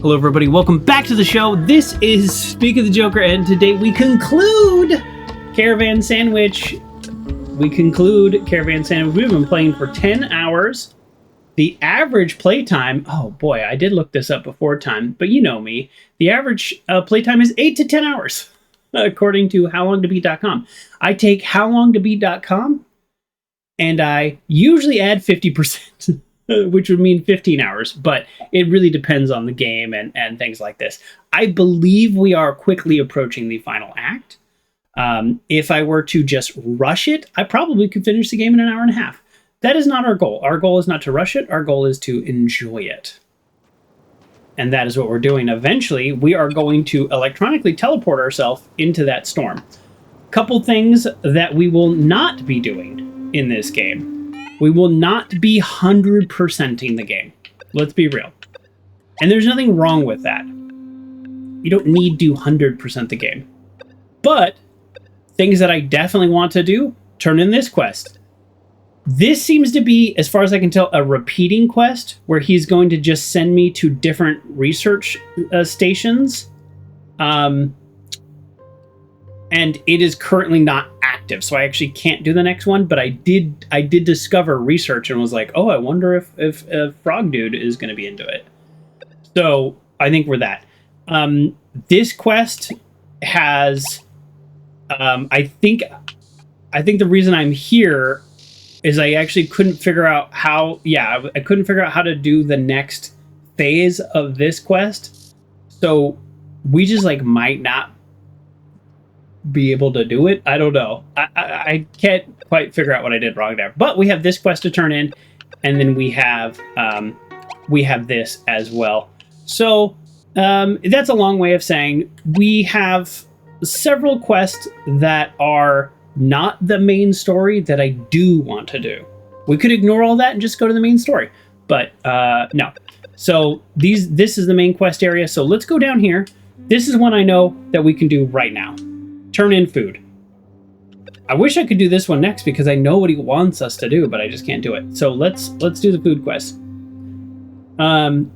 Hello everybody, welcome back to the show. This is Speak of the Joker, and today we conclude Caravan SandWitch. We've been playing for 10 hours. The average playtime, oh boy, I did look this up before time, but you know me. The average playtime is 8 to 10 hours, according to howlongtobeat.com. I take howlongtobeat.com, and I usually add 50%. Which would mean 15 hours, but it really depends on the game and things like this. I believe we are quickly approaching the final act. If I were to just rush it, I probably could finish the game in an hour and a half. That is not our goal. Our goal is not to rush it. Our goal is to enjoy it. And that is what we're doing. Eventually, we are going to electronically teleport ourselves into that storm. Couple things that we will not be doing in this game. We will not be 100%ing the game. Let's be real. And there's nothing wrong with that. You don't need to 100% the game. But things that I definitely want to do, turn in this quest. This seems to be, as far as I can tell, a repeating quest where he's going to just send me to different research stations. And it is currently not active, so I actually can't do the next one, but I did discover research and was like, oh, I wonder if Frog Dude is going to be into it. So I think we're that. This quest has, I think the reason I'm here is I actually couldn't figure out how, I couldn't figure out how to do the next phase of this quest. So we just might not be able to do it. I don't know. I can't quite figure out what I did wrong there. But we have this quest to turn in, and then we have this as well. So that's a long way of saying we have several quests that are not the main story that I do want to do. We could ignore all that and just go to the main story, but no. So this is the main quest area. So let's go down here. This is one I know that we can do right now. Turn in food. I wish I could do this one next because I know what he wants us to do, but I just can't do it. So let's do the food quest.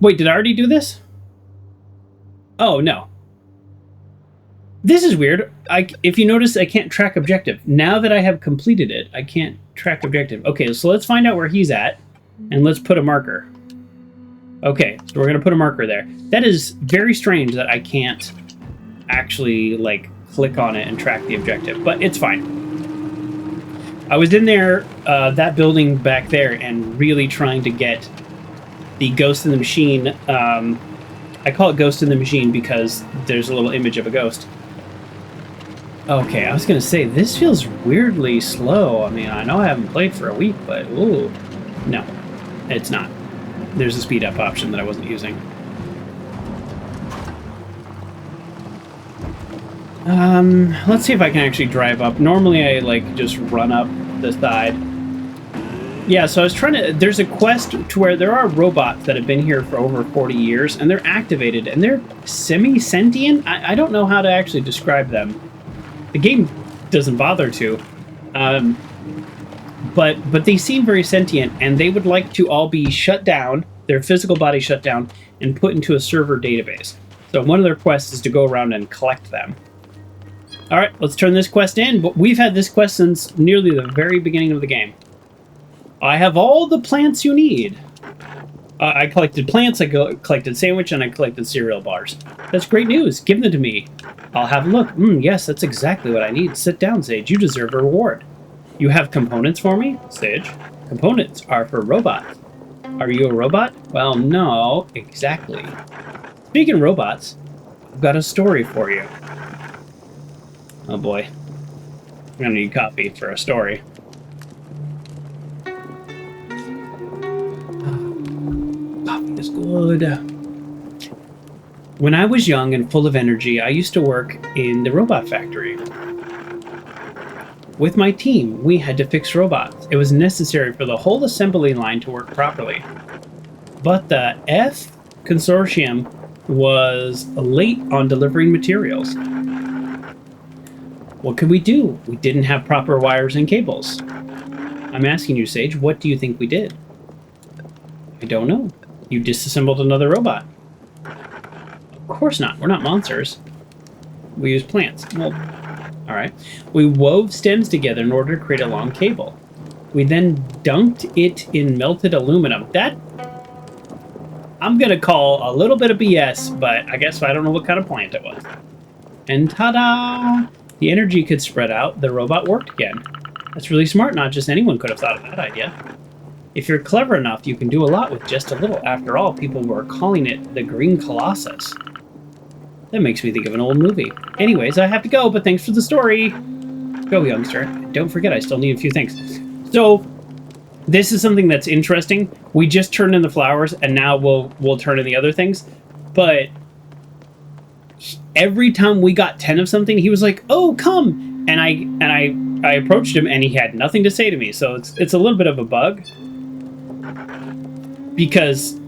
Wait, did I already do this? Oh, no. This is weird. If you notice, I can't track objective. Now that I have completed it, I can't track objective. Okay, so let's find out where he's at, and let's put a marker. Okay, so we're going to put a marker there. That is very strange that I can't actually, click on it and track the objective, but it's fine. I was in there, that building back there, and really trying to get the Ghost in the Machine. I call it Ghost in the Machine because there's a little image of a ghost. Okay, I was going to say, this feels weirdly slow. I mean, I know I haven't played for a week, but ooh, no, it's not. There's a speed up option that I wasn't using. Let's see if I can actually drive up. Normally I just run up the side. Yeah, so I was trying to, there's a quest to where there are robots that have been here for over 40 years and they're activated and they're semi-sentient. I don't know how to actually describe them. The game doesn't bother to. But they seem very sentient and they would like to all be shut down, their physical body shut down, and put into a server database. So one of their quests is to go around and collect them. All right, let's turn this quest in. But we've had this quest since nearly the very beginning of the game. I have all the plants you need. I collected plants, I collected sandwich, and I collected cereal bars. That's great news. Give them to me. I'll have a look. Yes, that's exactly what I need. Sit down, Sage. You deserve a reward. You have components for me, Sage? Components are for robots. Are you a robot? Well, no, exactly. Speaking of robots, I've got a story for you. Oh boy. I'm gonna need coffee for a story. Coffee is good. When I was young and full of energy, I used to work in the robot factory. With my team, we had to fix robots. It was necessary for the whole assembly line to work properly. But the Consortium was late on delivering materials. What could we do? We didn't have proper wires and cables. I'm asking you, Sage, what do you think we did? I don't know. You disassembled another robot. course not. We're not monsters. We use plants. Well, all right. We wove stems together in order to create a long cable. We then dunked it in melted aluminum. That I'm going to call a little bit of BS, but I guess I don't know what kind of plant it was. And ta-da! The energy could spread out. The robot worked again. That's really smart. Not just anyone could have thought of that idea. If you're clever enough, you can do a lot with just a little. After all, people were calling it the Green Colossus. That makes me think of an old movie. Anyways, I have to go, but thanks for the story. Go, youngster. Don't forget, I still need a few things. So, this is something that's interesting. We just turned in the flowers, and now we'll turn in the other things. But every time we got 10 of something, he was like, "Oh, come!" And I approached him, and he had nothing to say to me. So it's a little bit of a bug, because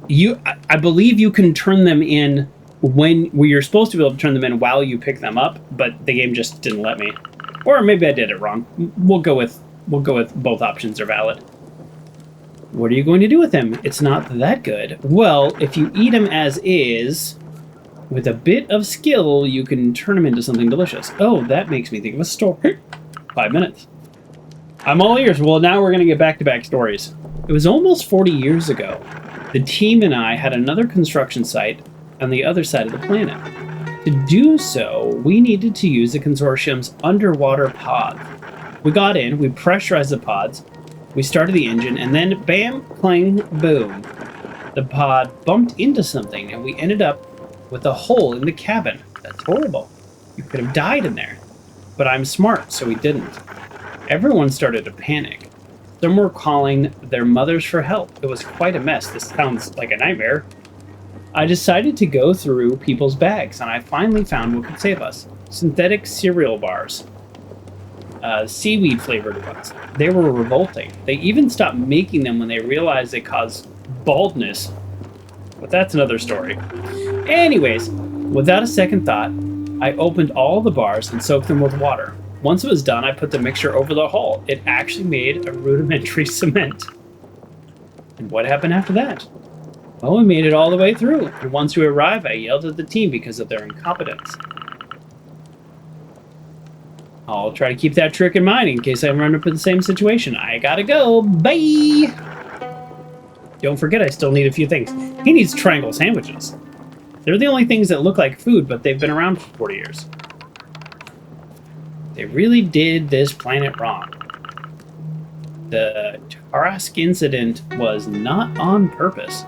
I believe you can turn them in when you're supposed to be able to turn them in while you pick them up, but the game just didn't let me. Or maybe I did it wrong. We'll go with both options are valid. What are you going to do with him? It's not that good. Well, if you eat him as is, with a bit of skill, you can turn him into something delicious. Oh, that makes me think of a story. 5 minutes. I'm all ears. Well, now we're going to get back-to-back stories. It was almost 40 years ago. The team and I had another construction site on the other side of the planet. To do so, we needed to use the Consortium's underwater pod. We got in, we pressurized the pods, we started the engine, and then bam, clang, boom. The pod bumped into something, and we ended up with a hole in the cabin. That's horrible. You could have died in there. But I'm smart, so we didn't. Everyone started to panic. Some were calling their mothers for help. It was quite a mess. This sounds like a nightmare. I decided to go through people's bags, and I finally found what could save us. Synthetic cereal bars. Seaweed-flavored ones. They were revolting. They even stopped making them when they realized they caused baldness. But that's another story. Anyways, without a second thought, I opened all the bars and soaked them with water. Once it was done, I put the mixture over the hull. It actually made a rudimentary cement. And what happened after that? Well, we made it all the way through. And once we arrived, I yelled at the team because of their incompetence. I'll try to keep that trick in mind in case I run up in the same situation. I gotta go. Bye! Don't forget, I still need a few things. He needs triangle sandwiches. They're the only things that look like food, but they've been around for 40 years. They really did this planet wrong. The Tarask incident was not on purpose.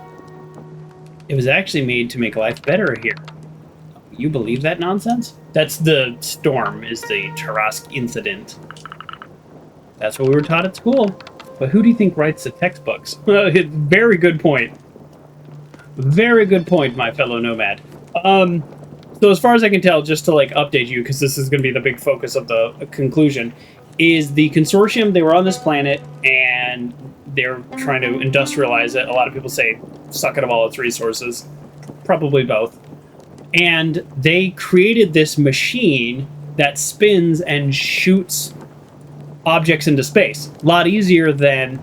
It was actually made to make life better here. You believe that nonsense? That's the storm, is the Tarask incident. That's what we were taught at school. But who do you think writes the textbooks? Very good point. Very good point, my fellow nomad. So as far as I can tell, just to update you, because this is going to be the big focus of the conclusion, is the Consortium, they were on this planet, and they're trying to industrialize it. A lot of people say suck it of all its resources. Probably both. And they created this machine that spins and shoots objects into space. A lot easier than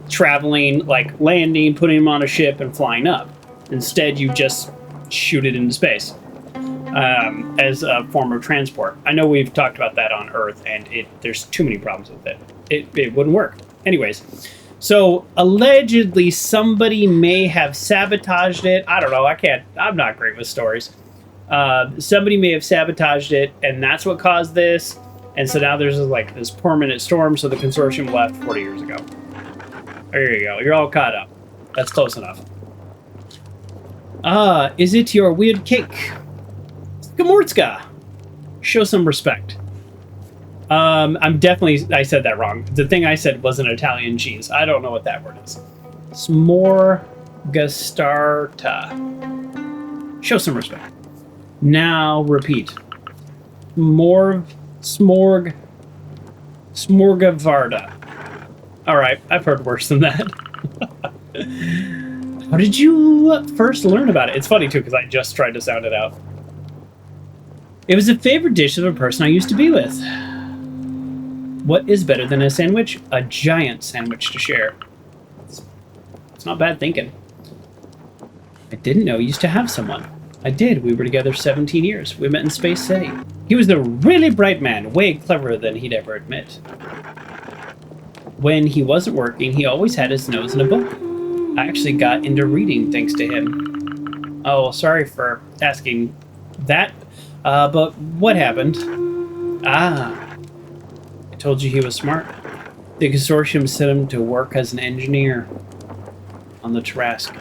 traveling, landing, putting them on a ship, and flying up. Instead, you just shoot it into space as a form of transport. I know we've talked about that on Earth, and there's too many problems with it. It wouldn't work. Anyways, so allegedly somebody may have sabotaged it. I don't know. I'm not great with stories. Somebody may have sabotaged it, and that's what caused this. And so now there's this permanent storm, so the Consortium left 40 years ago. There you go. You're all caught up. That's close enough. Is it your weird cake? Gamortska! Show some respect. I said that wrong. The thing I said was an Italian cheese. I don't know what that word is. Smorgastarta. Show some respect. Now repeat. Smorgavarda. Alright, I've heard worse than that. How did you first learn about it? It's funny too, because I just tried to sound it out. It was a favorite dish of a person I used to be with. What is better than a sandwich? A giant sandwich to share. It's not bad thinking. I didn't know you used to have someone. I did. We were together 17 years. We met in Space City. He was a really bright man, way cleverer than he'd ever admit. When he wasn't working, he always had his nose in a book. I actually got into reading thanks to him. Oh, sorry for asking that, but what happened? Ah, I told you he was smart. The Consortium sent him to work as an engineer on the Trask.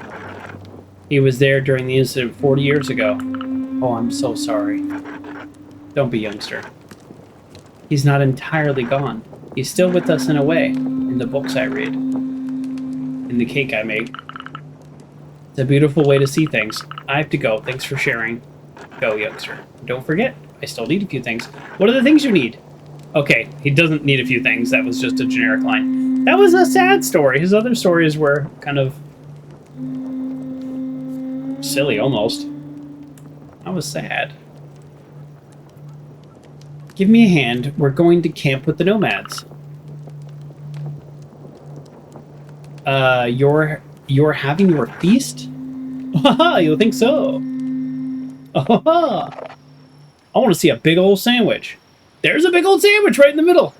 He was there during the incident 40 years ago. Oh, I'm so sorry. Don't be, youngster. He's not entirely gone. He's still with us in a way, in the books I read, in the cake I make. It's a beautiful way to see things. I have to go. Thanks for sharing. Go, youngster. Don't forget, I still need a few things. What are the things you need? Okay, he doesn't need a few things. That was just a generic line. That was a sad story. His other stories were kind of silly, almost. That was sad. Give me a hand. We're going to camp with the nomads. You're having your feast? Haha, you think so? I want to see a big old sandwich. There's a big old sandwich right in the middle.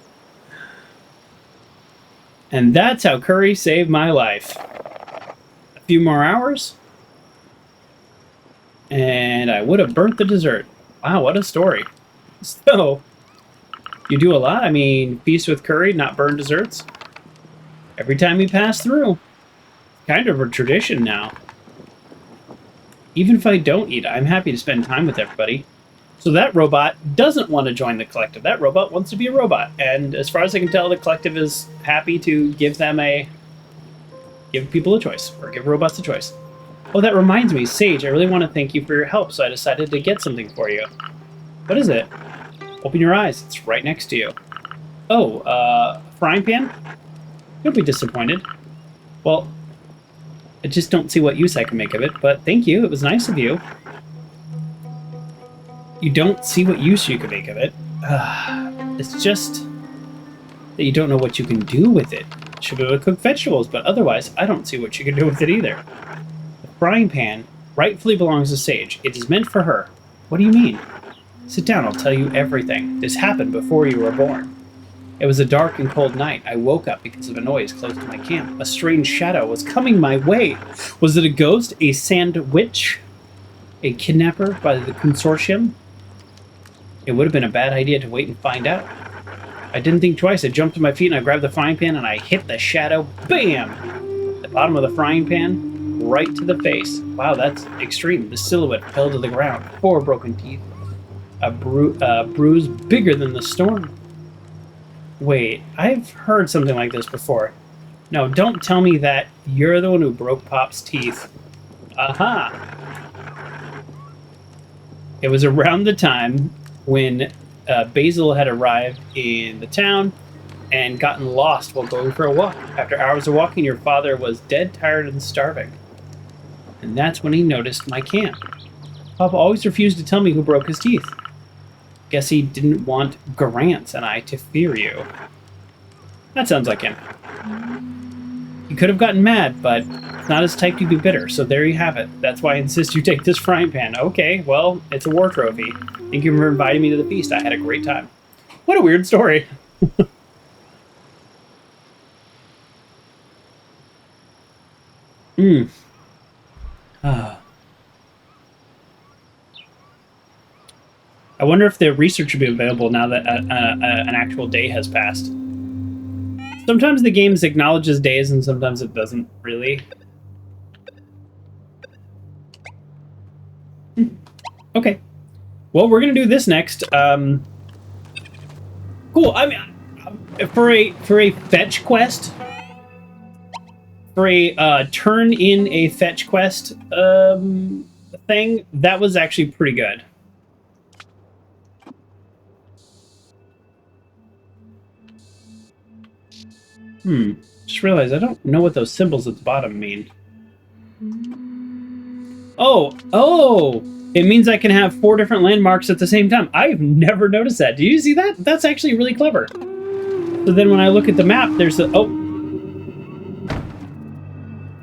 And that's how curry saved my life. A few more hours, and I would have burnt the dessert. Wow, what a story. So, you do a lot? I mean, feast with curry, not burn desserts? Every time we pass through. Kind of a tradition now. Even if I don't eat, I'm happy to spend time with everybody. So that robot doesn't want to join the collective. That robot wants to be a robot. And as far as I can tell, the collective is happy to give people a choice, or give robots a choice. Oh, that reminds me, Sage, I really want to thank you for your help, so I decided to get something for you. What is it? Open your eyes. It's right next to you. Oh, frying pan? Don't be disappointed. Well, I just don't see what use I can make of it, but thank you. It was nice of you. You don't see what use you can make of it. It's just that you don't know what you can do with it. Should be able to cook vegetables, but otherwise, I don't see what you can do with it either. The frying pan rightfully belongs to Sage. It is meant for her. What do you mean? Sit down, I'll tell you everything. This happened before you were born. It was a dark and cold night. I woke up because of a noise close to my camp. A strange shadow was coming my way. Was it a ghost? A sandwich? A kidnapper by the Consortium? It would have been a bad idea to wait and find out. I didn't think twice. I jumped to my feet and I grabbed the frying pan and I hit the shadow. Bam! The bottom of the frying pan, right to the face. Wow, that's extreme. The silhouette fell to the ground. 4 broken teeth. A bruise bigger than the storm. Wait, I've heard something like this before. No, don't tell me that you're the one who broke Pop's teeth. Aha! It was around the time when Basil had arrived in the town and gotten lost while going for a walk. After hours of walking, your father was dead, tired, and starving. And that's when he noticed my camp. Papa always refused to tell me who broke his teeth. Guess he didn't want Grancy and I to fear you. That sounds like him. He could have gotten mad, but it's not his type to be bitter, so there you have it. That's why I insist you take this frying pan. Okay, well, it's a war trophy. Thank you for inviting me to the feast. I had a great time. What a weird story. I wonder if the research will be available now that an actual day has passed. Sometimes the game acknowledges days and sometimes it doesn't really. Okay. Well, we're gonna do this next. Cool. I mean, for a fetch quest, for a turn in a fetch quest thing, that was actually pretty good. Just realized I don't know what those symbols at the bottom mean. Oh! It means I can have 4 different landmarks at the same time. I've never noticed that. Do you see that? That's actually really clever. So then when I look at the map, there's a...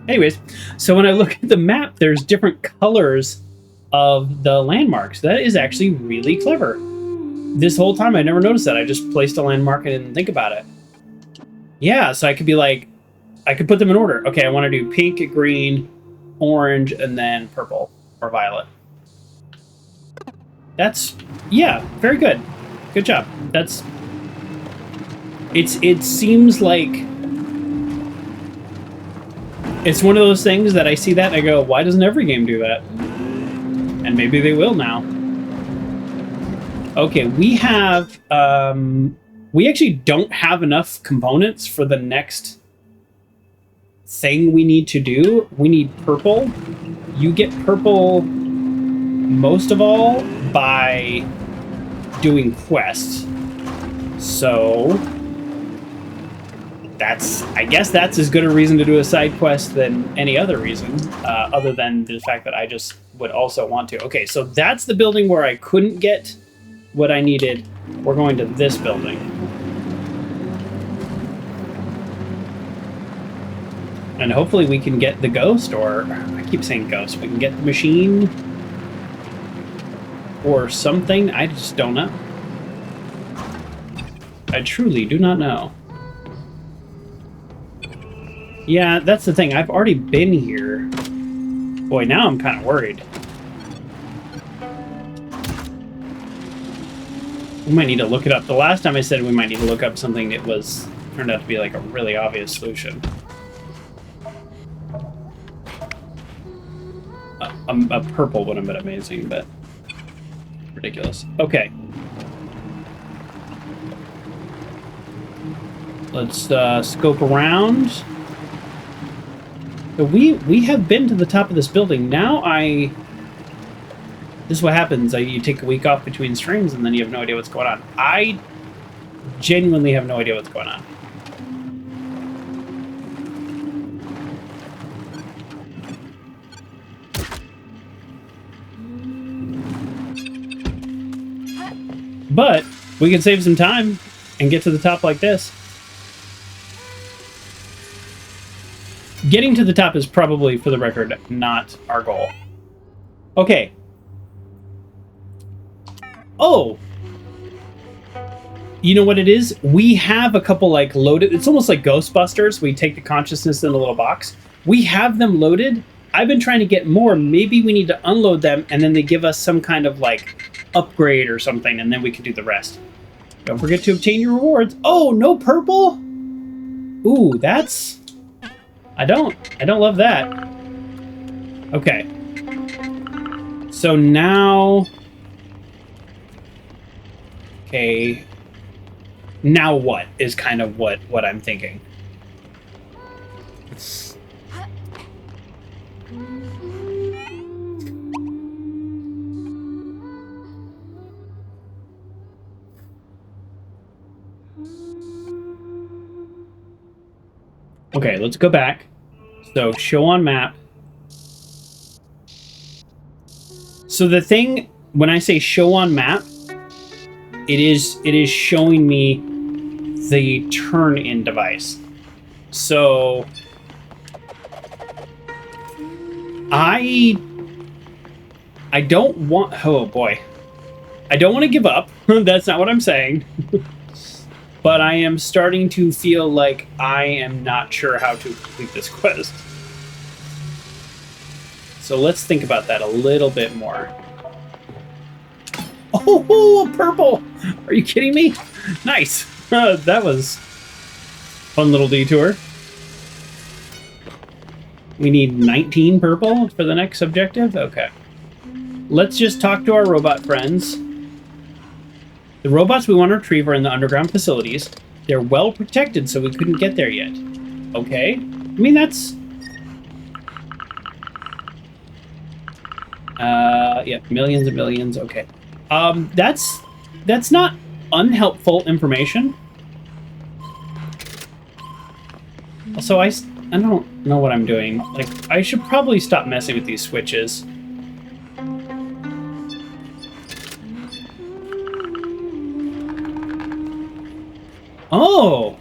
Anyways, so when I look at the map, there's different colors of the landmarks. That is actually really clever. This whole time I never noticed that. I just placed a landmark and didn't think about it. Yeah, so I could be like, I could put them in order. Okay, I want to do pink, green, orange, and then purple or violet. That's, yeah, very good. Good job. That's, it seems like it's one of those things that I see that and I go, why doesn't every game do that? And maybe they will now. Okay, we have, we actually don't have enough components for the next thing we need to do. We need purple. You get purple most of all by doing quests. So that's, I guess that's as good a reason to do a side quest than any other reason, other than the fact that I just would also want to. Okay, so that's the building where I couldn't get what I needed. We're going to this building. And hopefully we can get the ghost, or I keep saying ghost, we can get the machine or something. I just don't know. I truly do not know. Yeah, that's the thing. I've already been here. Boy, now I'm kind of worried. We might need to look it up. The last time I said we might need to look up something, it was turned out to be like a really obvious solution. A purple would have been amazing, but ridiculous. Okay. Let's scope around. So we have been to the top of this building. Now this is what happens. You take a week off between streams and then you have no idea what's going on. I genuinely have no idea what's going on. But we can save some time and get to the top like this. Getting to the top is probably, for the record, not our goal. Okay. Oh! You know what it is? We have a couple, like, loaded... It's almost like Ghostbusters. We take the consciousness in a little box. We have them loaded. I've been trying to get more. Maybe we need to unload them, and then they give us some kind of, like, upgrade or something, and then we can do the rest. Don't forget to obtain your rewards. Oh, no purple? Ooh, that's... I don't love that. Okay. So now... Okay. Now what is kind of what I'm thinking. Okay, let's go back. So, show on map. So the thing, when I say show on map, it is showing me the turn-in device. So I don't want, oh boy. I don't want to give up. That's not what I'm saying. But I am starting to feel like I am not sure how to complete this quest. So let's think about that a little bit more. Oh, purple! Are you kidding me? Nice. That was a fun little detour. We need 19 purple for the next objective? Okay. Let's just talk to our robot friends. The robots we want to retrieve are in the underground facilities. They're well protected, so we couldn't get there yet. Okay. I mean, that's... yeah, millions and millions. Okay. That's not unhelpful information. Also, I don't know what I'm doing. Like, I should probably stop messing with these switches. Oh!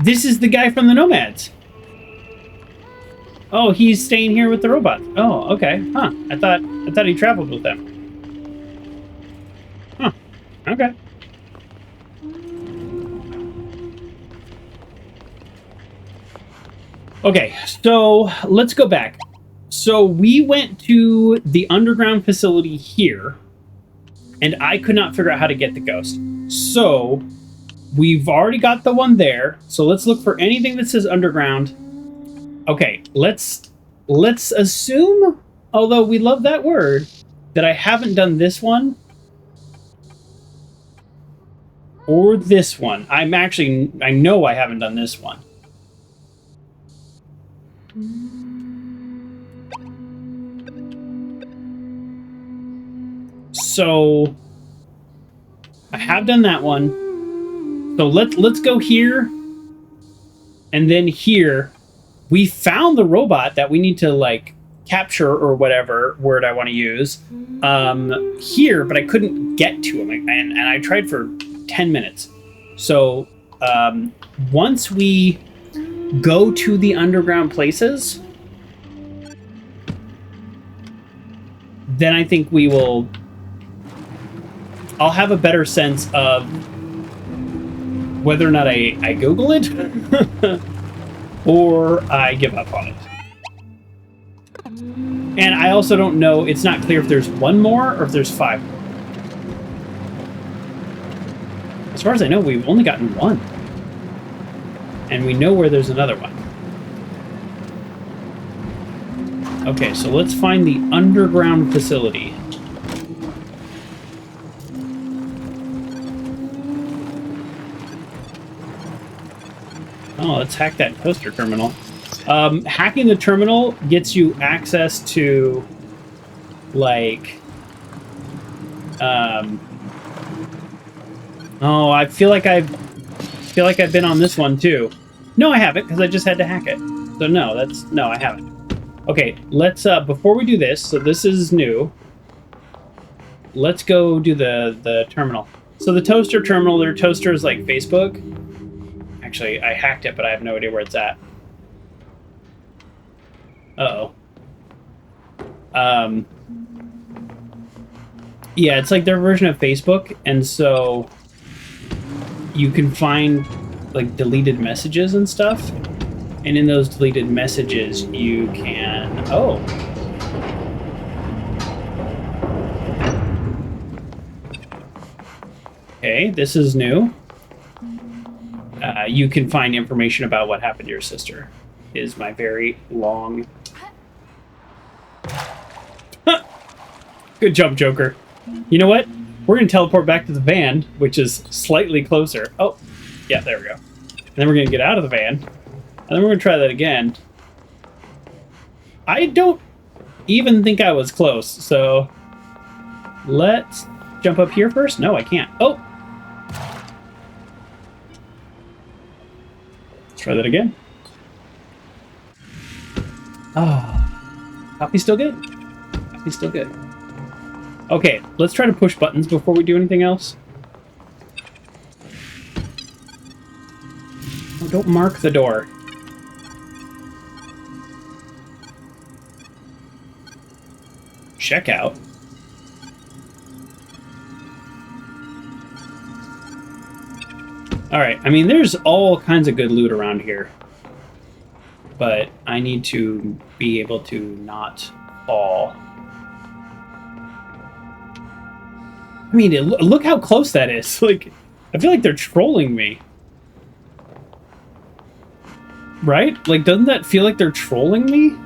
This is the guy from the Nomads. Oh, he's staying here with the robots. Oh, okay. Huh. I thought he traveled with them. Huh. Okay. Okay, so let's go back. So we went to the underground facility here, and I could not figure out how to get the ghost. So we've already got the one there. So let's look for anything that says underground. Okay, let's assume, although we love that word, that I haven't done this one or this one. I know I haven't done this one. So I have done that one. So let's go here and then here. We found the robot that we need to like capture or whatever word I want to use here, but I couldn't get to him, and I tried for 10 minutes. So once we go to the underground places, then I think I'll have a better sense of whether or not I Google it or I give up on it. And I also don't know, it's not clear if there's one more or if there's 5 more. As far as I know, we've only gotten one. And we know where there's another one. Okay, so let's find the underground facility. Oh, let's hack that toaster terminal. Hacking the terminal gets you access to, like, oh, I feel like I've been on this one too. No, I haven't, because I just had to hack it. So no, I haven't. Okay, let's before we do this, so this is new. Let's go do the terminal. So the toaster terminal, their toaster is like Facebook. Actually, I hacked it, but I have no idea where it's at. Uh-oh. Yeah, it's like their version of Facebook, and so you can find like deleted messages and stuff, and in those deleted messages you can okay, this is new. You can find information about what happened to your sister, is my very long good jump, Joker. You know what? We're going to teleport back to the van, which is slightly closer. Oh, yeah, there we go. And then we're going to get out of the van. And then we're going to try that again. I don't even think I was close, so let's jump up here first. No, I can't. Oh! Let's try that again. Oh. Copy's still good? Copy's still good. Okay, let's try to push buttons before we do anything else. Oh, don't mark the door. Check out. Alright, I mean, there's all kinds of good loot around here. But I need to be able to not fall. I mean, look how close that is. Like, I feel like they're trolling me. Right? Like, doesn't that feel like they're trolling me?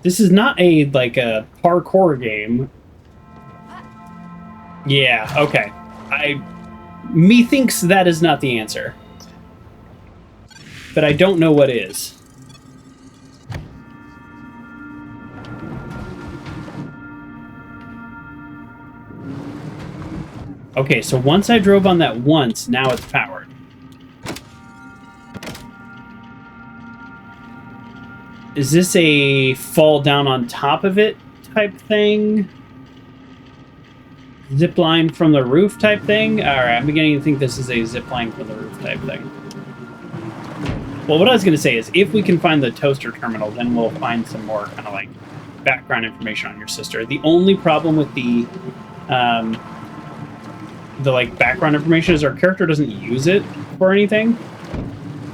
This is not a parkour game. Yeah, okay. Methinks that is not the answer. But I don't know what is. Okay, so once I drove on that once, now it's powered. Is this a fall down on top of it type thing? Zip line from the roof type thing? Alright, I'm beginning to think this is a zip line from the roof type thing. Well, what I was going to say is if we can find the toaster terminal, then we'll find some more kind of like background information on your sister. The only problem with the like background information is our character doesn't use it for anything,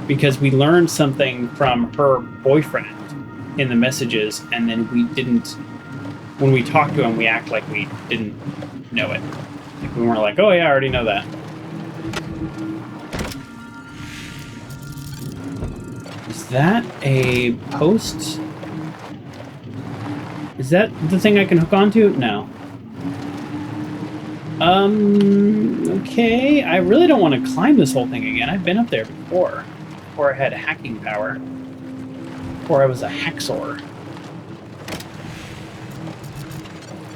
because we learned something from her boyfriend in the messages, and then we didn't, when we talk to him, we act like we didn't know it. Like we weren't like, oh yeah, I already know that. Is that a post? Is that the thing I can hook onto? No. Okay. I really don't want to climb this whole thing again. I've been up there before I had hacking power. Before I was a hacksaw.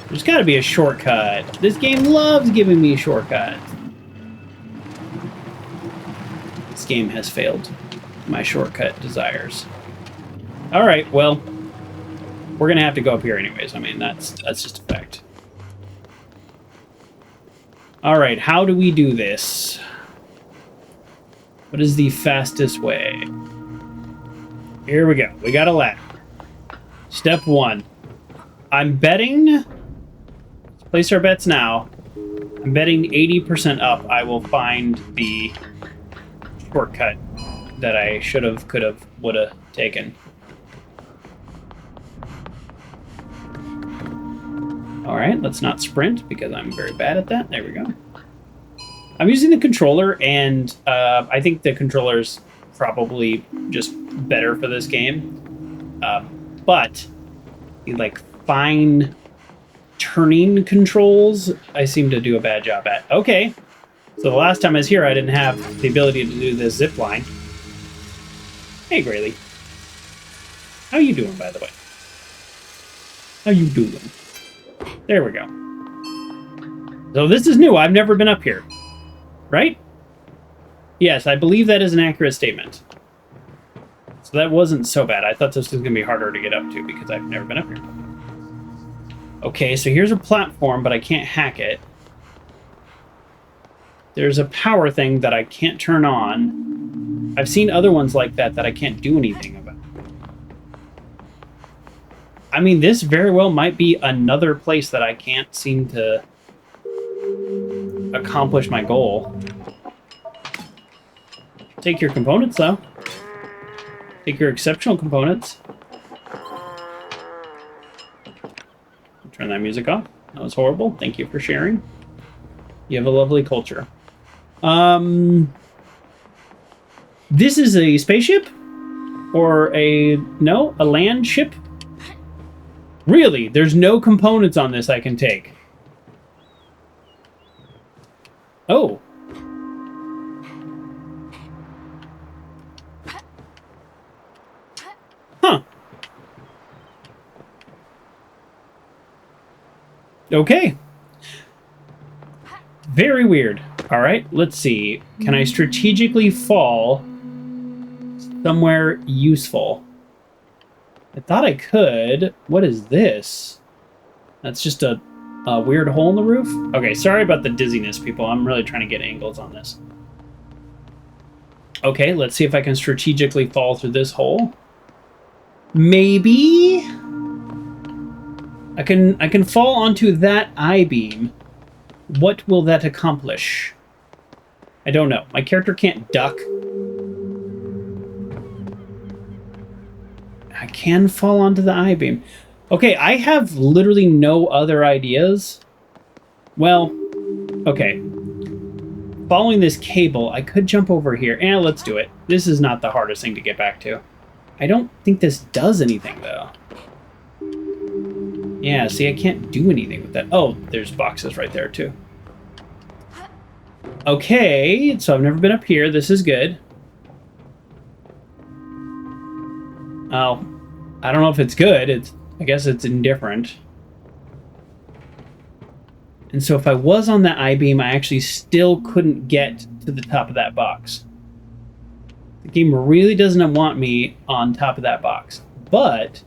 There's got to be a shortcut. This game loves giving me shortcuts. This game has failed my shortcut desires. All right, well, we're gonna have to go up here anyways. I mean, that's just a fact. All right, how do we do this? What is the fastest way? Here we go. We got a ladder. Step 1. I'm betting. Let's place our bets now. I'm betting 80% up I will find the shortcut that I should have, could have, would have taken. All right, let's not sprint because I'm very bad at that. There we go. I'm using the controller, and I think the controller's probably just better for this game. But the like fine turning controls, I seem to do a bad job at. Okay, so the last time I was here, I didn't have the ability to do this zip line. Hey, Grayley. How you doing, by the way? How you doing? There we go. So this is new. I've never been up here. Right? Yes, I believe that is an accurate statement. So that wasn't so bad. I thought this was going to be harder to get up to because I've never been up here. Okay, so here's a platform, but I can't hack it. There's a power thing that I can't turn on. I've seen other ones like that I can't do anything about. I mean, this very well might be another place that I can't seem to accomplish my goal. Take your components, though. Take your exceptional components. Turn that music off. That was horrible. Thank you for sharing. You have a lovely culture. This is a spaceship? Or a land ship? Really? There's no components on this I can take. Oh. Huh. Okay. Very weird. All right, let's see. Can I strategically fall somewhere useful? I thought I could. What is this? That's just a weird hole in the roof? Okay, sorry about the dizziness, people. I'm really trying to get angles on this. Okay, let's see if I can strategically fall through this hole. Maybe? I can fall onto that I-beam. What will that accomplish? I don't know. My character can't duck. I can fall onto the I-beam. Okay, I have literally no other ideas. Well, okay. Following this cable, I could jump over here. Let's do it. This is not the hardest thing to get back to. I don't think this does anything, though. Yeah, see, I can't do anything with that. Oh, there's boxes right there, too. Okay, so I've never been up here. This is good. Oh, I don't know if it's good. I guess it's indifferent. And so if I was on that I-beam, I actually still couldn't get to the top of that box. The game really doesn't want me on top of that box. But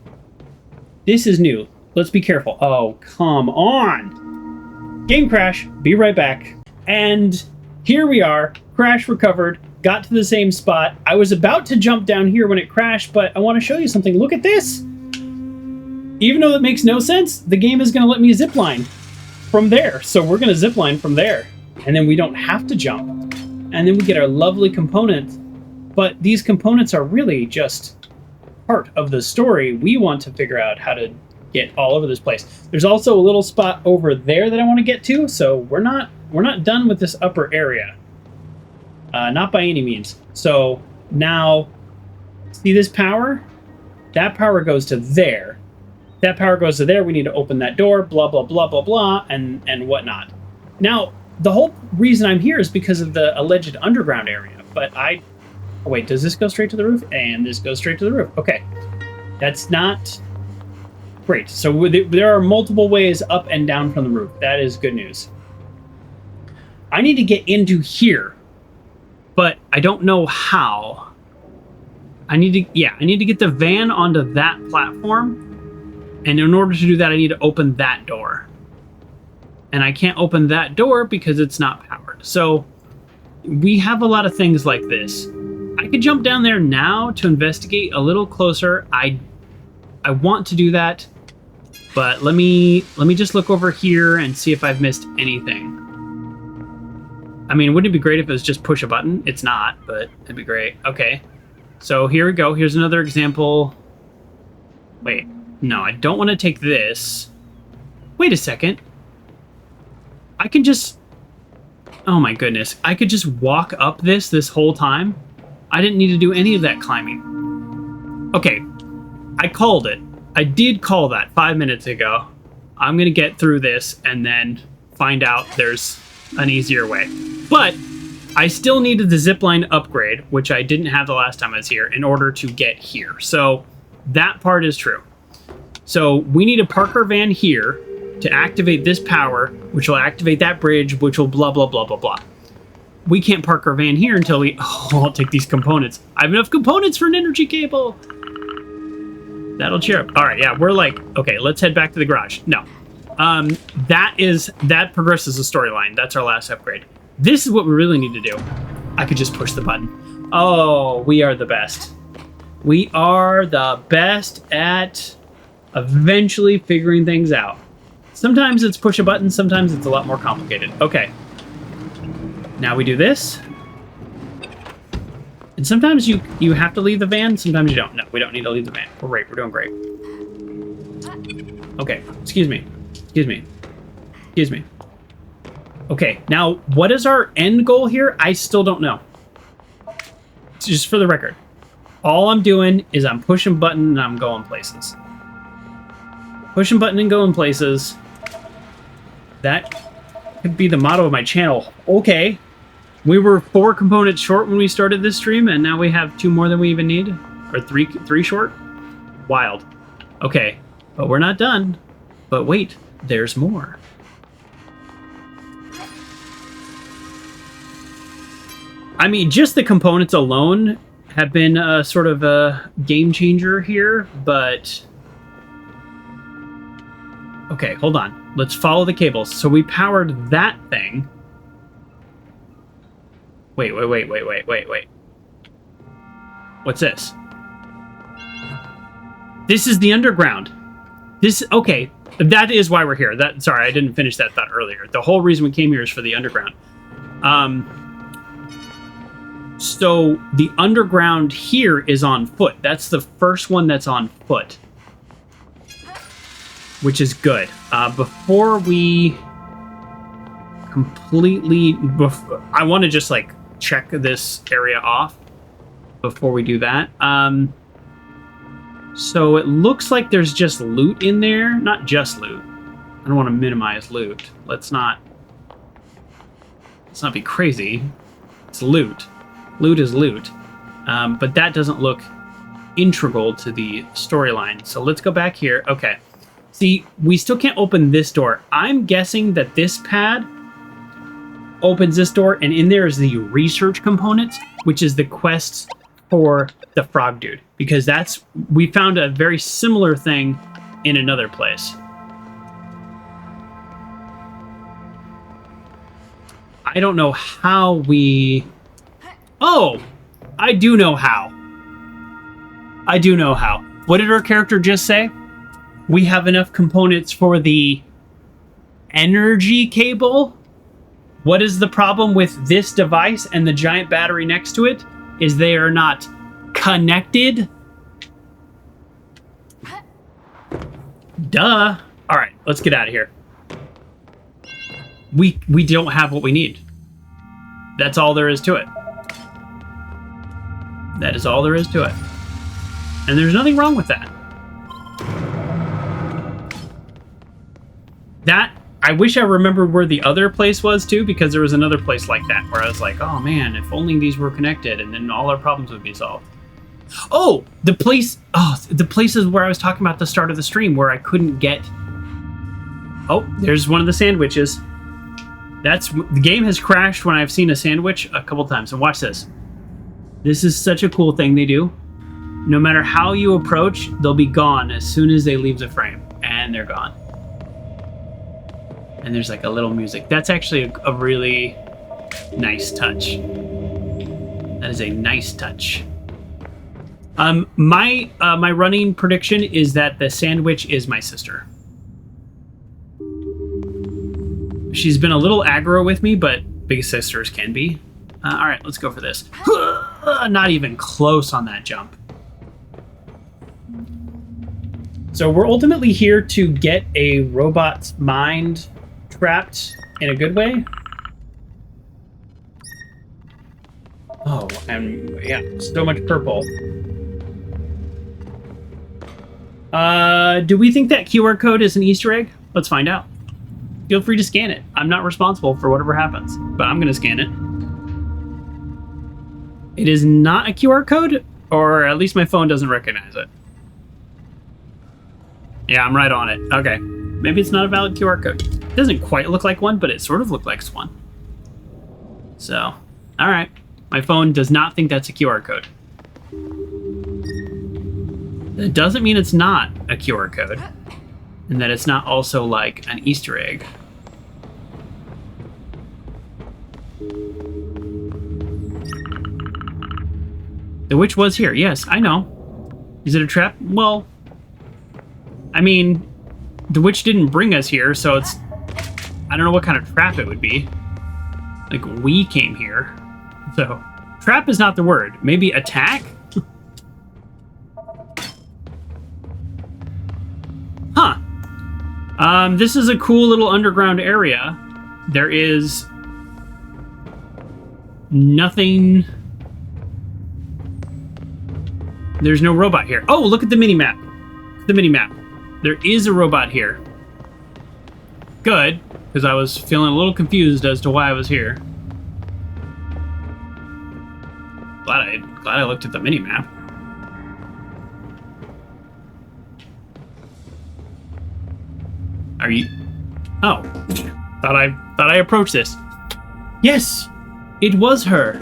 this is new. Let's be careful. Oh, come on. Game crash. Be right back. And here we are. Crash recovered. got to the same spot. I was about to jump down here when it crashed, but I want to show you something. Look at this. Even though that makes no sense, the game is going to let me zip line from there. So we're going to zip line from there. And then we don't have to jump. And then we get our lovely component. But these components are really just part of the story. We want to figure out how to get all over this place. There's also a little spot over there that I want to get to. So we're not done with this upper area. Not by any means. So now, see this power? That power goes to there. That power goes to there. We need to open that door, blah, blah, blah, blah, blah, and whatnot. Now, the whole reason I'm here is because of the alleged underground area. But oh, wait, does this go straight to the roof? And this goes straight to the roof. Okay. That's not great. So there are multiple ways up and down from the roof. That is good news. I need to get into here, but I don't know how. I need to get the van onto that platform. And in order to do that, I need to open that door. And I can't open that door because it's not powered. So we have a lot of things like this. I could jump down there now to investigate a little closer. I want to do that, but let me just look over here and see if I've missed anything. I mean, wouldn't it be great if it was just push a button? It's not, but it'd be great. Okay, so here we go. Here's another example. Wait. No, I don't want to take this. Wait a second. I can just... Oh my goodness. I could just walk up this whole time. I didn't need to do any of that climbing. Okay. I called it. I did call that 5 minutes ago. I'm going to get through this and then find out there's an easier way. But I still needed the zipline upgrade, which I didn't have the last time I was here, in order to get here. So that part is true. So we need to park our van here to activate this power, which will activate that bridge, which will blah, blah, blah, blah, blah. We can't park our van here until we... Oh, I'll take these components. I have enough components for an energy cable. That'll cheer up. All right, yeah, we're like, okay, let's head back to the garage. No. That progresses the storyline. That's our last upgrade. This is what we really need to do. I could just push the button. Oh, we are the best. We are the best at eventually figuring things out. Sometimes it's push a button, sometimes it's a lot more complicated. Okay. Now we do this. And sometimes you have to leave the van, sometimes you don't. No, we don't need to leave the van. We're great, we're doing great. Okay, excuse me. Okay, now what is our end goal here? I still don't know. Just for the record. All I'm doing is I'm pushing button and I'm going places. Pushing button and going places. That could be the motto of my channel. Okay. We were 4 components short when we started this stream, and now we have 2 more than we even need? Or 3 short? Wild. Okay. But we're not done. But wait, there's more. I mean, just the components alone have been sort of a game changer here, but... Okay, hold on. Let's follow the cables. So we powered that thing. Wait. What's this? This is the underground. Okay, that is why we're here. Sorry, I didn't finish that thought earlier. The whole reason we came here is for the underground. So the underground here is on foot. That's the first one that's on foot, which is good. Before we completely... I want to just, like, check this area off before we do that. So it looks like there's just loot in there. Not just loot. I don't want to minimize loot. Let's not be crazy. It's loot. Loot is loot. But that doesn't look integral to the storyline. So let's go back here. Okay. See, we still can't open this door. I'm guessing that this pad opens this door, and in there is the research component, which is the quests for the frog dude. Because we found a very similar thing in another place. I don't know how we... Oh, I do know how. I do know how. What did our character just say? We have enough components for the energy cable. What is the problem with this device and the giant battery next to it? Is they are not connected. Duh. All right, let's get out of here. We don't have what we need. That's all there is to it. That is all there is to it. And there's nothing wrong with that. I wish I remembered where the other place was too, because there was another place like that where I was like, oh man, if only these were connected and then all our problems would be solved. Oh, the places where I was talking about at the start of the stream where I couldn't get... Oh, there's one of the sandwiches. The game has crashed when I've seen a sandwich a couple times. And watch this. This is such a cool thing they do. No matter how you approach, they'll be gone as soon as they leave the frame. And they're gone. And there's like a little music. That's actually a really nice touch. That is a nice touch. My running prediction is that the sandwich is my sister. She's been a little aggro with me, but big sisters can be. All right, let's go for this. Not even close on that jump. So we're ultimately here to get a robot's mind trapped in a good way. Oh, and yeah, so much purple. Do we think that QR code is an Easter egg? Let's find out. Feel free to scan it. I'm not responsible for whatever happens, but I'm going to scan it. It is not a QR code, or at least my phone doesn't recognize it. Yeah, I'm right on it. Okay. Maybe it's not a valid QR code. It doesn't quite look like one, but it sort of looks like one. So, all right. My phone does not think that's a QR code. That doesn't mean it's not a QR code, and that it's not also like an Easter egg. The witch was here. Yes, I know. Is it a trap? Well, I mean, the witch didn't bring us here, so it's... I don't know what kind of trap it would be. Like, we came here. So, trap is not the word. Maybe attack? Huh. This is a cool little underground area. There is nothing... There's no robot here. Oh, look at the mini-map. The mini-map. There is a robot here. Good, because I was feeling a little confused as to why I was here. Glad I looked at the mini-map. Are you... Oh. Thought I approached this. Yes! It was her.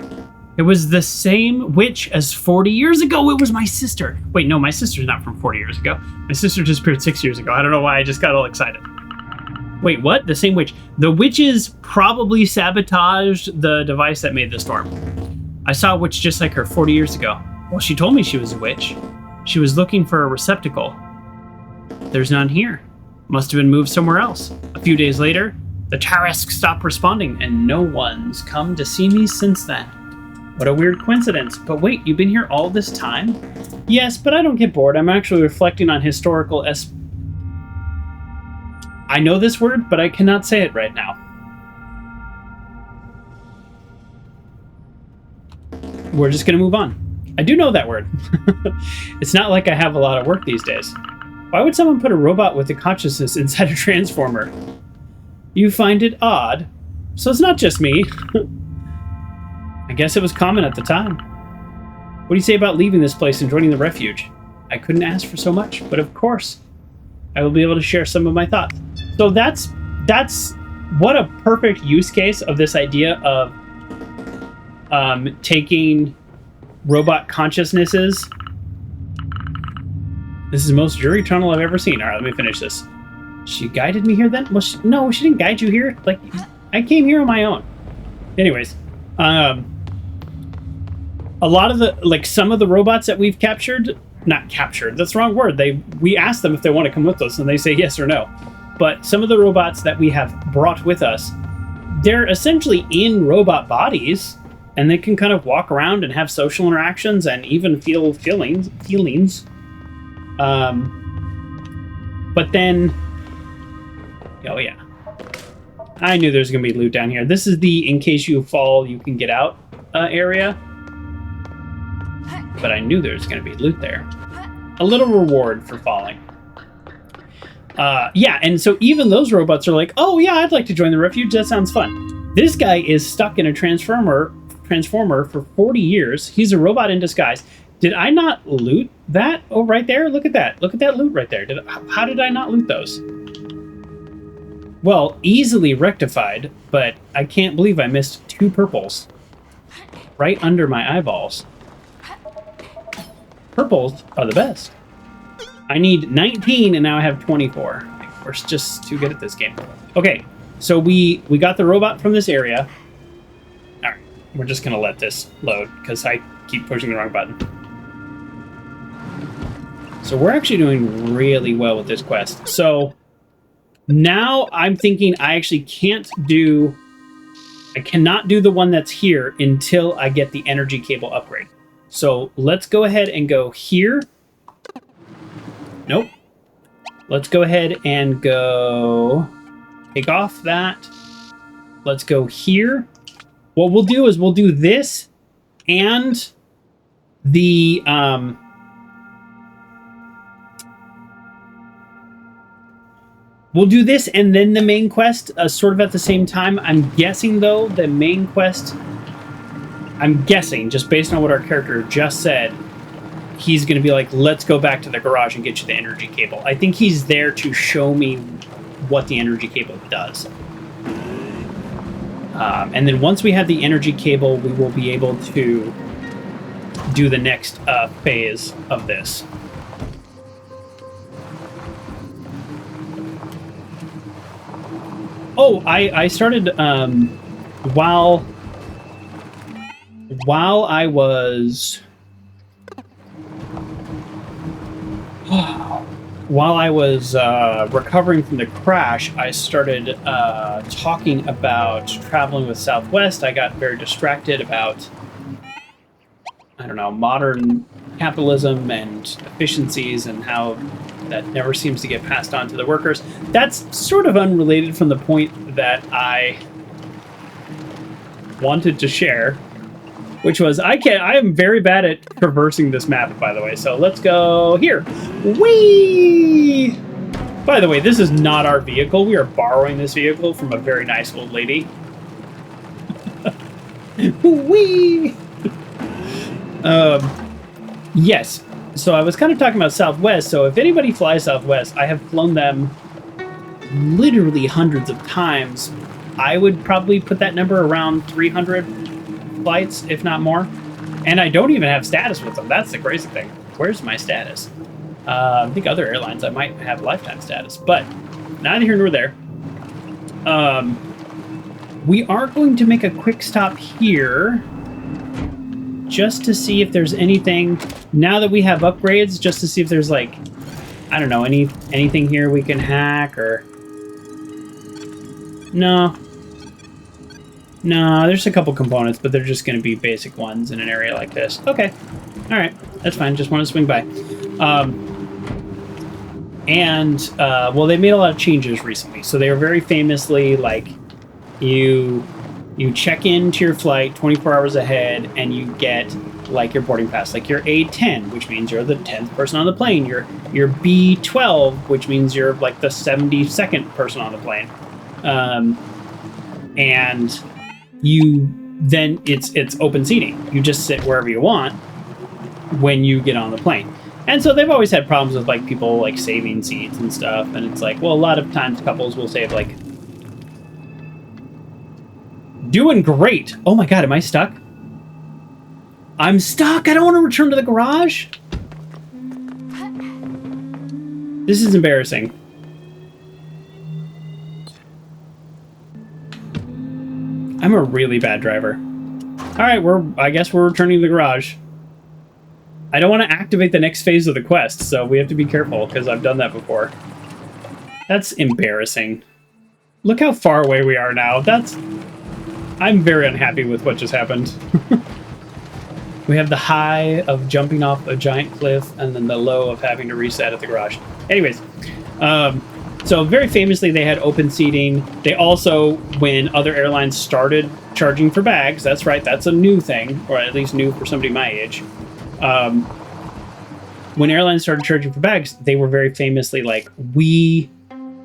It was the same witch as 40 years ago. It was my sister. Wait, no, my sister's not from 40 years ago. My sister disappeared 6 years ago. I don't know why I just got all excited. Wait, what? The same witch. The witches probably sabotaged the device that made the storm. I saw a witch just like her 40 years ago. Well, she told me she was a witch. She was looking for a receptacle. There's none here. Must have been moved somewhere else. A few days later, the Tarask stopped responding, and no one's come to see me since then. What a weird coincidence. But wait, you've been here all this time? Yes, but I don't get bored. I'm actually reflecting on historical I know this word, but I cannot say it right now. We're just going to move on. I do know that word. It's not like I have a lot of work these days. Why would someone put a robot with a consciousness inside a transformer? You find it odd? So it's not just me. I guess it was common at the time. What do you say about leaving this place and joining the refuge? I couldn't ask for so much, but of course, I will be able to share some of my thoughts. So that's what a perfect use case of this idea of taking robot consciousnesses. This is the most dreary tunnel I've ever seen. All right, let me finish this. She guided me here then? Well, no, she didn't guide you here. Like, I came here on my own. Anyways, a lot of the, like, some of the robots that we've captured, not captured, that's the wrong word. We ask them if they want to come with us, and they say yes or no. But some of the robots that we have brought with us, they're essentially in robot bodies, and they can kind of walk around and have social interactions and even feel feelings. But then, oh yeah, I knew there was going to be loot down here. This is the in case you fall, you can get out area. But I knew there was going to be loot there. A little reward for falling. Yeah, and so even those robots are like, oh yeah, I'd like to join the refuge. That sounds fun. This guy is stuck in a transformer for 40 years. He's a robot in disguise. Did I not loot that? Oh, right there. Look at that. Look at that loot right there. How did I not loot those? Well, easily rectified, but I can't believe I missed 2 purples right under my eyeballs. Purples are the best. I need 19, and now I have 24. We're just too good at this game. Okay, so we got the robot from this area. All right, we're just going to let this load, because I keep pushing the wrong button. So we're actually doing really well with this quest. So now I'm thinking I actually cannot do the one that's here until I get the energy cable upgrade. So let's go ahead and go here. Nope. Let's go ahead and go take off that. Let's go here. What we'll do is we'll do this and the we'll do this and then the main quest sort of at the same time. I'm guessing, though, the main quest, I'm guessing, just based on what our character just said, he's going to be like, let's go back to the garage and get you the energy cable. I think he's there to show me what the energy cable does. And then once we have the energy cable, we will be able to do the next phase of this. Oh, I started while I was recovering from the crash, I started talking about traveling with Southwest. I got very distracted about, I don't know, modern capitalism and efficiencies and how that never seems to get passed on to the workers. That's sort of unrelated from the point that I wanted to share, which was I am very bad at traversing this map, by the way. So let's go here. Whee! By the way, this is not our vehicle. We are borrowing this vehicle from a very nice old lady. Whee! Yes. So I was kind of talking about Southwest. So if anybody flies Southwest, I have flown them literally hundreds of times. I would probably put that number around 300 flights, if not more. And I don't even have status with them. That's the crazy thing. Where's my status? I think other airlines I might have lifetime status, but neither here nor there. We are going to make a quick stop here just to see if there's anything, now that we have upgrades, just to see if there's, like, I don't know, anything here we can hack or... No, there's a couple components, but they're just going to be basic ones in an area like this. Okay. All right. That's fine. Just want to swing by. Well, they made a lot of changes recently. So they were very famously, like, you check into your flight 24 hours ahead, and you get, like, your boarding pass. Like, you're A10, which means you're the 10th person on the plane. You're B12, which means you're, like, the 72nd person on the plane. And then it's open seating. You just sit wherever you want when you get on the plane. And so they've always had problems with, like, people, like, saving seats and stuff. And it's like, well, a lot of times couples will save, like, doing great. Oh my God, am I stuck? I'm stuck. I don't want to return to the garage. This is embarrassing. I'm a really bad driver. All right, I guess we're returning to the garage. I don't want to activate the next phase of the quest, so we have to be careful, because I've done that before. That's embarrassing. Look how far away we are now. I'm very unhappy with what just happened. We have the high of jumping off a giant cliff, and then the low of having to reset at the garage. Anyways, so very famously, they had open seating. They also, when other airlines started charging for bags, that's right, that's a new thing, or at least new for somebody my age. When airlines started charging for bags, they were very famously like, we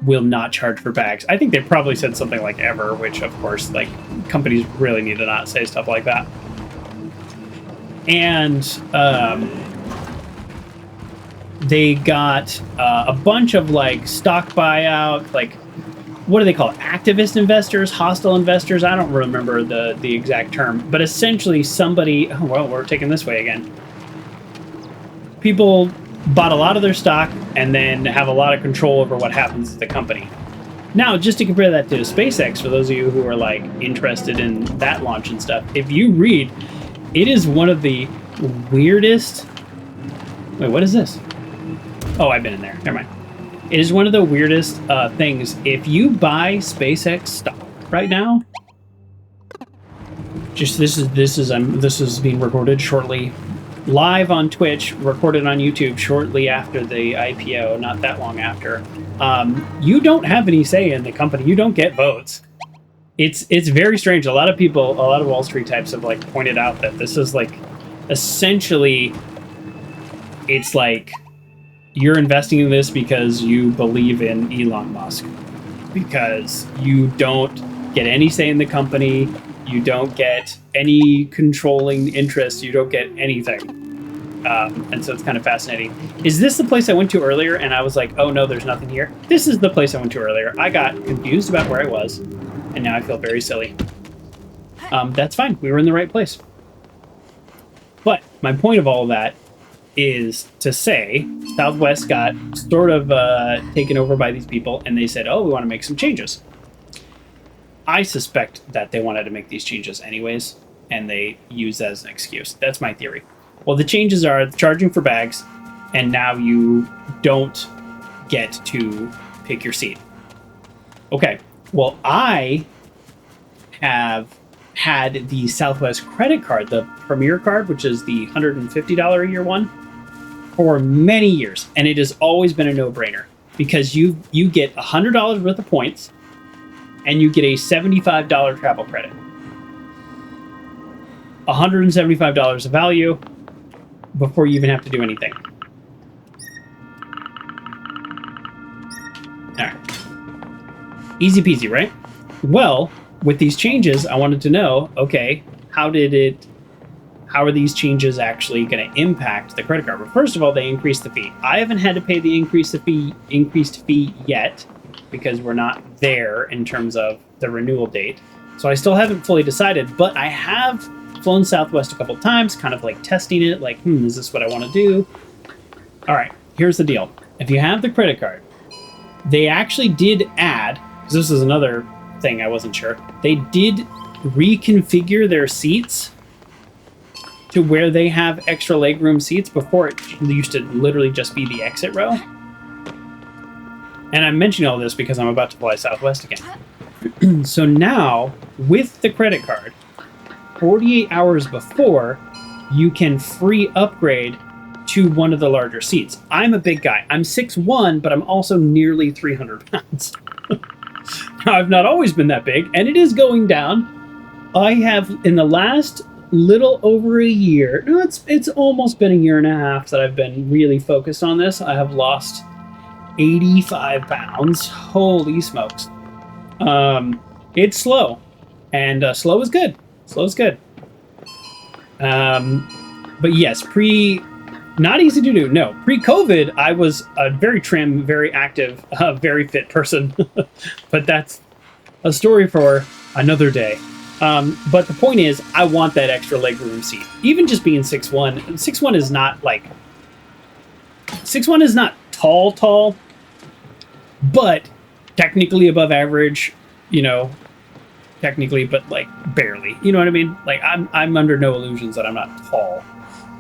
will not charge for bags. I think they probably said something like ever, which of course, like, companies really need to not say stuff like that. And they got a bunch of like stock buyout, like, what do they call it? Activist investors, hostile investors. I don't remember the exact term, but essentially somebody, oh, well, we're taking this way again. People bought a lot of their stock and then have a lot of control over what happens to the company. Now, just to compare that to SpaceX, for those of you who are like interested in that launch and stuff, if you read, it is one of the weirdest. Wait, what is this? Oh, I've been in there. Never mind. It is one of the weirdest things. If you buy SpaceX stock right now, just this is being recorded shortly, live on Twitch, recorded on YouTube shortly after the IPO, not that long after. You don't have any say in the company. You don't get votes. It's very strange. A lot of Wall Street types have like pointed out that this is like essentially, it's like you're investing in this because you believe in Elon Musk, because you don't get any say in the company, you don't get any controlling interest, you don't get anything. And so it's kind of fascinating. Is this the place I went to earlier and I was like, oh no, there's nothing here? This is the place I went to earlier. I got confused about where I was, and now I feel very silly. That's fine. We were in the right place. But my point of all of that is to say Southwest got sort of taken over by these people, and they said, oh, we want to make some changes. I suspect that they wanted to make these changes anyways, and they use that as an excuse. That's my theory. Well, the changes are charging for bags, and now you don't get to pick your seat. Okay, well, I have had the Southwest credit card, the Premier card, which is the $150 a year one, for many years, and it has always been a no-brainer because you get $100 worth of points, and you get a $75 travel credit. $175 of value before you even have to do anything. All right. Easy peasy, right? Well, with these changes, I wanted to know, okay, how are these changes actually going to impact the credit card? Well, first of all, they increased the fee. I haven't had to pay the increased fee yet because we're not there in terms of the renewal date. So I still haven't fully decided, but I have flown Southwest a couple times, kind of like testing it, like, is this what I want to do? All right, here's the deal. If you have the credit card, they actually did add, because this is another thing I wasn't sure, they did reconfigure their seats to where they have extra legroom seats. Before, it used to literally just be the exit row. And I'm mentioning all this because I'm about to fly Southwest again. So now, with the credit card, 48 hours before, you can free upgrade to one of the larger seats. I'm a big guy. I'm 6'1", but I'm also nearly 300 pounds. Now, I've not always been that big, and it is going down. I have, in the last little over a year, no, it's almost been a year and a half that I've been really focused on this. I have lost 85 pounds. Holy smokes. It's slow, and slow is good. Slow is good. But yes, not easy to do. No, pre-COVID, I was a very trim, very active, very fit person. But that's a story for another day. But the point is, I want that extra legroom seat. Even just being 6'1", 6'1" is not like 6'1" is not tall, but technically above average, you know, technically, but like barely. You know what I mean? Like I'm under no illusions that I'm not tall.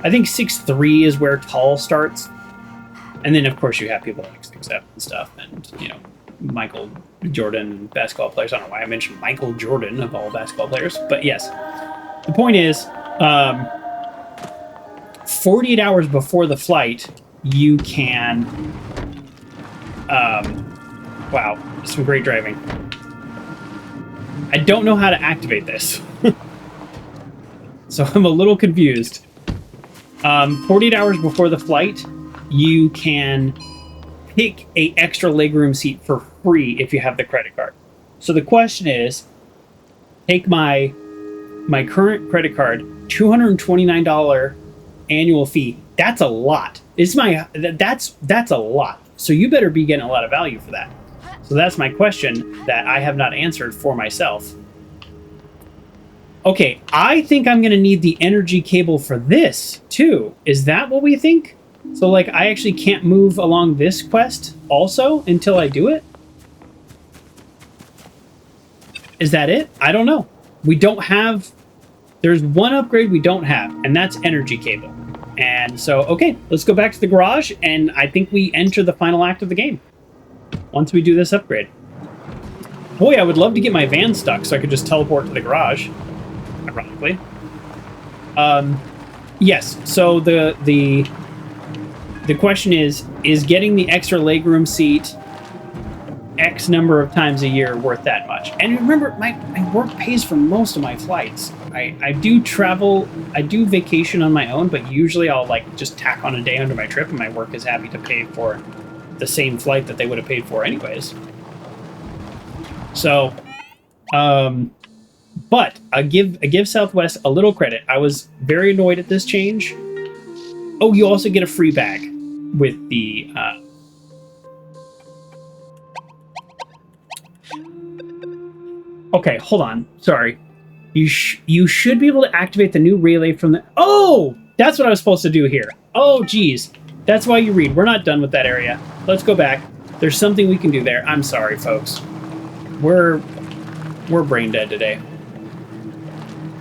I think 6'3" is where tall starts, and then of course you have people like 6'7" and stuff, and you know Michael Jordan basketball players. I don't know why I mentioned Michael Jordan of all basketball players, but yes, the point is, 48 hours before the flight, you can. Wow, some great driving. I don't know how to activate this. So I'm a little confused. 48 hours before the flight, you can pick a extra legroom seat for free if you have the credit card. So the question is, take my current credit card, $229 annual fee. That's a lot. That's a lot. So you better be getting a lot of value for that. So that's my question that I have not answered for myself. Okay, I think I'm going to need the energy cable for this, too. Is that what we think? So, like, I actually can't move along this quest also until I do it? Is that it? I don't know. We don't have... There's one upgrade we don't have, and that's energy cable. And so, okay, let's go back to the garage, and I think we enter the final act of the game once we do this upgrade. Boy, I would love to get my van stuck so I could just teleport to the garage, ironically. Yes, so the question is getting the extra legroom seat X number of times a year worth that much? And remember, my work pays for most of my flights. I do travel, I do vacation on my own, but usually I'll like just tack on a day under my trip, and my work is happy to pay for the same flight that they would have paid for anyways. So, but I give Southwest a little credit. I was very annoyed at this change. Oh, you also get a free bag with the okay, hold on. Sorry. You should be able to activate the new relay from the... Oh! That's what I was supposed to do here. Oh, geez. That's why you read. We're not done with that area. Let's go back. There's something we can do there. I'm sorry, folks. We're brain dead today.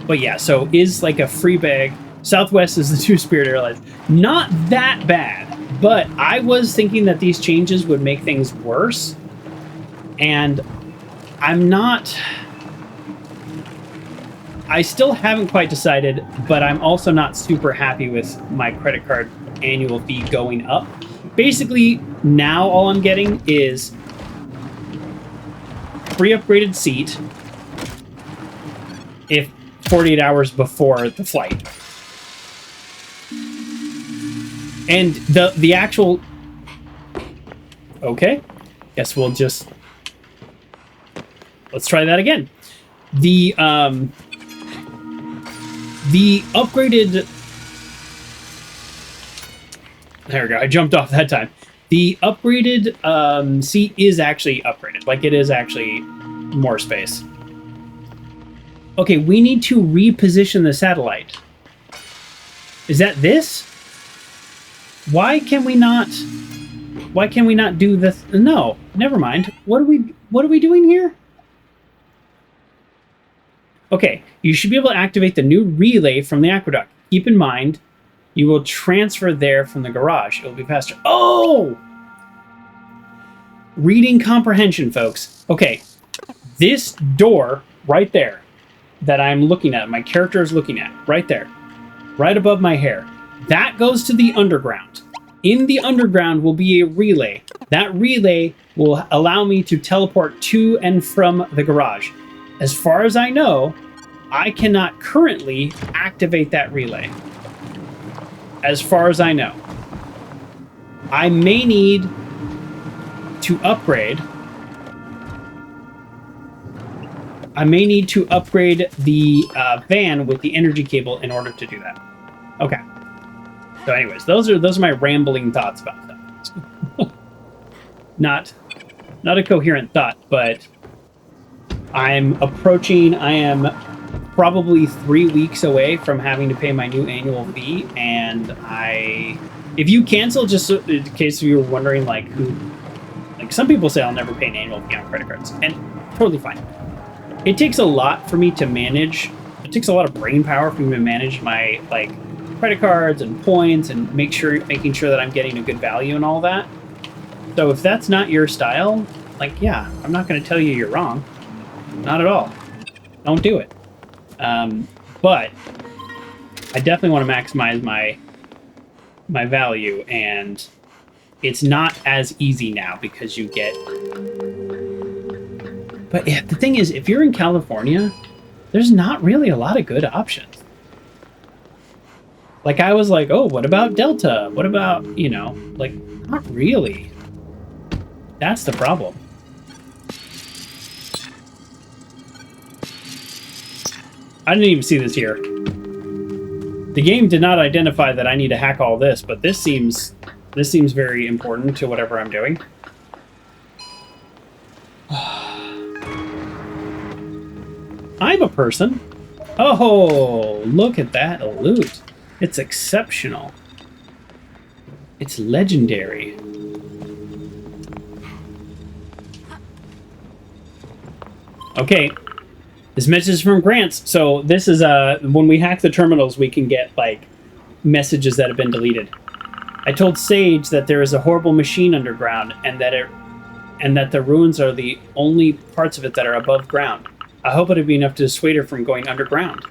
But yeah, so is like a free bag. Southwest is the Two-Spirit Airlines. Not that bad, but I was thinking that these changes would make things worse. And I'm not... I still haven't quite decided, but I'm also not super happy with my credit card annual fee going up. Basically, now all I'm getting is free upgraded seat if 48 hours before the flight. And the actual... Okay. Guess we'll just... Let's try that again. The upgraded... There we go. I jumped off that time. The upgraded seat is actually upgraded. Like, it is actually more space. Okay, we need to reposition the satellite. Is that this? Why can we not do this? No, never mind. What are we doing here? Okay, you should be able to activate the new relay from the aqueduct. Keep in mind, you will transfer there from the garage. It'll be faster. Oh! Reading comprehension, folks. Okay, this door right there that I'm looking at, my character is looking at, right there, right above my hair, that goes to the underground. In the underground will be a relay. That relay will allow me to teleport to and from the garage. As far as I know, I cannot currently activate that relay. As far as I know. I may need to upgrade. I may need to upgrade the van with the energy cable in order to do that. Okay. So anyways, those are my rambling thoughts about stuff. Not a coherent thought, but I am probably 3 weeks away from having to pay my new annual fee, and if you cancel, just in case you were wondering, like some people say I'll never pay an annual fee on credit cards, and totally fine. it takes a lot for me to manage. It takes a lot of brain power for me to manage my like credit cards and points and making sure that I'm getting a good value and all that. So if that's not your style, like, yeah, I'm not going to tell you you're wrong. Not at all. Don't do it. But I definitely want to maximize my value, and it's not as easy now because you get... But yeah, the thing is, if you're in California, there's not really a lot of good options. Like, I was like, oh, what about Delta? What about, you know, like, not really. That's the problem. I didn't even see this here. The game did not identify that I need to hack all this, but this seems very important to whatever I'm doing. I'm a person. Oh, look at that loot. It's exceptional. It's legendary. Okay. This message is from Grants. So this is when we hack the terminals, we can get like messages that have been deleted. I told Sage that there is a horrible machine underground and that the ruins are the only parts of it that are above ground. I hope it'll be enough to dissuade her from going underground.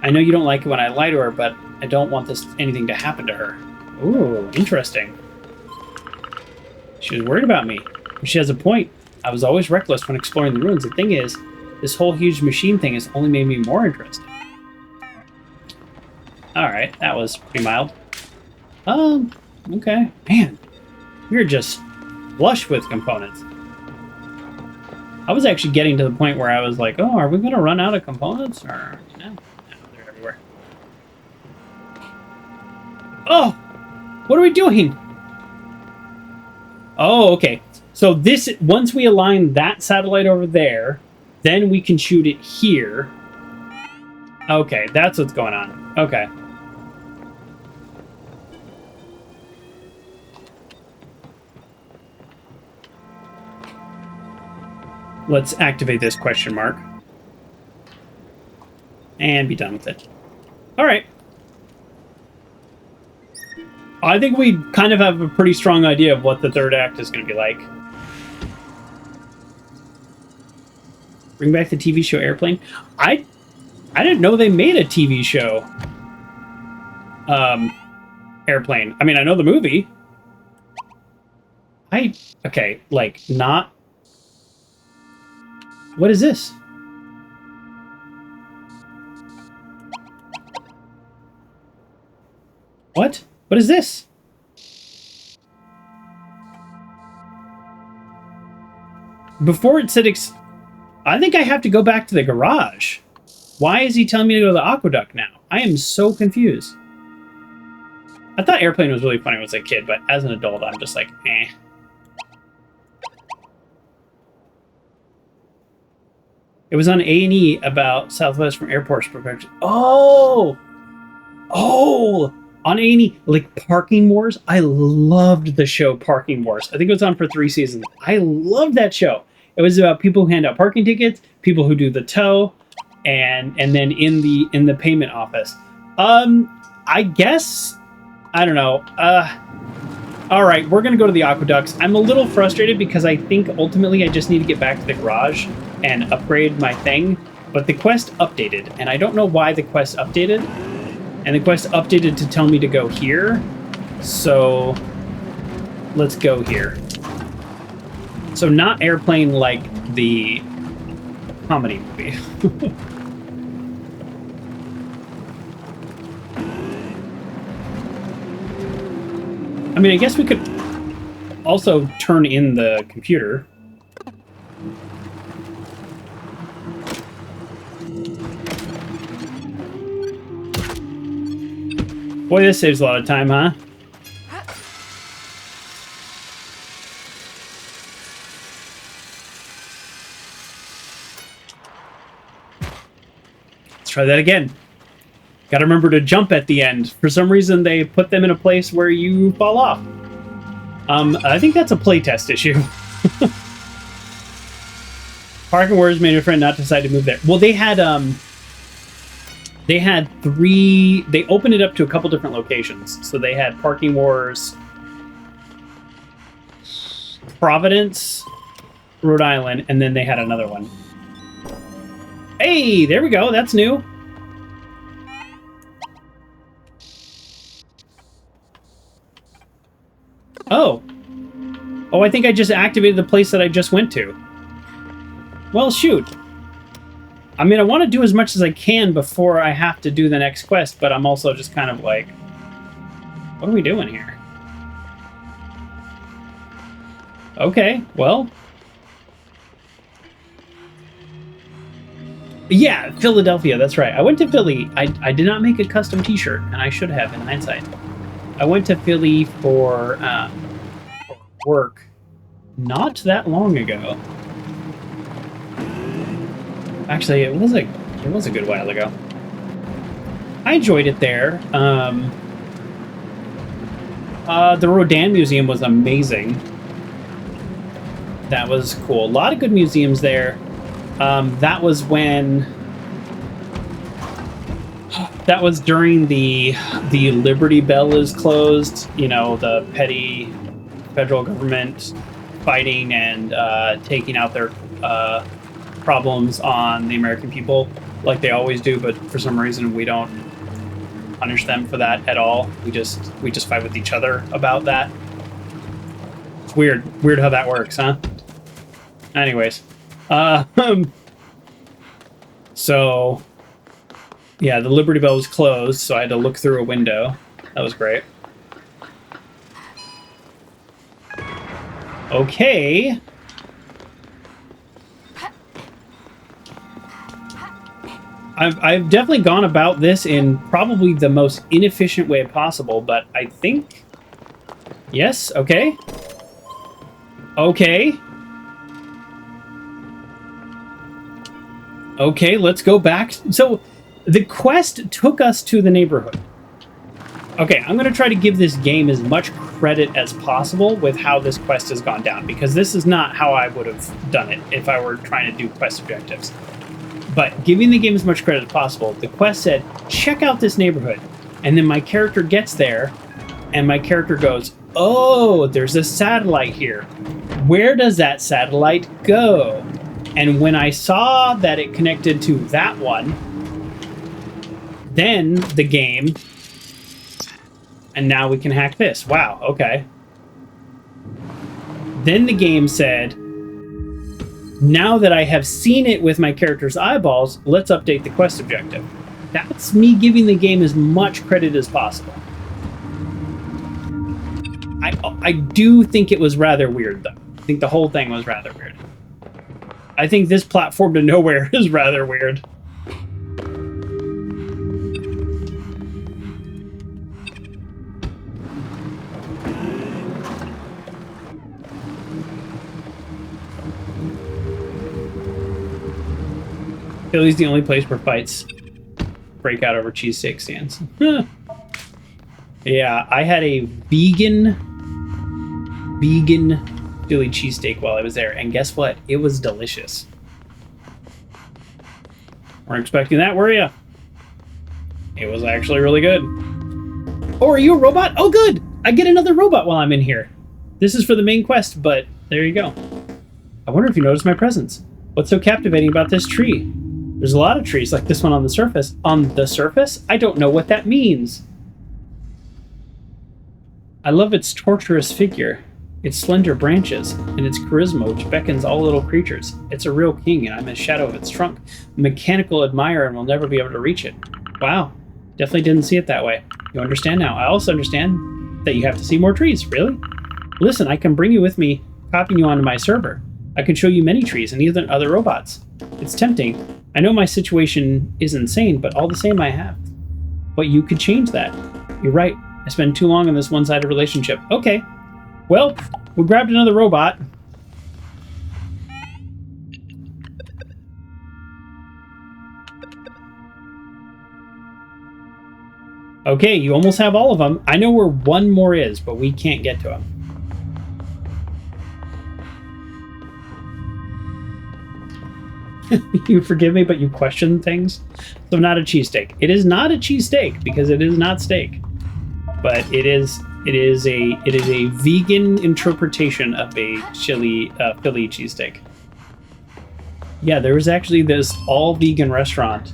I know you don't like it when I lie to her, but I don't want anything to happen to her. Ooh, interesting. She was worried about me. She has a point. I was always reckless when exploring the ruins. The thing is, this whole huge machine thing has only made me more interested. Alright, that was pretty mild. Okay. Man, you're just flush with components. I was actually getting to the point where I was like, oh, are we going to run out of components? Or no, they're everywhere. Oh! What are we doing? Oh, okay. So this, once we align that satellite over there, then we can shoot it here. Okay, that's what's going on. Okay. Let's activate this question mark. And be done with it. Alright. I think we kind of have a pretty strong idea of what the third act is going to be like. Bring back the TV show Airplane. I didn't know they made a TV show. Airplane. I mean, I know the movie. Okay, like, not... What is this? What? What is this? Before it said I think I have to go back to the garage. Why is he telling me to go to the aqueduct now? I am so confused. I thought Airplane was really funny when I was a kid, but as an adult, I'm just like, eh. It was on A&E about Southwest from airports. Oh! Oh! On A&E, like Parking Wars. I loved the show Parking Wars. I think it was on for 3 seasons. I loved that show. It was about people who hand out parking tickets, people who do the tow, and then in the payment office. I guess, I don't know. All right, we're gonna go to the aqueducts. I'm a little frustrated because I think ultimately I just need to get back to the garage and upgrade my thing. But the quest updated, and I don't know why the quest updated. And the quest updated to tell me to go here. So let's go here. So not Airplane like the comedy movie. I mean, I guess we could also turn in the computer. Boy, this saves a lot of time, huh? Let's try that again. Gotta remember to jump at the end. For some reason, they put them in a place where you fall off. I think that's a playtest issue. Parking Wars made a friend not decide to move there. Well, they had 3. They opened it up to a couple different locations. So they had Parking Wars, Providence, Rhode Island, and then they had another one. Hey, there we go. That's new. Oh. Oh, I think I just activated the place that I just went to. Well, shoot. I mean, I want to do as much as I can before I have to do the next quest, but I'm also just kind of like, what are we doing here? Okay, well. Yeah, Philadelphia, that's right. I went to Philly. I did not make a custom t-shirt, and I should have in hindsight. I went to Philly for work not that long ago. Actually, it was a good while ago. I enjoyed it there. The Rodin Museum was amazing. That was cool. A lot of good museums there. That was when... That was during the Liberty Bell is closed. You know, the petty federal government fighting and taking out their problems on the American people, like they always do. But for some reason, we don't punish them for that at all. We just fight with each other about that. It's weird how that works, huh? Anyways, so yeah, the Liberty Bell was closed, so I had to look through a window. That was great. Okay. I've definitely gone about this in probably the most inefficient way possible, but I think... Yes, okay. Okay. Okay, let's go back. So, the quest took us to the neighborhood. Okay, I'm going to try to give this game as much credit as possible with how this quest has gone down, because this is not how I would have done it if I were trying to do quest objectives. But giving the game as much credit as possible, the quest said, check out this neighborhood. And then my character gets there, and my character goes, oh, there's a satellite here. Where does that satellite go? And when I saw that it connected to that one, then the game... And now we can hack this. Wow, okay. Then the game said, now that I have seen it with my character's eyeballs, let's update the quest objective. That's me giving the game as much credit as possible. I do think it was rather weird, though. I think the whole thing was rather weird. I think this platform to nowhere is rather weird. Philly's the only place where fights break out over cheesesteak stands. Yeah, I had a vegan Philly cheesesteak while I was there, and guess what? It was delicious. Weren't expecting that, were you? It was actually really good. Oh, are you a robot? Oh, good! I get another robot while I'm in here. This is for the main quest, but there you go. I wonder if you noticed my presence. What's so captivating about this tree? There's a lot of trees like this one on the surface. On the surface? I don't know what that means. I love its tortuous figure, its slender branches, and its charisma which beckons all little creatures. It's a real king, and I'm a shadow of its trunk. A mechanical admirer and will never be able to reach it. Wow. Definitely didn't see it that way. You understand now. I also understand that you have to see more trees. Really? Listen, I can bring you with me, copying you onto my server. I can show you many trees and even other robots. It's tempting. I know my situation is insane, but all the same I have. But you could change that. You're right. I spend too long in this one-sided relationship. Okay. Well, we grabbed another robot. Okay, you almost have all of them. I know where one more is, but we can't get to him. You forgive me, but you question things. So not a cheesesteak. It is not a cheesesteak because it is not steak, but it is a vegan interpretation of a Philly cheesesteak. Yeah, there was actually this all vegan restaurant,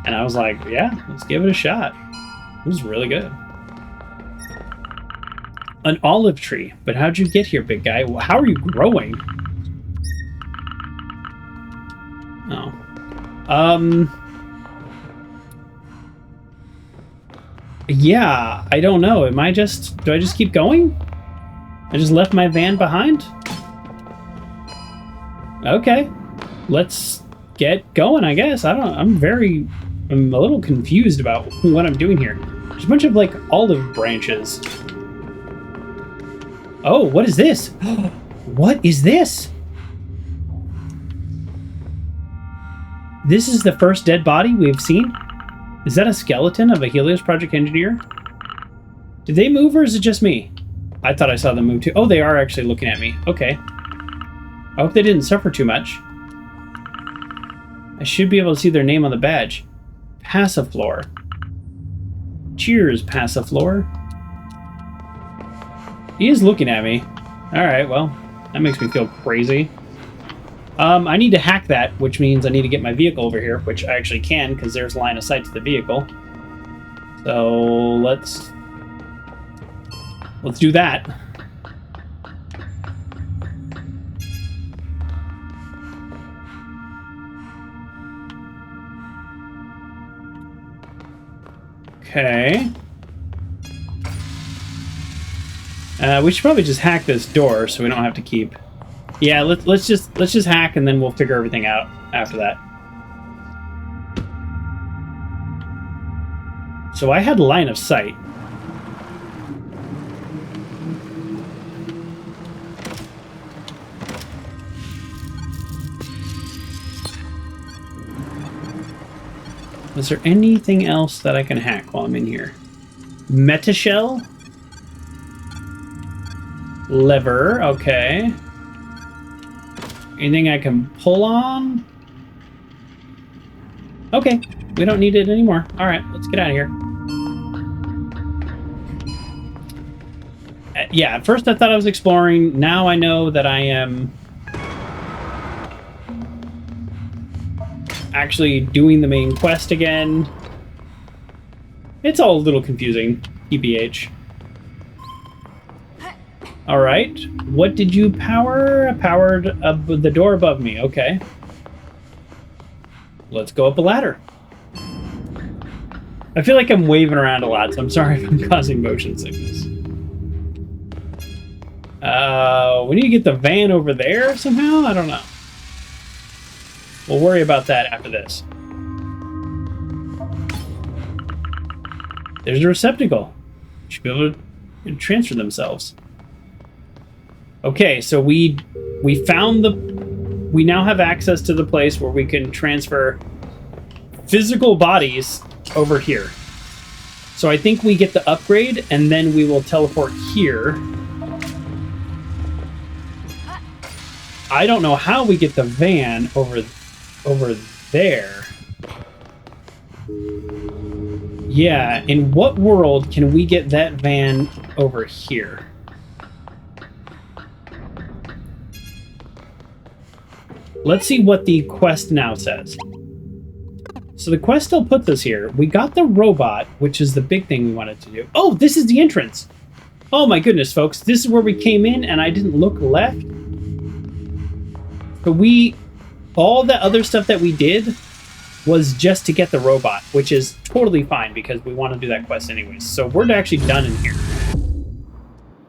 and I was like, yeah, let's give it a shot. It was really good. An olive tree, but how'd you get here, big guy? How are you growing? Oh. Yeah, I don't know. Do I just keep going? I just left my van behind? Okay. Let's get going, I guess. I'm a little confused about what I'm doing here. There's a bunch of, like, olive branches. Oh, what is this? What is this? This is the first dead body we've seen? Is that a skeleton of a Helios Project engineer? Did they move or is it just me? I thought I saw them move too. Oh, they are actually looking at me. Okay. I hope they didn't suffer too much. I should be able to see their name on the badge. Passiflor. Cheers, Passiflor. He is looking at me. Alright, well, that makes me feel crazy. I need to hack that, which means I need to get my vehicle over here, which I actually can, because there's line of sight to the vehicle. So, let's do that. Okay. We should probably just hack this door so we don't have to keep... Yeah, let's just hack and then we'll figure everything out after that. So I had line of sight. Is there anything else that I can hack while I'm in here? Metashell? Lever, okay. Anything I can pull on? Okay, we don't need it anymore. Alright, let's get out of here. Yeah, at first I thought I was exploring. Now I know that I am actually doing the main quest again. It's all a little confusing, TBH. Alright, what did you power? I powered the door above me, okay. Let's go up a ladder. I feel like I'm waving around a lot, so I'm sorry if I'm causing motion sickness. We need to get the van over there somehow? I don't know. We'll worry about that after this. There's a receptacle. Should be able to transfer themselves. Okay, so we found we now have access to the place where we can transfer physical bodies over here. So I think we get the upgrade and then we will teleport here. I don't know how we get the van over there. Yeah, in what world can we get that van over here? Let's see what the quest now says. So the quest still puts us here. We got the robot, which is the big thing we wanted to do. Oh, this is the entrance. Oh my goodness, folks. This is where we came in and I didn't look left. But all the other stuff that we did was just to get the robot, which is totally fine because we want to do that quest anyways. So we're actually done in here.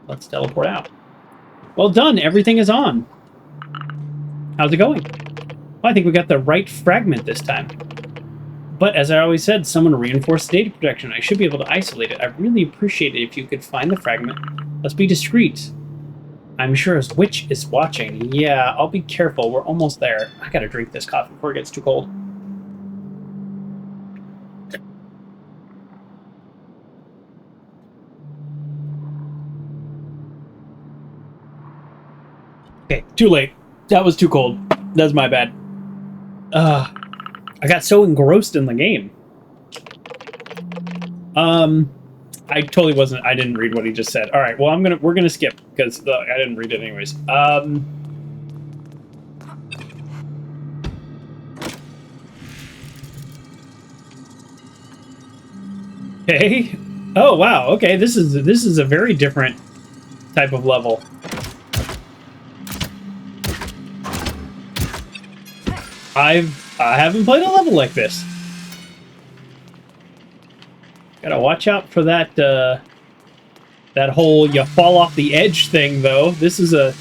Let's teleport out. Well done. Everything is on. How's it going? Well, I think we got the right fragment this time. But as I always said, someone reinforced data protection. I should be able to isolate it. I really appreciate it if you could find the fragment. Let's be discreet. I'm sure his witch is watching. Yeah, I'll be careful. We're almost there. I gotta drink this coffee before it gets too cold. Okay, too late. That was too cold. That's my bad. I got so engrossed in the game. I totally wasn't. I didn't read what he just said. All right. Well, we're gonna skip because I didn't read it anyways. Okay. Oh wow. Okay. This is a very different type of level. I haven't played a level like this. Gotta watch out for that that whole you fall off the edge thing, though. This is a.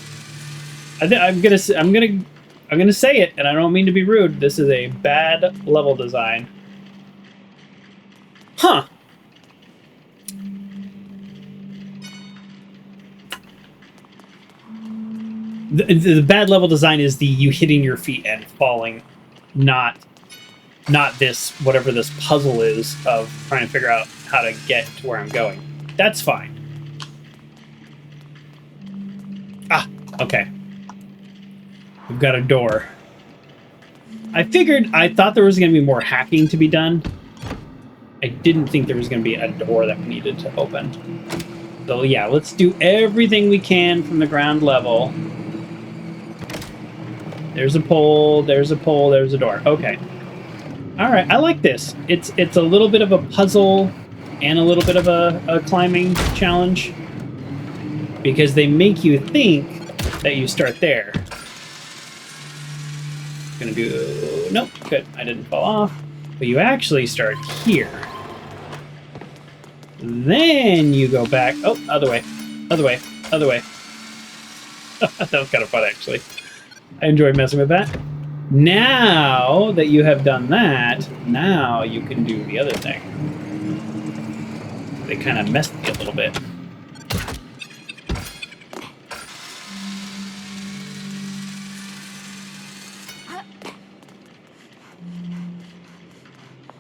I'm gonna say it, and I don't mean to be rude. This is a bad level design. Huh. The bad level design is the you hitting your feet and falling, not this, whatever this puzzle is of trying to figure out how to get to where I'm going. That's fine. Ah, okay. We've got a door. I thought there was going to be more hacking to be done. I didn't think there was going to be a door that we needed to open. So yeah, let's do everything we can from the ground level. There's a pole, there's a pole, there's a door. Okay. Alright, I like this. It's a little bit of a puzzle and a little bit of a climbing challenge. Because they make you think that you start there. Gonna do... Nope, good. I didn't fall off. But you actually start here. Then you go back... Oh, other way. Other way. Other way. That was kind of fun, actually. I enjoy messing with that. Now that you have done that, now you can do the other thing. They kind of messed me a little bit.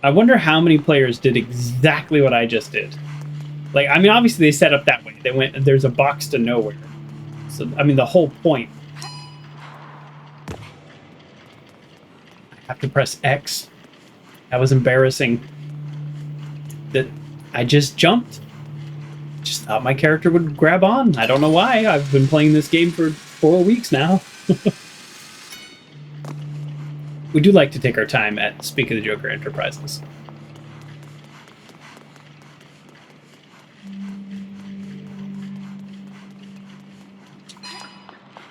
I wonder how many players did exactly what I just did. Like, I mean, obviously they set up that way. They went, there's a box to nowhere. So, I mean, the whole point. I have to press X. That was embarrassing. That I just jumped. Just thought my character would grab on. I don't know why. I've been playing this game for 4 weeks now. We do like to take our time at Speak of the Joker Enterprises.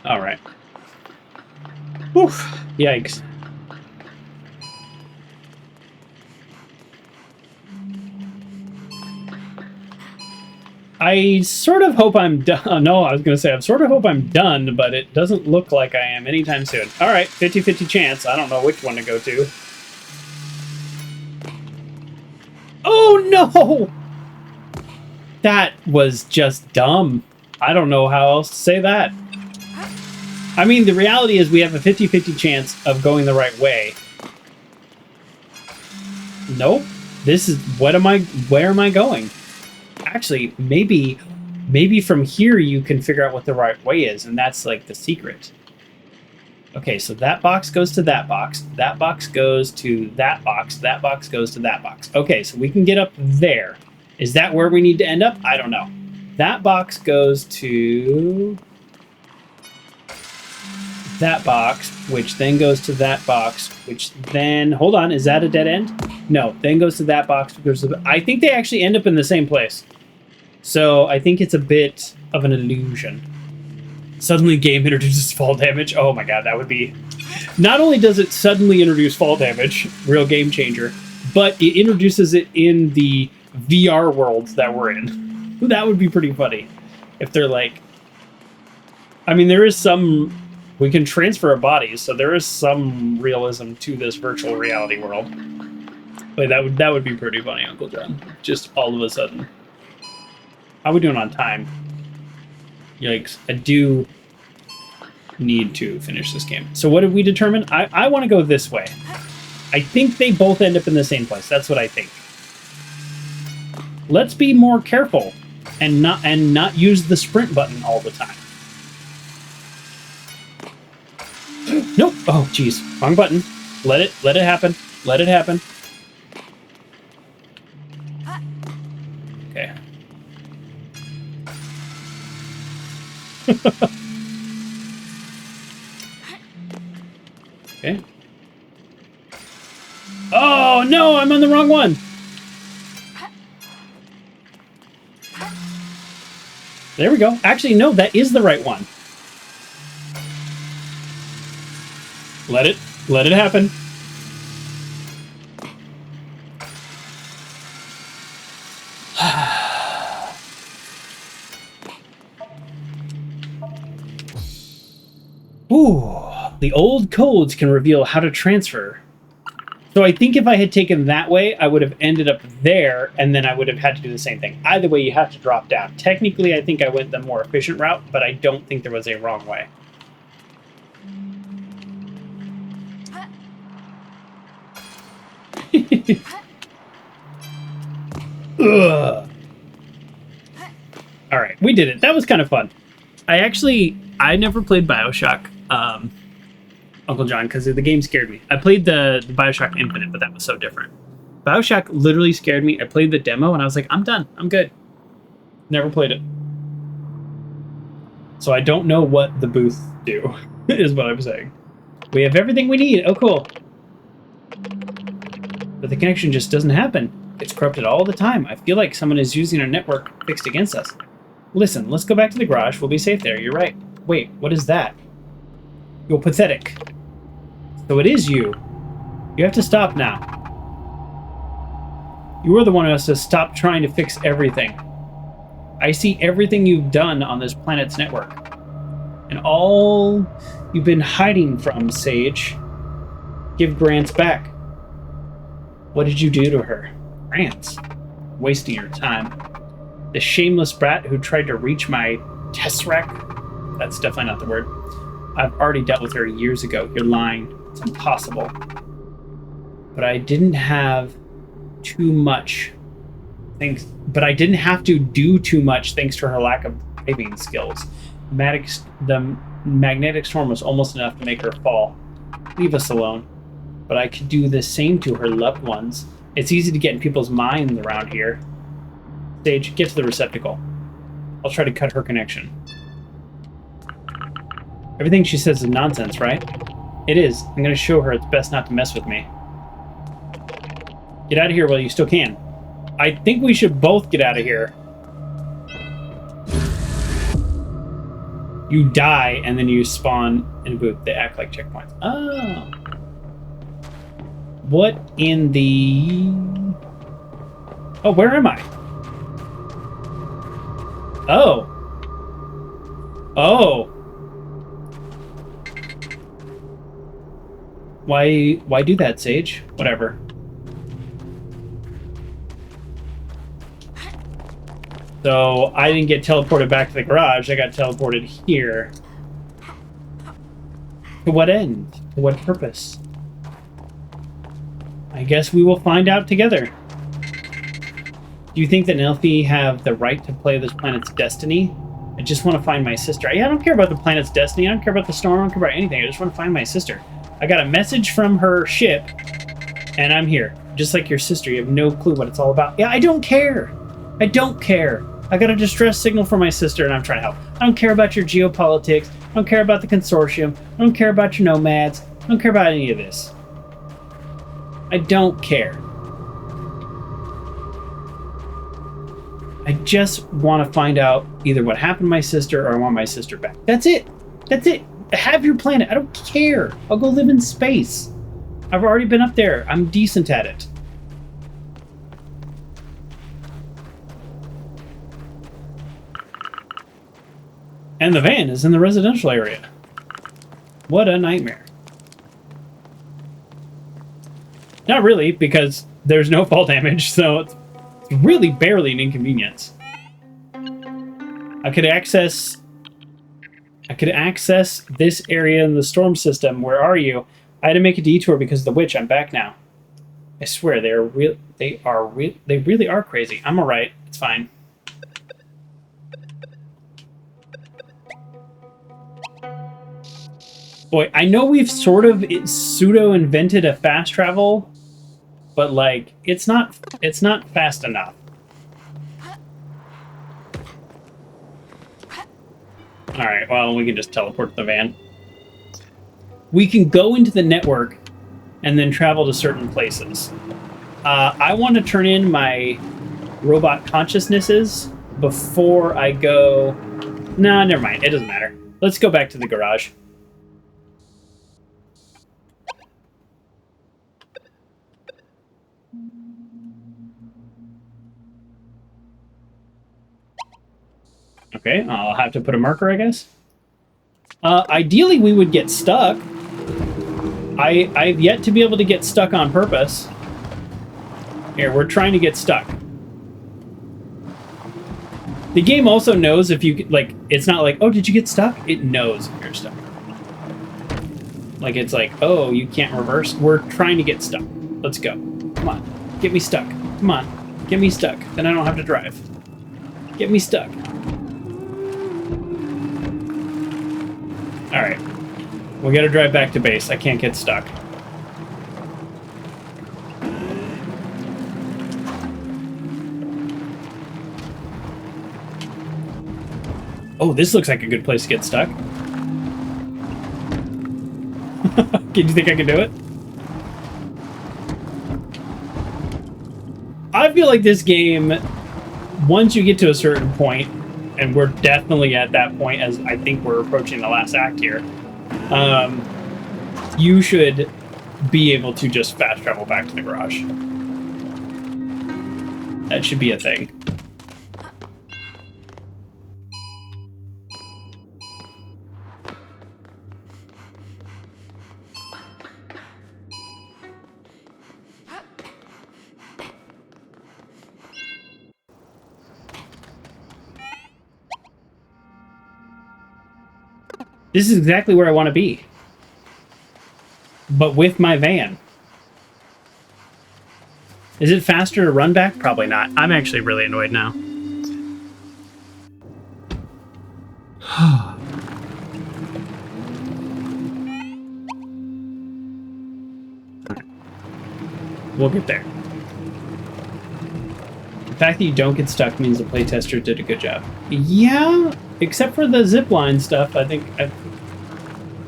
All right. Oof. Yikes. I sort of hope I'm done. No, I was going to say, I sort of hope I'm done, but it doesn't look like I am anytime soon. All right, 50-50 chance. I don't know which one to go to. Oh, no! That was just dumb. I don't know how else to say that. I mean, the reality is we have a 50-50 chance of going the right way. Nope. This is, where am I going? Actually, maybe from here you can figure out what the right way is, and that's like the secret. Okay, so that box goes to that box goes to that box goes to that box. Okay, so we can get up there. Is that where we need to end up? I don't know. That box goes to that box, which then goes to that box, which then... Hold on, is that a dead end? No, then goes to that box. I think they actually end up in the same place. So I think it's a bit of an illusion. Suddenly game introduces fall damage. Oh my god, that would be... Not only does it suddenly introduce fall damage, real game changer, but it introduces it in the VR world that we're in. That would be pretty funny. If they're like... I mean, there is some... We can transfer our bodies, so there is some realism to this virtual reality world. But that would be pretty funny, Uncle John. Just all of a sudden. How are we doing on time? Yikes. I do need to finish this game. So what did we determine? I want to go this way. I think they both end up in the same place. That's what I think. Let's be more careful and not use the sprint button all the time. Nope. Oh, jeez. Wrong button. Let it happen. Let it happen. Okay. Okay. Oh no, I'm on the wrong one. There we go. Actually, no, that is the right one. Let it happen. Ooh, the old codes can reveal how to transfer. So I think if I had taken that way, I would have ended up there, and then I would have had to do the same thing. Either way, you have to drop down. Technically, I think I went the more efficient route, but I don't think there was a wrong way. Ugh. All right, we did it. That was kind of fun. I never played BioShock, Uncle John, because the game scared me. I played the BioShock Infinite, but that was so different. BioShock literally scared me. I played the demo, and I was like, I'm done. I'm good. Never played it. So I don't know what the booths do, is what I'm saying. We have everything we need. Oh, cool. But the connection just doesn't happen. It's corrupted all the time. I feel like someone is using our network fixed against us. Listen, let's go back to the garage. We'll be safe there. You're right. Wait, what is that? You're pathetic. So it is you. You have to stop now. You are the one who has to stop trying to fix everything. I see everything you've done on this planet's network. And all you've been hiding from, Sage. Give Grants back. What did you do to her? Grants? Wasting your time. The shameless brat who tried to reach my tesseract? That's definitely not the word. I've already dealt with her years ago. You're lying. It's impossible. But I didn't have too much. But I didn't have to do too much thanks to her lack of driving skills. The magnetic storm was almost enough to make her fall. Leave us alone. But I could do the same to her loved ones. It's easy to get in people's minds around here. Sage, get to the receptacle. I'll try to cut her connection. Everything she says is nonsense, right? It is. I'm going to show her it's best not to mess with me. Get out of here while you still can. I think we should both get out of here. You die, and then you spawn in a booth. They act like checkpoints. Oh. What in the... Oh, where am I? Oh. Oh. Why do that, Sage? Whatever. So I didn't get teleported back to the garage. I got teleported here. To what end? To what purpose? I guess we will find out together. Do you think that Nelfi have the right to play this planet's destiny? I just want to find my sister. Yeah, I don't care about the planet's destiny. I don't care about the storm. I don't care about anything. I just want to find my sister. I got a message from her ship, and I'm here. Just like your sister, you have no clue what it's all about. Yeah, I don't care. I don't care. I got a distress signal from my sister, and I'm trying to help. I don't care about your geopolitics. I don't care about the Consortium. I don't care about your nomads. I don't care about any of this. I don't care. I just want to find out either what happened to my sister or I want my sister back. That's it. That's it. Have your planet. I don't care. I'll go live in space. I've already been up there. I'm decent at it. And the van is in the residential area. What a nightmare. Not really, because there's no fall damage, so it's really barely an inconvenience. I could access this area in the storm system. Where are you? I had to make a detour because of the witch. I'm back now. I swear they really are crazy. I'm alright. It's fine. Boy, I know we've sort of pseudo-invented a fast travel, but like it's not fast enough. All right, well, we can just teleport the van. We can go into the network and then travel to certain places. I want to turn in my robot consciousnesses before I go... Nah, never mind. It doesn't matter. Let's go back to the garage. Okay, I'll have to put a marker, I guess. Ideally, we would get stuck. I've yet to be able to get stuck on purpose. Here, we're trying to get stuck. The game also knows if you, like, it's not like, oh, did you get stuck? It knows if you're stuck. Like, it's like, oh, you can't reverse. We're trying to get stuck. Let's go. Come on. Get me stuck. Come on. Get me stuck. Then I don't have to drive. Get me stuck. Alright. We gotta drive back to base. I can't get stuck. Oh, this looks like a good place to get stuck. Do you think I can do it? I feel like this game, once you get to a certain point, and we're definitely at that point as I think we're approaching the last act here, you should be able to just fast travel back to the garage. That should be a thing. This is exactly where I want to be. But with my van. Is it faster to run back? Probably not. I'm actually really annoyed now. We'll get there. The fact that you don't get stuck means the playtester did a good job. Yeah, except for the zipline stuff. I think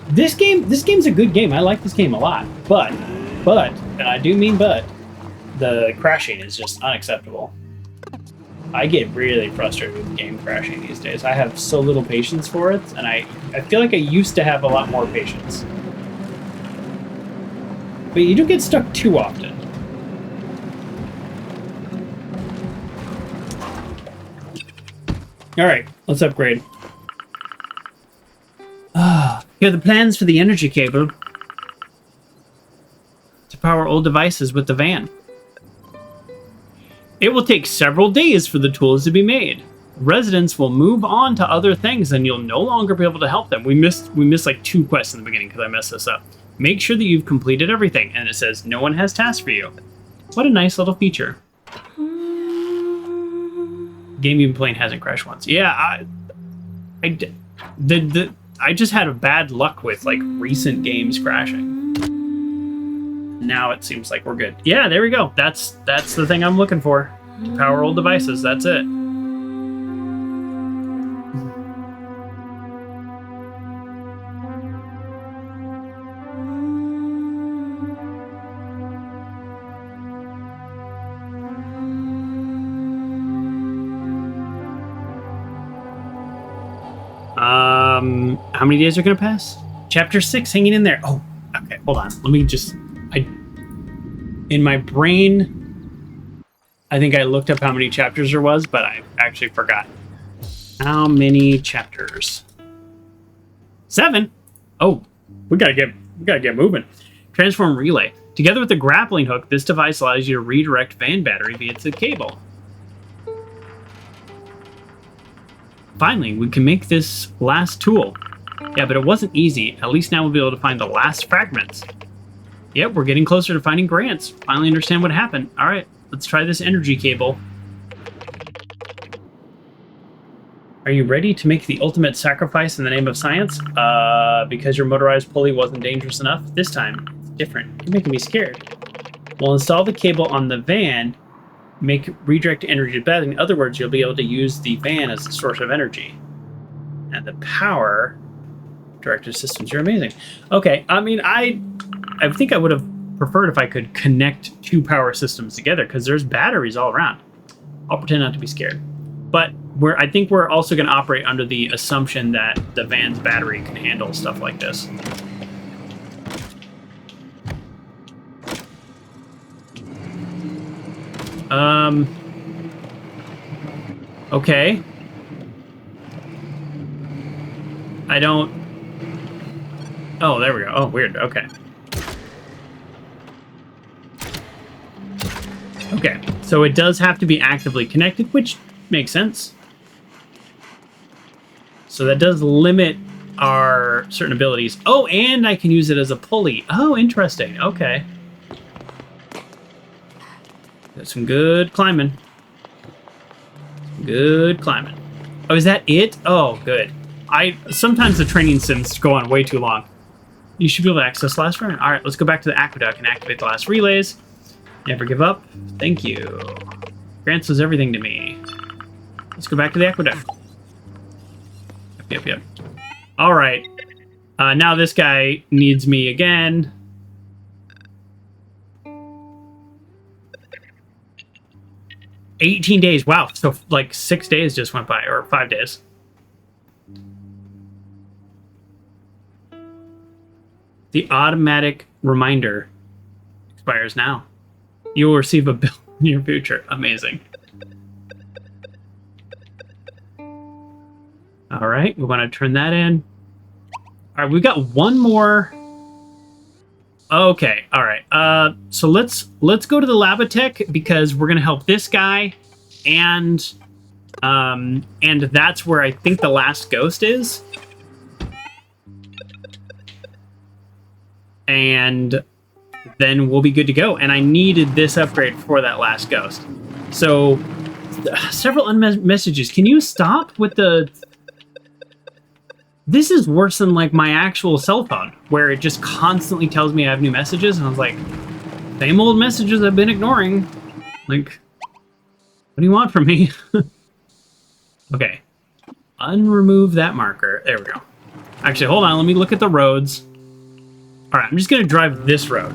this game's a good game. I like this game a lot. But, and I do mean but, the crashing is just unacceptable. I get really frustrated with game crashing these days. I have so little patience for it, and I feel like I used to have a lot more patience. But you do get stuck too often. Alright, let's upgrade. Here are the plans for the energy cable to power old devices with the van. It will take several days for the tools to be made. Residents will move on to other things and you'll no longer be able to help them. We missed like 2 quests in the beginning because I messed this up. Make sure that you've completed everything, and it says no one has tasks for you. What a nice little feature. Game you've been playing hasn't crashed once. Yeah, I just had a bad luck with like recent games crashing. Now it seems like we're good. Yeah, there we go. That's the thing I'm looking for. To power old devices. That's it. How many days are gonna pass? Chapter 6 hanging in there. Oh, okay, hold on. Let me just... in my brain, I think I looked up how many chapters there was, but I actually forgot. How many chapters? 7? Oh, we gotta get moving. Transform relay. Together with the grappling hook, this device allows you to redirect van battery via the cable. Finally, we can make this last tool. Yeah, but it wasn't easy. At least now we'll be able to find the last fragments. Yep, we're getting closer to finding Grants. Finally understand what happened. All right, let's try this energy cable. Are you ready to make the ultimate sacrifice in the name of science? Because your motorized pulley wasn't dangerous enough? This time, it's different. You're making me scared. We'll install the cable on the van, make redirect energy to bed. In other words, you'll be able to use the van as a source of energy. And the power... Directed systems, you're amazing. Okay, I mean, I think I would have preferred if I could connect two power systems together, because there's batteries all around. I'll pretend not to be scared. But I think we're also going to operate under the assumption that the van's battery can handle stuff like this. Okay. I don't... Oh, there we go. Oh, weird. Okay. Okay, so it does have to be actively connected, which makes sense. So that does limit our certain abilities. Oh, and I can use it as a pulley. Oh, interesting. Okay. Got some good climbing. Good climbing. Oh, is that it? Oh, good. Sometimes the training sims go on way too long. You should be able to access the last room. All right, let's go back to the aqueduct and activate the last relays. Never give up. Thank you. Grants was everything to me. Let's go back to the aqueduct. Yep. All right. Now this guy needs me again. $18 days. Wow. So like 6 days just went by, or 5 days. The automatic reminder expires now. You will receive a bill in your future. Amazing. All right, we want to turn that in. All right, we've got one more. Okay, all right. So let's go to the Labatech, because we're gonna help this guy, and that's where I think the last ghost is. And then we'll be good to go. And I needed this upgrade for that last ghost. So, several messages. Can you stop with the... This is worse than, like, my actual cell phone, where it just constantly tells me I have new messages, and I was like, same old messages I've been ignoring. Like, what do you want from me? Okay. Unremove that marker. There we go. Actually, hold on. Let me look at the roads. All right, I'm just going to drive this road.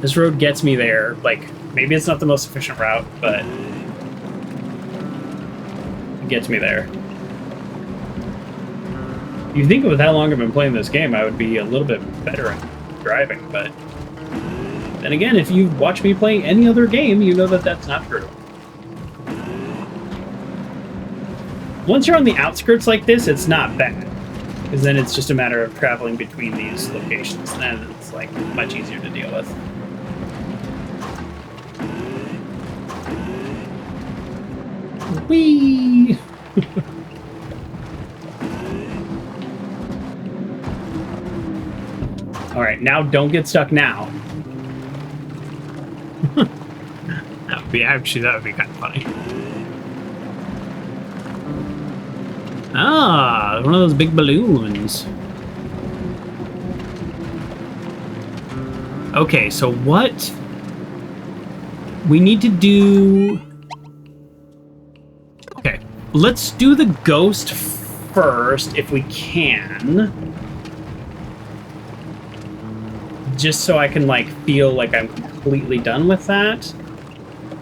This road gets me there. Like, maybe it's not the most efficient route, but it gets me there. You'd think with how long I've been playing this game, I would be a little bit better at driving, but then again, if you've watched me play any other game, you know that that's not true. Once you're on the outskirts like this, it's not bad. Because then it's just a matter of traveling between these locations. And then it's, like, much easier to deal with. Whee! Alright, now don't get stuck now. That would be kind of funny. Ah, one of those big balloons. Okay, so what we need to do... Okay, let's do the ghost first, if we can. Just so I can, like, feel like I'm completely done with that.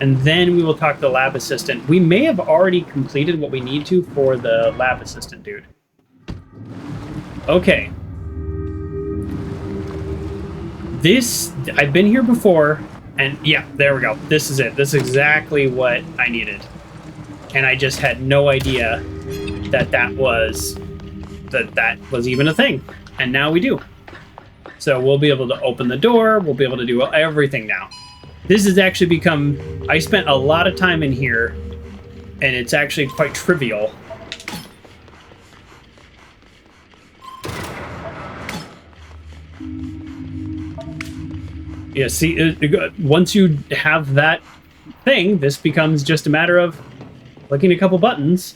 And then we will talk to the lab assistant. We may have already completed what we need to for the lab assistant dude. Okay. I've been here before, and yeah, there we go. This is it. This is exactly what I needed. And I just had no idea that that was even a thing. And now we do. So we'll be able to open the door. We'll be able to do everything now. This has actually become... I spent a lot of time in here, and it's actually quite trivial. Yeah, see, once you have that thing, this becomes just a matter of clicking a couple buttons,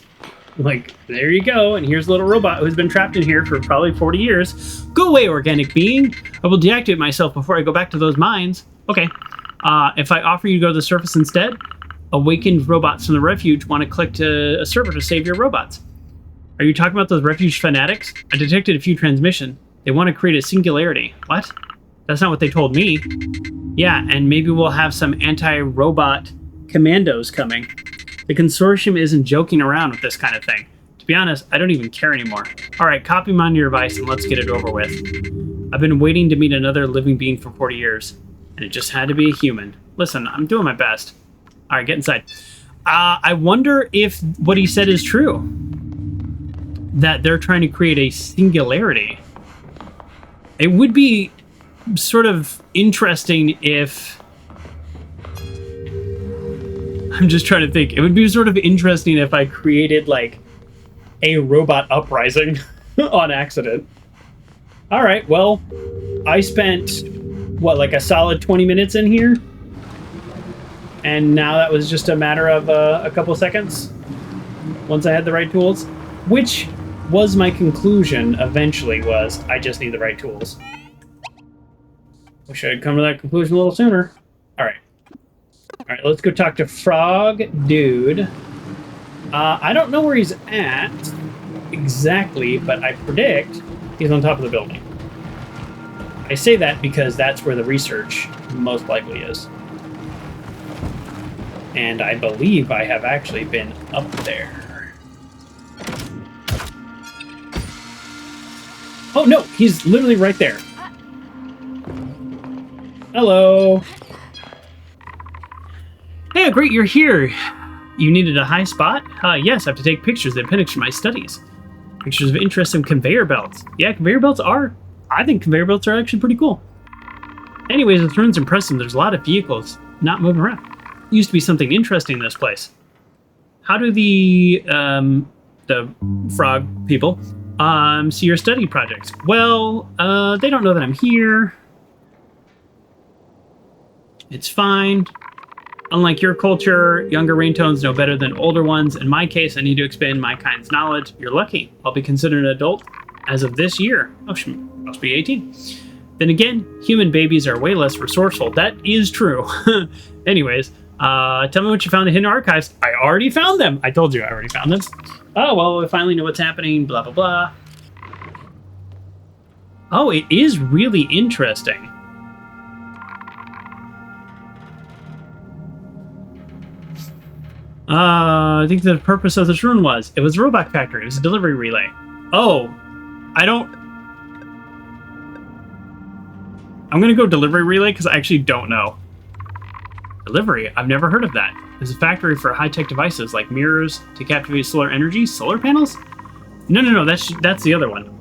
Like, there you go, and here's a little robot who's been trapped in here for probably 40 years. Go away, organic being. I will deactivate myself before I go back to those mines. Okay. If I offer you to go to the surface instead, awakened robots from the refuge want to click to a server to save your robots. Are you talking about those refuge fanatics? I detected a few transmission. They want to create a singularity. What? That's not what they told me. Yeah, and maybe we'll have some anti-robot commandos coming. The Consortium isn't joking around with this kind of thing. To be honest, I don't even care anymore. Alright, copy them on your device and let's get it over with. I've been waiting to meet another living being for 40 years, and it just had to be a human. Listen, I'm doing my best. Alright, get inside. I wonder if what he said is true. That they're trying to create a singularity. It would be sort of interesting if... I'm just trying to think. It would be sort of interesting if I created, like, a robot uprising on accident. Alright, well, I spent, what, like a solid 20 minutes in here? And now that was just a matter of a couple seconds? Once I had the right tools? Which was my conclusion eventually was, I just need the right tools. Wish I had come to that conclusion a little sooner. Alright. Alright, let's go talk to Frog Dude. I don't know where he's at exactly, but I predict he's on top of the building. I say that because that's where the research most likely is. And I believe I have actually been up there. Oh no, he's literally right there. Hello. Hey, great, you're here. You needed a high spot? Yes, I have to take pictures of the appendix from my studies. Pictures of interest in conveyor belts. Yeah, conveyor belts are... I think conveyor belts are actually pretty cool. Anyways, this room's impressive. There's a lot of vehicles not moving around. Used to be something interesting in this place. How do the frog people see your study projects? Well, they don't know that I'm here. It's fine. Unlike your culture, younger ringtones know better than older ones. In my case, I need to expand my kind's knowledge. You're lucky. I'll be considered an adult as of this year. Oh, must be 18. Then again, human babies are way less resourceful. That is true. Anyways, tell me what you found in the hidden archives. I already found them. I told you I already found them. Oh, well, we finally know what's happening, blah, blah, blah. Oh, it is really interesting. I think the purpose of this room was, it was a robot factory. It was a delivery relay. Oh, I'm going to go delivery relay because I actually don't know. Delivery? I've never heard of that. There's a factory for high-tech devices like mirrors to captivate solar energy. Solar panels? No. That's the other one.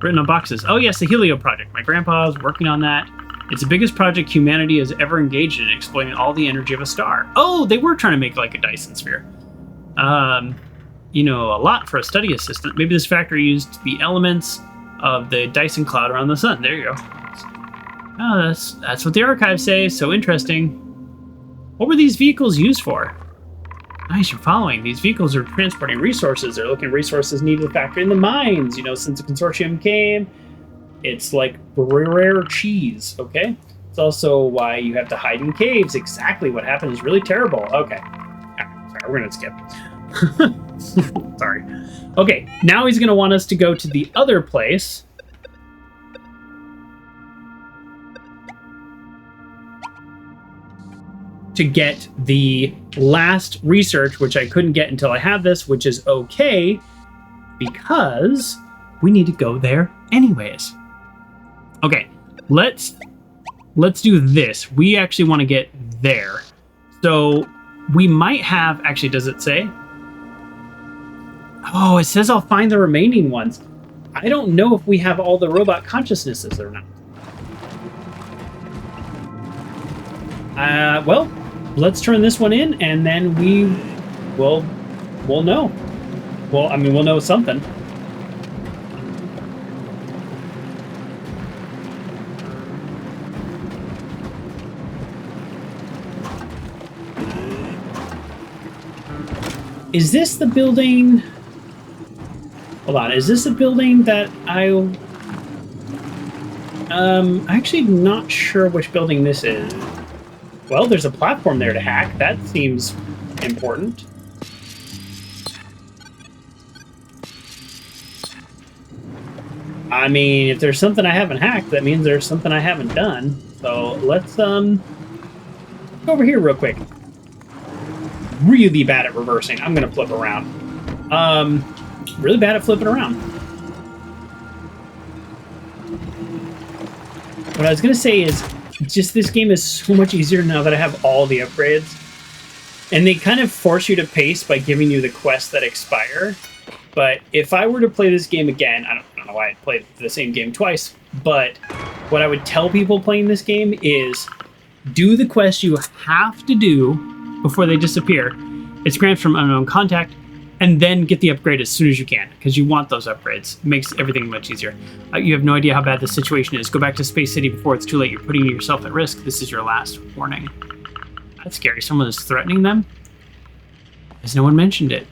Written on boxes. Oh, yes, the Helio project. My grandpa's working on that. It's the biggest project humanity has ever engaged in, exploiting all the energy of a star. Oh, they were trying to make like a Dyson sphere. You know, a lot for a study assistant. Maybe this factory used the elements of the Dyson cloud around the sun. There you go. Oh, that's what the archives say. So interesting. What were these vehicles used for? Nice, you're following. These vehicles are transporting resources. They're looking at resources needed in the factory in the mines. You know, since the Consortium came, it's like rare cheese, okay? It's also why you have to hide in caves. Exactly what happened is really terrible. Okay. Sorry, we're gonna skip. Sorry. Okay, now he's gonna want us to go to the other place. To get the last research, which I couldn't get until I have this, which is okay, because we need to go there anyways. Okay, let's do this. We actually want to get there. So we might have, actually, does it say? Oh, it says I'll find the remaining ones. I don't know if we have all the robot consciousnesses or not. Well, let's turn this one in, and then we'll know. Well, I mean, we'll know something. Is this the building? Hold on, is this a building that actually not sure which building this is. Well, there's a platform there to hack. That seems important. I mean, if there's something I haven't hacked, that means there's something I haven't done. So let's go over here real quick. Really bad at reversing. I'm gonna flip around. Really bad at flipping around. What I was gonna say is, just this game is so much easier now that I have all the upgrades. And they kind of force you to pace by giving you the quests that expire. But if I were to play this game again, I don't know why I played the same game twice, but what I would tell people playing this game is do the quests you have to do before they disappear. It's grants from unknown contact, and then get the upgrade as soon as you can, because you want those upgrades. It makes everything much easier. You have no idea how bad the situation is. Go back to Space City before it's too late. You're putting yourself at risk. This is your last warning. That's scary. Someone is threatening them? Has no one mentioned it?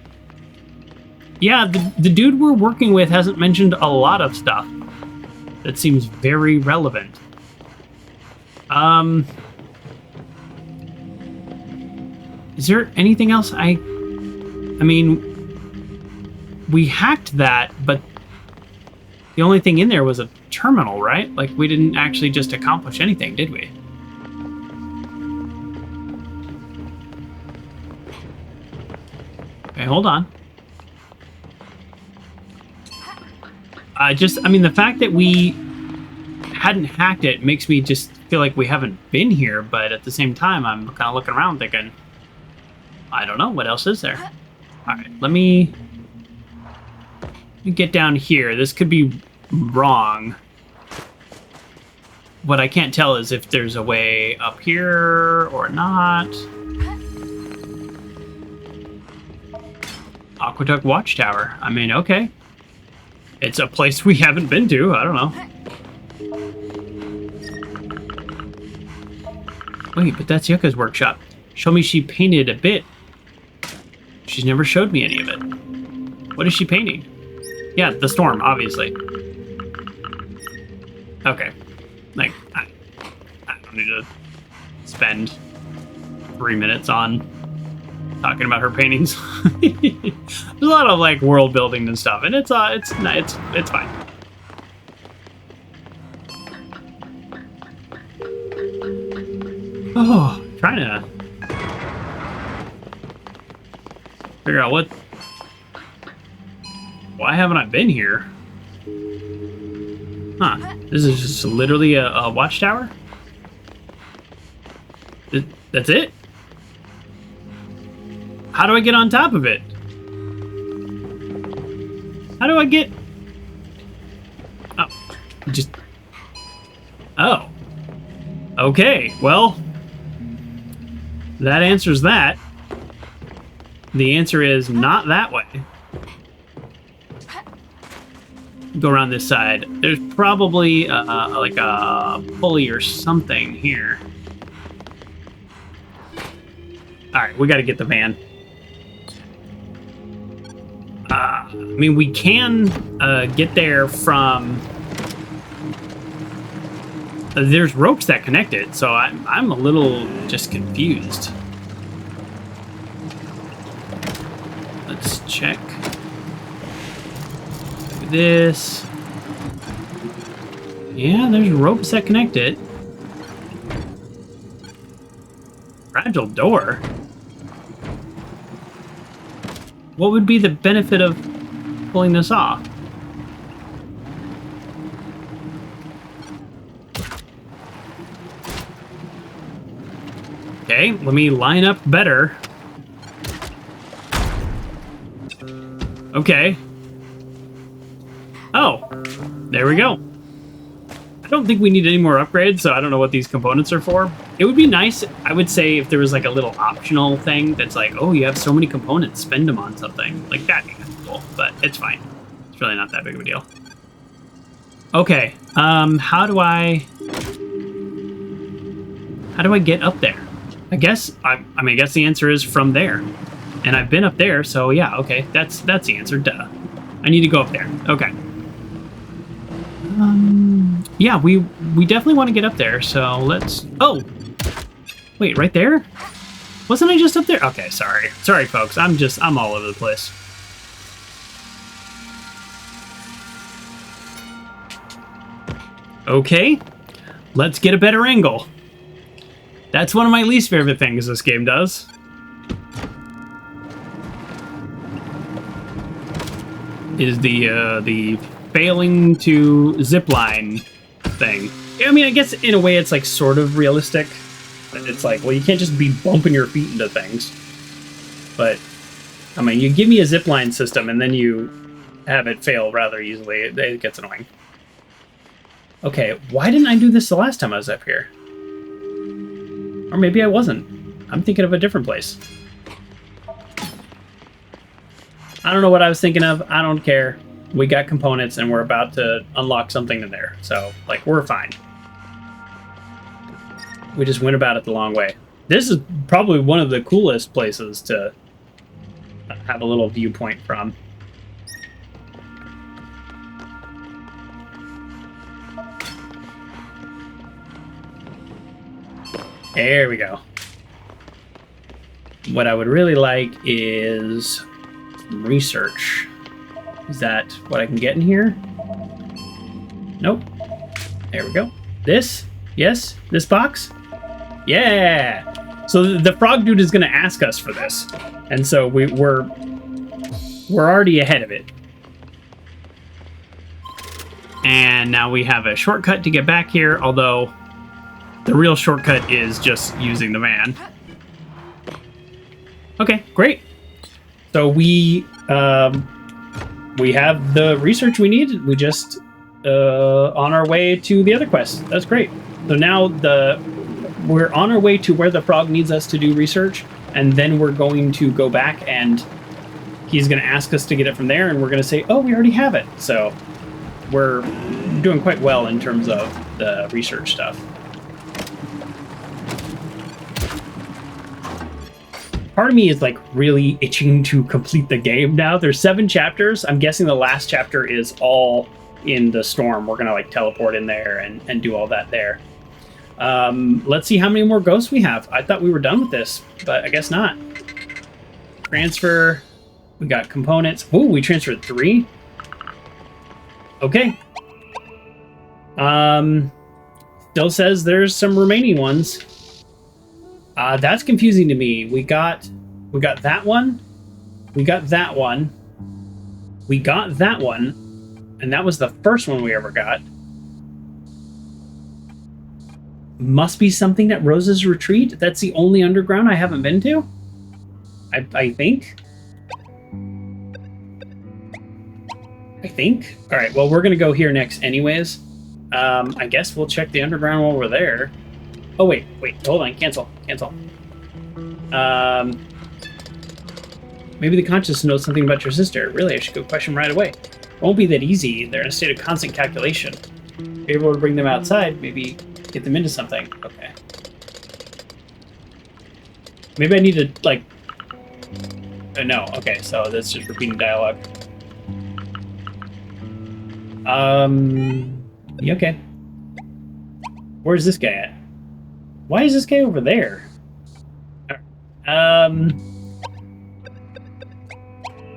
Yeah, the dude we're working with hasn't mentioned a lot of stuff that seems very relevant. Is there anything else I mean, we hacked that, but the only thing in there was a terminal, right? Like, we didn't actually just accomplish anything, did we? Okay, hold on. I mean, the fact that we hadn't hacked it makes me just feel like we haven't been here, but at the same time, I'm kind of looking around thinking, I don't know, what else is there? All right, let me get down here. This could be wrong. What I can't tell is if there's a way up here or not. Aqueduct Watchtower. I mean, okay. It's a place we haven't been to. I don't know. Wait, but that's Yucca's workshop. Show me she painted a bit. She's never showed me any of it. What is she painting? Yeah, the storm, obviously. Okay. Like, I don't need to spend 3 minutes on talking about her paintings. There's a lot of like world building and stuff, and it's fine. Oh, trying to figure out why haven't I been here? Huh? This is just literally a watchtower. That's it? How do I get on top of it? How do I get... Oh. Just... Oh. Okay, well... That answers that. The answer is not that way. Go around this side. There's probably like a pulley or something here. Alright, we gotta get the van. I mean, we can get there from... there's ropes that connect it, so I'm a little just confused. Let's check. Look at this. Yeah, there's ropes that connect it. Fragile door? What would be the benefit of pulling this off? Okay, let me line up better. Okay. Oh, there we go. I don't think we need any more upgrades, so I don't know what these components are for. It would be nice, I would say, if there was like a little optional thing that's like, oh, you have so many components, spend them on something. Like, that'd be cool, but it's fine. It's really not that big of a deal. Okay, how do I get up there? I guess, I mean, I guess the answer is from there. And I've been up there, so yeah, okay, that's the answer, duh. I need to go up there. Okay. Yeah, we definitely want to get up there, so let's... Oh! Wait, right there? Wasn't I just up there? Okay, sorry. Sorry, folks. I'm all over the place. Okay. Let's get a better angle. That's one of my least favorite things this game does. Is the failing to zipline thing. I mean, I guess in a way it's like sort of realistic. It's like, well, you can't just be bumping your feet into things. But, I mean, you give me a zipline system and then you have it fail rather easily. It gets annoying. Okay, why didn't I do this the last time I was up here? Or maybe I wasn't. I'm thinking of a different place. I don't know what I was thinking of. I don't care. We got components and we're about to unlock something in there. So, like, we're fine. We just went about it the long way. This is probably one of the coolest places to have a little viewpoint from. There we go. What I would really like is some research. Is that what I can get in here? Nope. There we go. This? Yes? This box? Yeah! So the frog dude is going to ask us for this. And so we're already ahead of it. And now we have a shortcut to get back here, although the real shortcut is just using the van. Okay, great. So we have the research we need. We just on our way to the other quest. That's great. So now we're on our way to where the frog needs us to do research, and then we're going to go back and he's going to ask us to get it from there, and we're going to say, oh, we already have it. So we're doing quite well in terms of the research stuff. Part of me is like really itching to complete the game now. There's 7 chapters. I'm guessing the last chapter is all in the storm. We're gonna like teleport in there and do all that there. Let's see how many more ghosts we have. I thought we were done with this, but I guess not. Transfer. We got components. Ooh, we transferred 3. Okay. Still says there's some remaining ones. That's confusing to me. We got that one. We got that one. We got that one. And that was the first one we ever got. Must be something at Rose's Retreat. That's the only underground I haven't been to. I think. All right, well, we're going to go here next anyways. I guess we'll check the underground while we're there. Oh, wait, hold on, cancel. Maybe the conscious knows something about your sister. Really, I should go question right away. Won't be that easy. They're in a state of constant calculation. If you're able to bring them outside, maybe get them into something. Okay. Maybe I need to, like... no, okay, so that's just repeating dialogue. Yeah, okay. Where's this guy at? Why is this guy over there?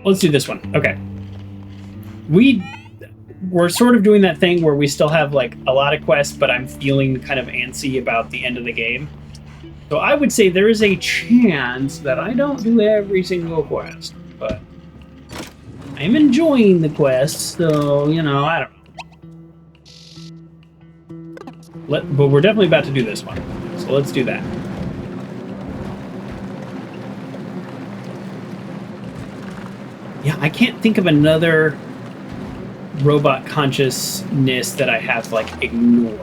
Let's do this one. Okay. We're sort of doing that thing where we still have like a lot of quests, but I'm feeling kind of antsy about the end of the game. So I would say there is a chance that I don't do every single quest, but I'm enjoying the quests, so, you know, I don't know. But we're definitely about to do this one. So let's do that. Yeah, I can't think of another robot consciousness that I have, like, ignored.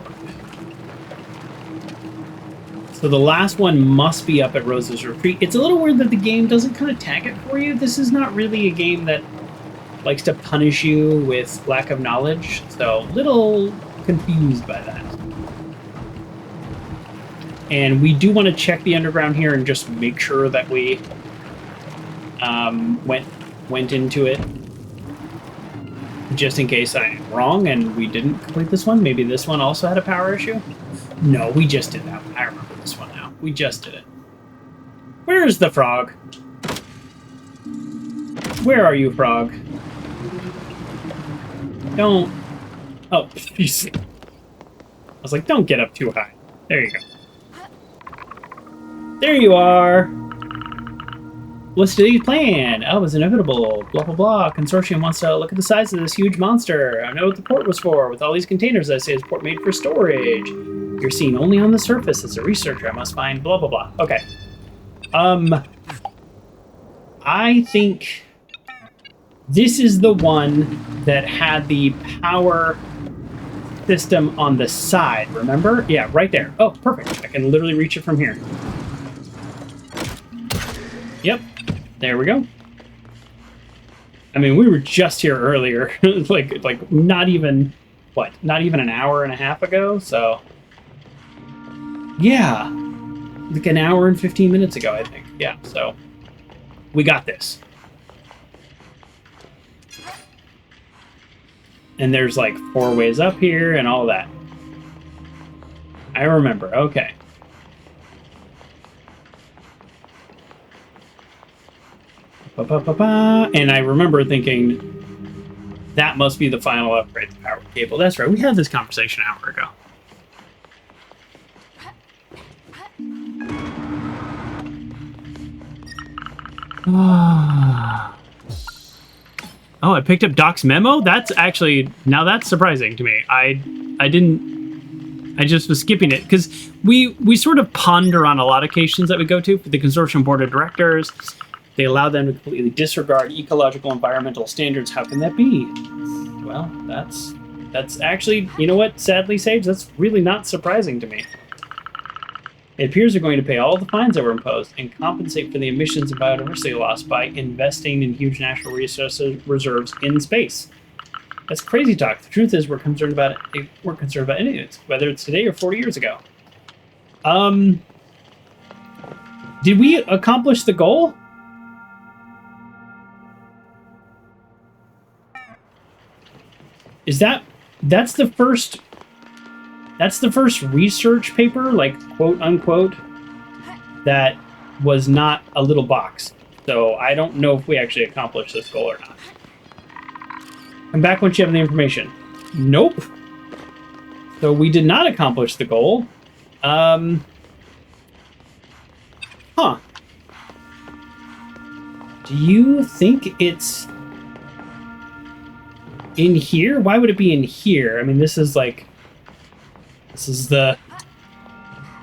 So the last one must be up at Rose's Retreat. It's a little weird that the game doesn't kind of tag it for you. This is not really a game that likes to punish you with lack of knowledge, so a little confused by that. And we do want to check the underground here and just make sure that we went into it. just in case I'm wrong and we didn't complete this one. Maybe this one also had a power issue? No, we just did that one. I remember this one now. We just did it. Where's the frog? Where are you, frog? Don't... Oh, jeez. I was like, don't get up too high. There you go. There you are! What's today's plan? Oh, it's inevitable. Blah, blah, blah. Consortium wants to look at the size of this huge monster. I know what the port was for. With all these containers, I say it's port made for storage. You're seen only on the surface. As a researcher, I must find blah, blah, blah. Okay. I think this is the one that had the power system on the side, remember? Yeah, right there. Oh, perfect. I can literally reach it from here. Yep. There we go. I mean, we were just here earlier. like not even, what? Not even an hour and a half ago, so... Yeah. Like an hour and 15 minutes ago, I think. Yeah, so... We got this. And there's like 4 ways up here and all that. I remember, okay. And I remember thinking, that must be the final upgrade to the power cable. That's right, we had this conversation an hour ago. Oh, I picked up Doc's memo? That's actually, now that's surprising to me. I just was skipping it, because we sort of ponder on a lot of occasions that we go to for the Consortium Board of Directors. They allow them to completely disregard ecological environmental standards. How can that be? Well, that's actually, you know what, sadly, Sage, that's really not surprising to me. It appears they're going to pay all the fines that were imposed and compensate for the emissions and biodiversity loss by investing in huge natural resources reserves in space. That's crazy talk. The truth is, we're concerned about it. We're concerned about any of it, whether it's today or 40 years ago. Did we accomplish the goal? Is that's the first research paper, like, quote unquote, that was not a little box. So I don't know if we actually accomplished this goal or not. Come back once you have the information. Nope. So we did not accomplish the goal. Huh. Do you think it's in here? Why would it be in here? I mean, this is like... This is the...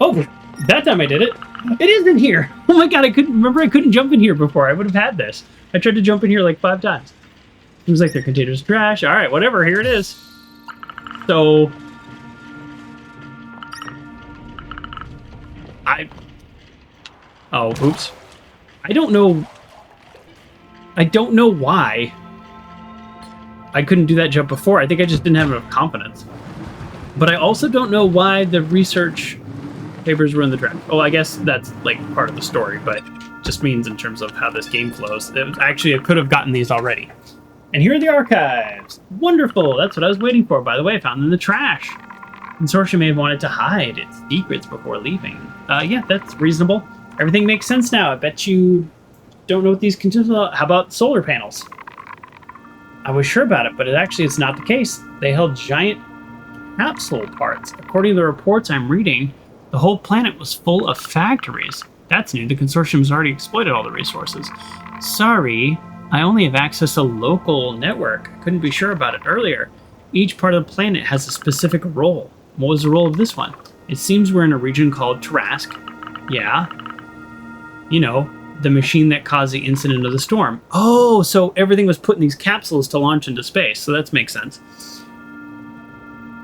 Oh, that time I did it. It is in here. Oh my god, I couldn't jump in here before. I would have had this. I tried to jump in here like 5 times. Seems like their containers are trash. Alright, whatever, here it is. So... Oh, oops. I don't know why I couldn't do that jump before. I think I just didn't have enough confidence. But I also don't know why the research papers were in the draft. Oh, I guess that's like part of the story, but just means in terms of how this game flows. Actually, I could have gotten these already. And here are the archives. Wonderful. That's what I was waiting for. By the way, I found them in the trash. Consortium may have wanted to hide its secrets before leaving. Yeah, that's reasonable. Everything makes sense now. I bet you don't know what these consist of. How about solar panels? I was sure about it, but it's not the case. They held giant capsule parts. According to the reports I'm reading, the whole planet was full of factories. That's new. The Consortium's already exploited all the resources. Sorry, I only have access to local network. Couldn't be sure about it earlier. Each part of the planet has a specific role. What was the role of this one? It seems we're in a region called Tarask. Yeah. You know, the machine that caused the incident of the storm. Oh, so everything was put in these capsules to launch into space. So that makes sense.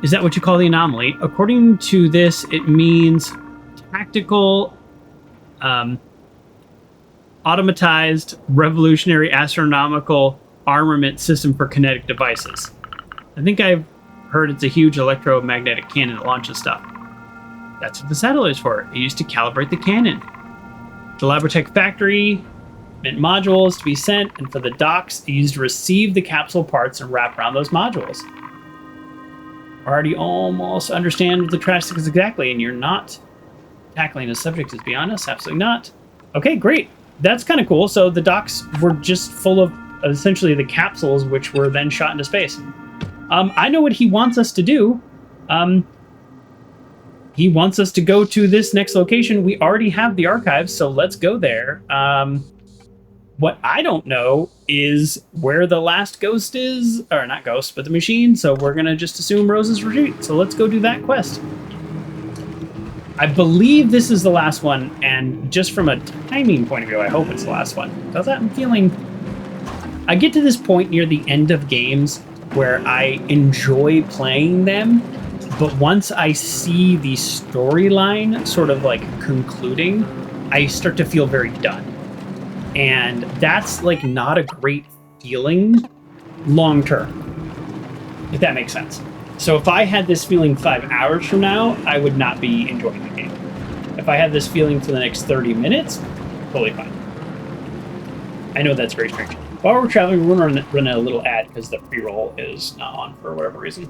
Is that what you call the anomaly? According to this, it means tactical, automatized, revolutionary astronomical armament system for kinetic devices. I think I've heard it's a huge electromagnetic cannon that launches stuff. That's what the satellite is for. It used to calibrate the cannon. The Labortech factory equipment modules to be sent, and for the docks used to receive the capsule parts and wrap around those modules. Already almost understand what the trash is exactly, and you're not tackling the subject is beyond us. Absolutely not. Okay, great. That's kind of cool. So the docks were just full of essentially the capsules, which were then shot into space. I know what he wants us to do. He wants us to go to this next location. We already have the archives, so let's go there. What I don't know is where the last ghost is, or not ghost, but the machine. So we're going to just assume Rose's retreat. So let's go do that quest. I believe this is the last one, and just from a timing point of view, I hope it's the last one. Because I'm feeling... I get to this point near the end of games where I enjoy playing them, but once I see the storyline sort of like concluding, I start to feel very done. And that's like not a great feeling long term, if that makes sense. So if I had this feeling 5 hours from now, I would not be enjoying the game. If I had this feeling for the next 30 minutes, totally fine. I know that's very strange. While we're traveling, we're going to run a little ad because the pre-roll is not on for whatever reason.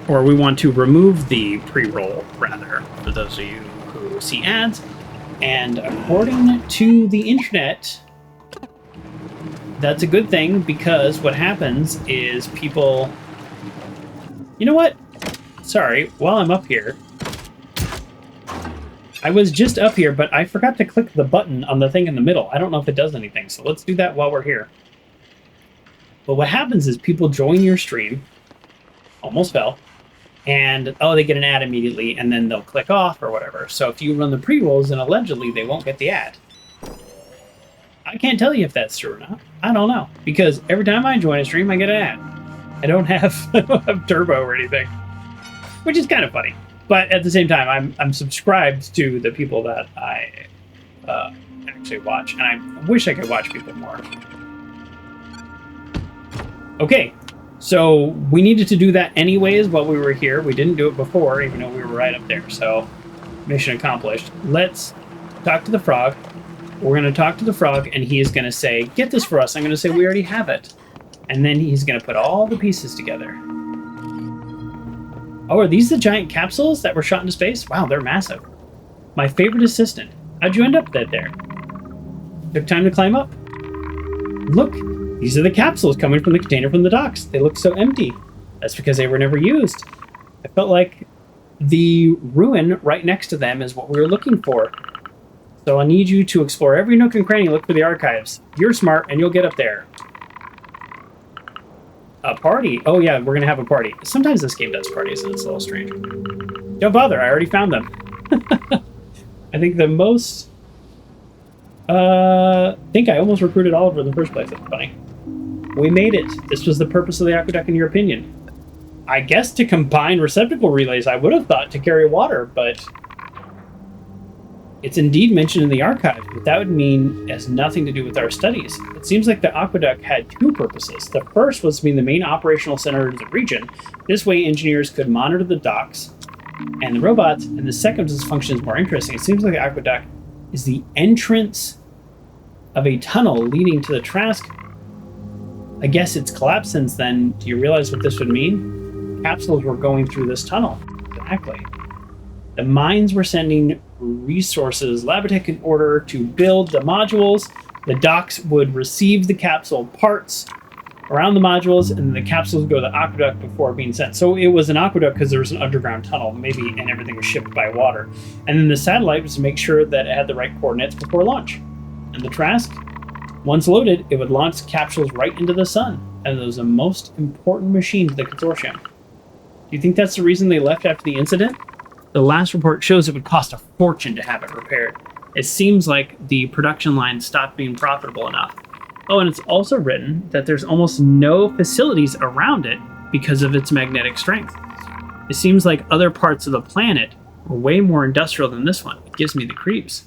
Or we want to remove the pre-roll, rather, for those of you who see ads. And according to the internet, that's a good thing, because what happens is people... You know what? Sorry, while I'm up here... I was just up here, but I forgot to click the button on the thing in the middle. I don't know if it does anything, so let's do that while we're here. But what happens is people join your stream, almost fell, and, oh, they get an ad immediately, and then they'll click off or whatever. So if you run the pre-rolls, then allegedly they won't get the ad. I can't tell you if that's true or not. I don't know, because every time I join a stream, I get an ad. I don't have turbo or anything, which is kind of funny. But at the same time, I'm subscribed to the people that I actually watch, and I wish I could watch people more. Okay, so we needed to do that anyways while we were here. We didn't do it before, even though we were right up there. So mission accomplished. Let's talk to the frog. We're going to talk to the frog, and he is going to say, get this for us. I'm going to say, we already have it. And then he's going to put all the pieces together. Oh, are these the giant capsules that were shot into space? Wow, they're massive. My favorite assistant. How'd you end up there? Took time to climb up. Look, these are the capsules coming from the container from the docks. They look so empty. That's because they were never used. I felt like the ruin right next to them is what we were looking for. So I need you to explore every nook and cranny and look for the archives. You're smart, and you'll get up there. A party? Oh yeah, we're gonna have a party. Sometimes this game does parties, and it's a little strange. Don't bother, I already found them. I think the most... I think I almost recruited Oliver in the first place. That's funny. We made it. This was the purpose of the aqueduct, in your opinion. I guess to combine receptacle relays, I would have thought to carry water, but... It's indeed mentioned in the archive, but that would mean it has nothing to do with our studies. It seems like the aqueduct had two purposes. The first was to be the main operational center of the region. This way, engineers could monitor the docks and the robots, and the second function is more interesting. It seems like the aqueduct is the entrance of a tunnel leading to the Trask. I guess it's collapsed since then. Do you realize what this would mean? Capsules were going through this tunnel. Exactly. The mines were sending resources, Labatech, in order to build the modules. The docks would receive the capsule parts around the modules, and the capsules would go to the aqueduct before being sent. So it was an aqueduct because there was an underground tunnel, maybe, and everything was shipped by water. And then the satellite was to make sure that it had the right coordinates before launch. And the Trask, once loaded, it would launch capsules right into the sun. And it was the most important machine to the Consortium. Do you think that's the reason they left after the incident? The last report shows it would cost a fortune to have it repaired. It seems like the production line stopped being profitable enough. Oh, and it's also written that there's almost no facilities around it because of its magnetic strength. It seems like other parts of the planet were way more industrial than this one. It gives me the creeps.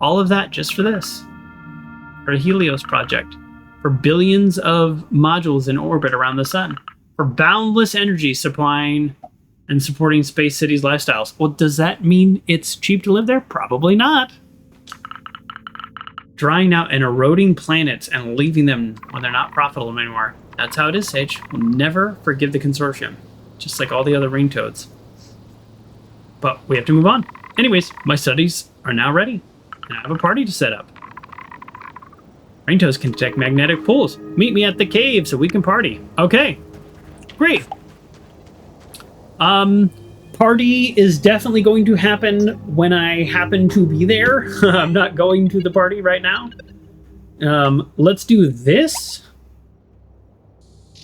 All of that just for this. For the Helios project. For billions of modules in orbit around the sun. For boundless energy supplying and supporting Space City's lifestyles. Well, does that mean it's cheap to live there? Probably not. Drying out and eroding planets and leaving them when they're not profitable anymore. That's how it is, Sage. We'll never forgive the Consortium, just like all the other ring toads. But we have to move on. Anyways, my studies are now ready, and I have a party to set up. Ring toads can detect magnetic pulls. Meet me at the cave so we can party. Okay, great. Party is definitely going to happen when I happen to be there. I'm not going to the party right now. Let's do this.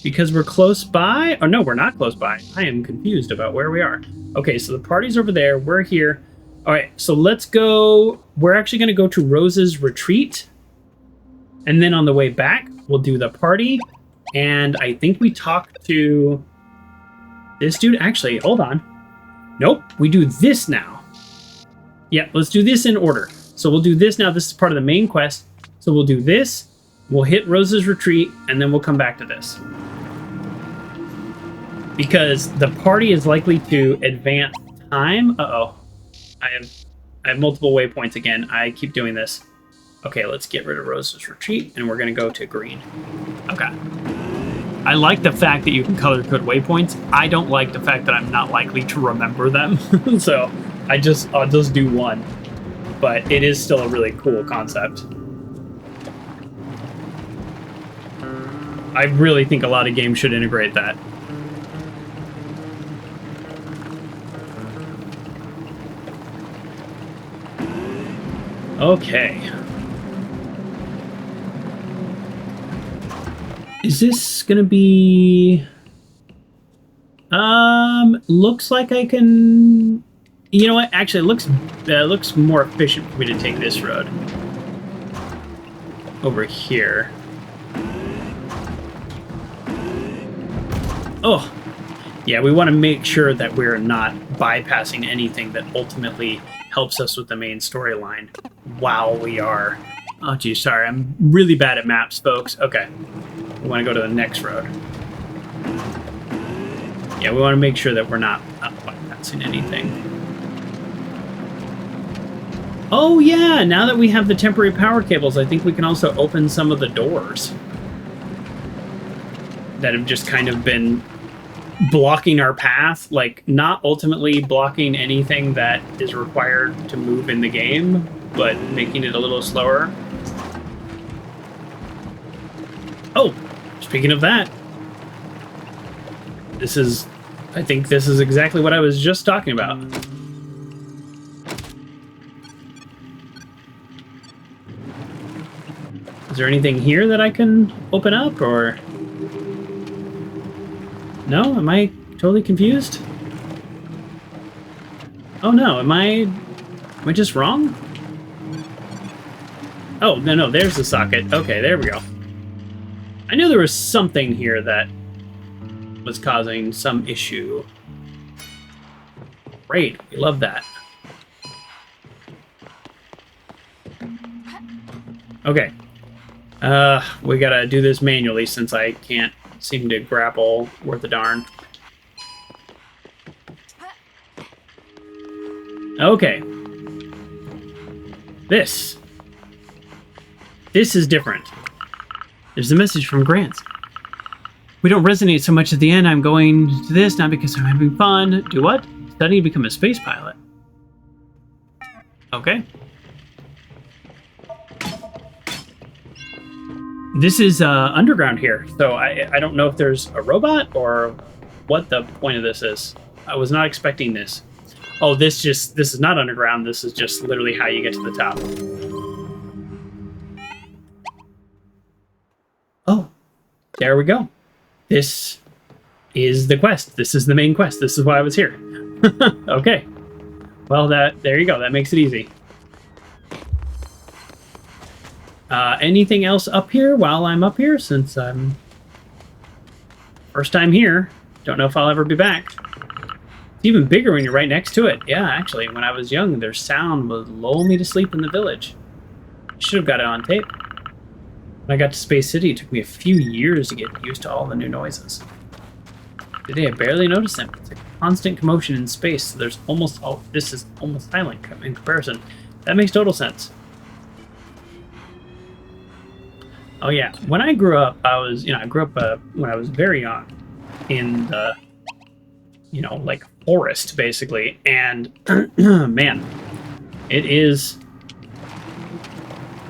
Because we're close by. Oh, no, we're not close by. I am confused about where we are. Okay, so the party's over there. We're here. All right, so let's go. We're actually going to go to Rose's retreat. And then on the way back, we'll do the party. And I think we talked to this dude. Actually, hold on. Nope, we do this now. Yeah, let's do this in order. So we'll do this now. This is part of the main quest. So we'll do this. We'll hit Rose's retreat, and then we'll come back to this. Because the party is likely to advance time. Uh-oh. I have multiple waypoints again. I keep doing this. Okay, let's get rid of Rose's retreat, and we're going to go to green. Okay. I like the fact that you can color code waypoints. I don't like the fact that I'm not likely to remember them. So I'll just do one. But it is still a really cool concept. I really think a lot of games should integrate that. Okay. Is this gonna be... looks like I can... You know what? Actually, it looks more efficient for me to take this road. Over here. Oh! Yeah, we want to make sure that we're not bypassing anything that ultimately helps us with the main storyline while we are... Oh, geez, sorry. I'm really bad at maps, folks. Okay. We want to go to the next road. Yeah, we want to make sure that we're not bypassing anything. Oh, yeah! Now that we have the temporary power cables, I think we can also open some of the doors that have just kind of been blocking our path. Like, not ultimately blocking anything that is required to move in the game, but making it a little slower. Oh! Speaking of that, I think this is exactly what I was just talking about. Is there anything here that I can open up, or... No? Am I totally confused? Oh no, am I just wrong? Oh, no, there's the socket. Okay, there we go. I knew there was something here that was causing some issue. Great, we love that. Okay. We gotta do this manually since I can't seem to grapple worth a darn. Okay. This is different. There's a message from Grancy. We don't resonate so much at the end. I'm going to this not because I'm having fun. Do what? Study to become a space pilot. Okay. This is underground here, so I don't know if there's a robot or what the point of this is. I was not expecting this. Oh, this is not underground. This is just literally how you get to the top. Oh, there we go. This is the quest. This is the main quest. This is why I was here. Okay. Well, there you go. That makes it easy. Anything else up here while I'm up here, since I'm first time here. Don't know if I'll ever be back. It's even bigger when you're right next to it. Yeah, actually, when I was young, their sound would lull me to sleep in the village. Should have got it on tape. When I got to Space City, it took me a few years to get used to all the new noises. Today I barely noticed them. It's a constant commotion in space, so there's almost this is almost silent in comparison. That makes total sense. Oh yeah, when I grew up, I grew up when I was very young in the, like forest basically, and man, it is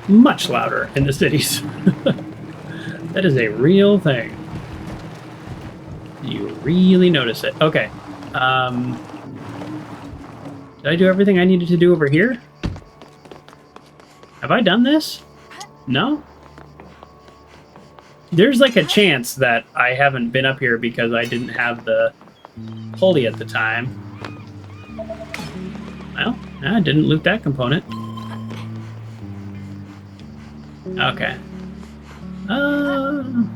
much louder in the cities. That is a real thing. You really notice it. Okay. Did I do everything I needed to do over here? Have I done this? No? There's like a chance that I haven't been up here because I didn't have the pulley at the time. Well, I didn't loot that component. Okay. Oh.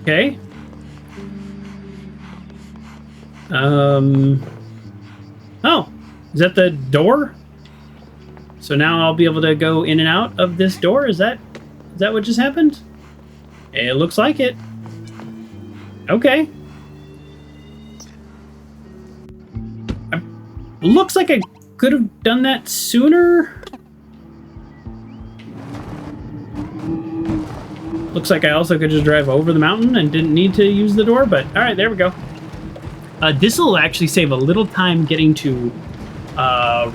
Okay. Oh, is that the door? So now I'll be able to go in and out of this door? Is that what just happened? It looks like it. Okay. Looks like I could have done that sooner. Looks like I also could just drive over the mountain and didn't need to use the door, but all right, there we go. This will actually save a little time getting to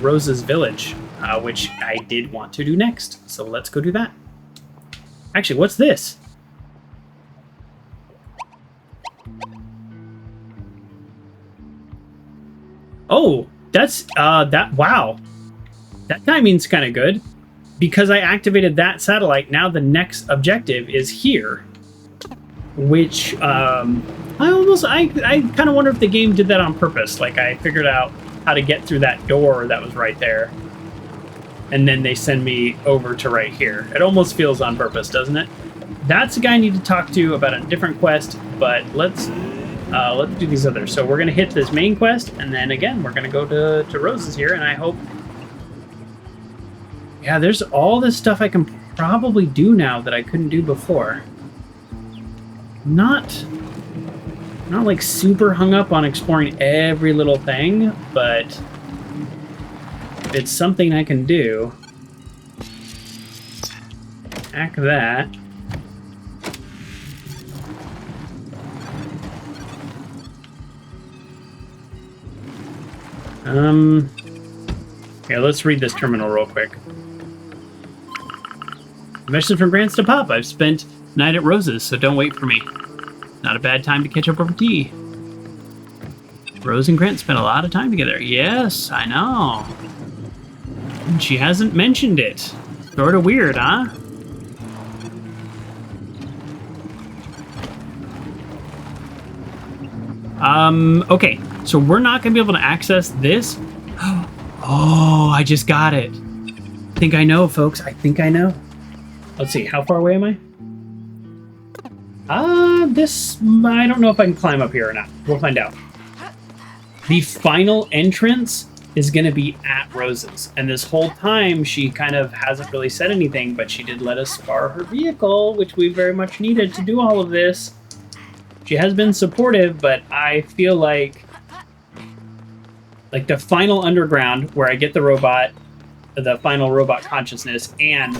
Rose's village, which I did want to do next. So let's go do that. Actually, what's this? Oh, that's wow. That timing's kind of good. Because I activated that satellite, now the next objective is here. Which, I kind of wonder if the game did that on purpose. Like, I figured out how to get through that door that was right there. And then they send me over to right here. It almost feels on purpose, doesn't it? That's a guy I need to talk to about a different quest, but let's do these others. So we're going to hit this main quest, and then again, we're going to go to Rose's here, and I hope... Yeah, there's all this stuff I can probably do now that I couldn't do before. Not like super hung up on exploring every little thing, but if it's something I can do. Hack that. Yeah, let's read this terminal real quick. Message from Grants to Pop. I've spent night at Rose's, so don't wait for me. Not a bad time to catch up over tea. Rose and Grant spent a lot of time together. Yes, I know. And she hasn't mentioned it. Sort of weird, huh? Okay, so we're not gonna be able to access this. Oh, I just got it. I think I know, folks. I think I know. Let's see, how far away am I? I don't know if I can climb up here or not. We'll find out. The final entrance is going to be at Rose's. And this whole time, she kind of hasn't really said anything, but she did let us borrow her vehicle, which we very much needed to do all of this. She has been supportive, but I feel like the final underground, where I get the robot, the final robot consciousness, and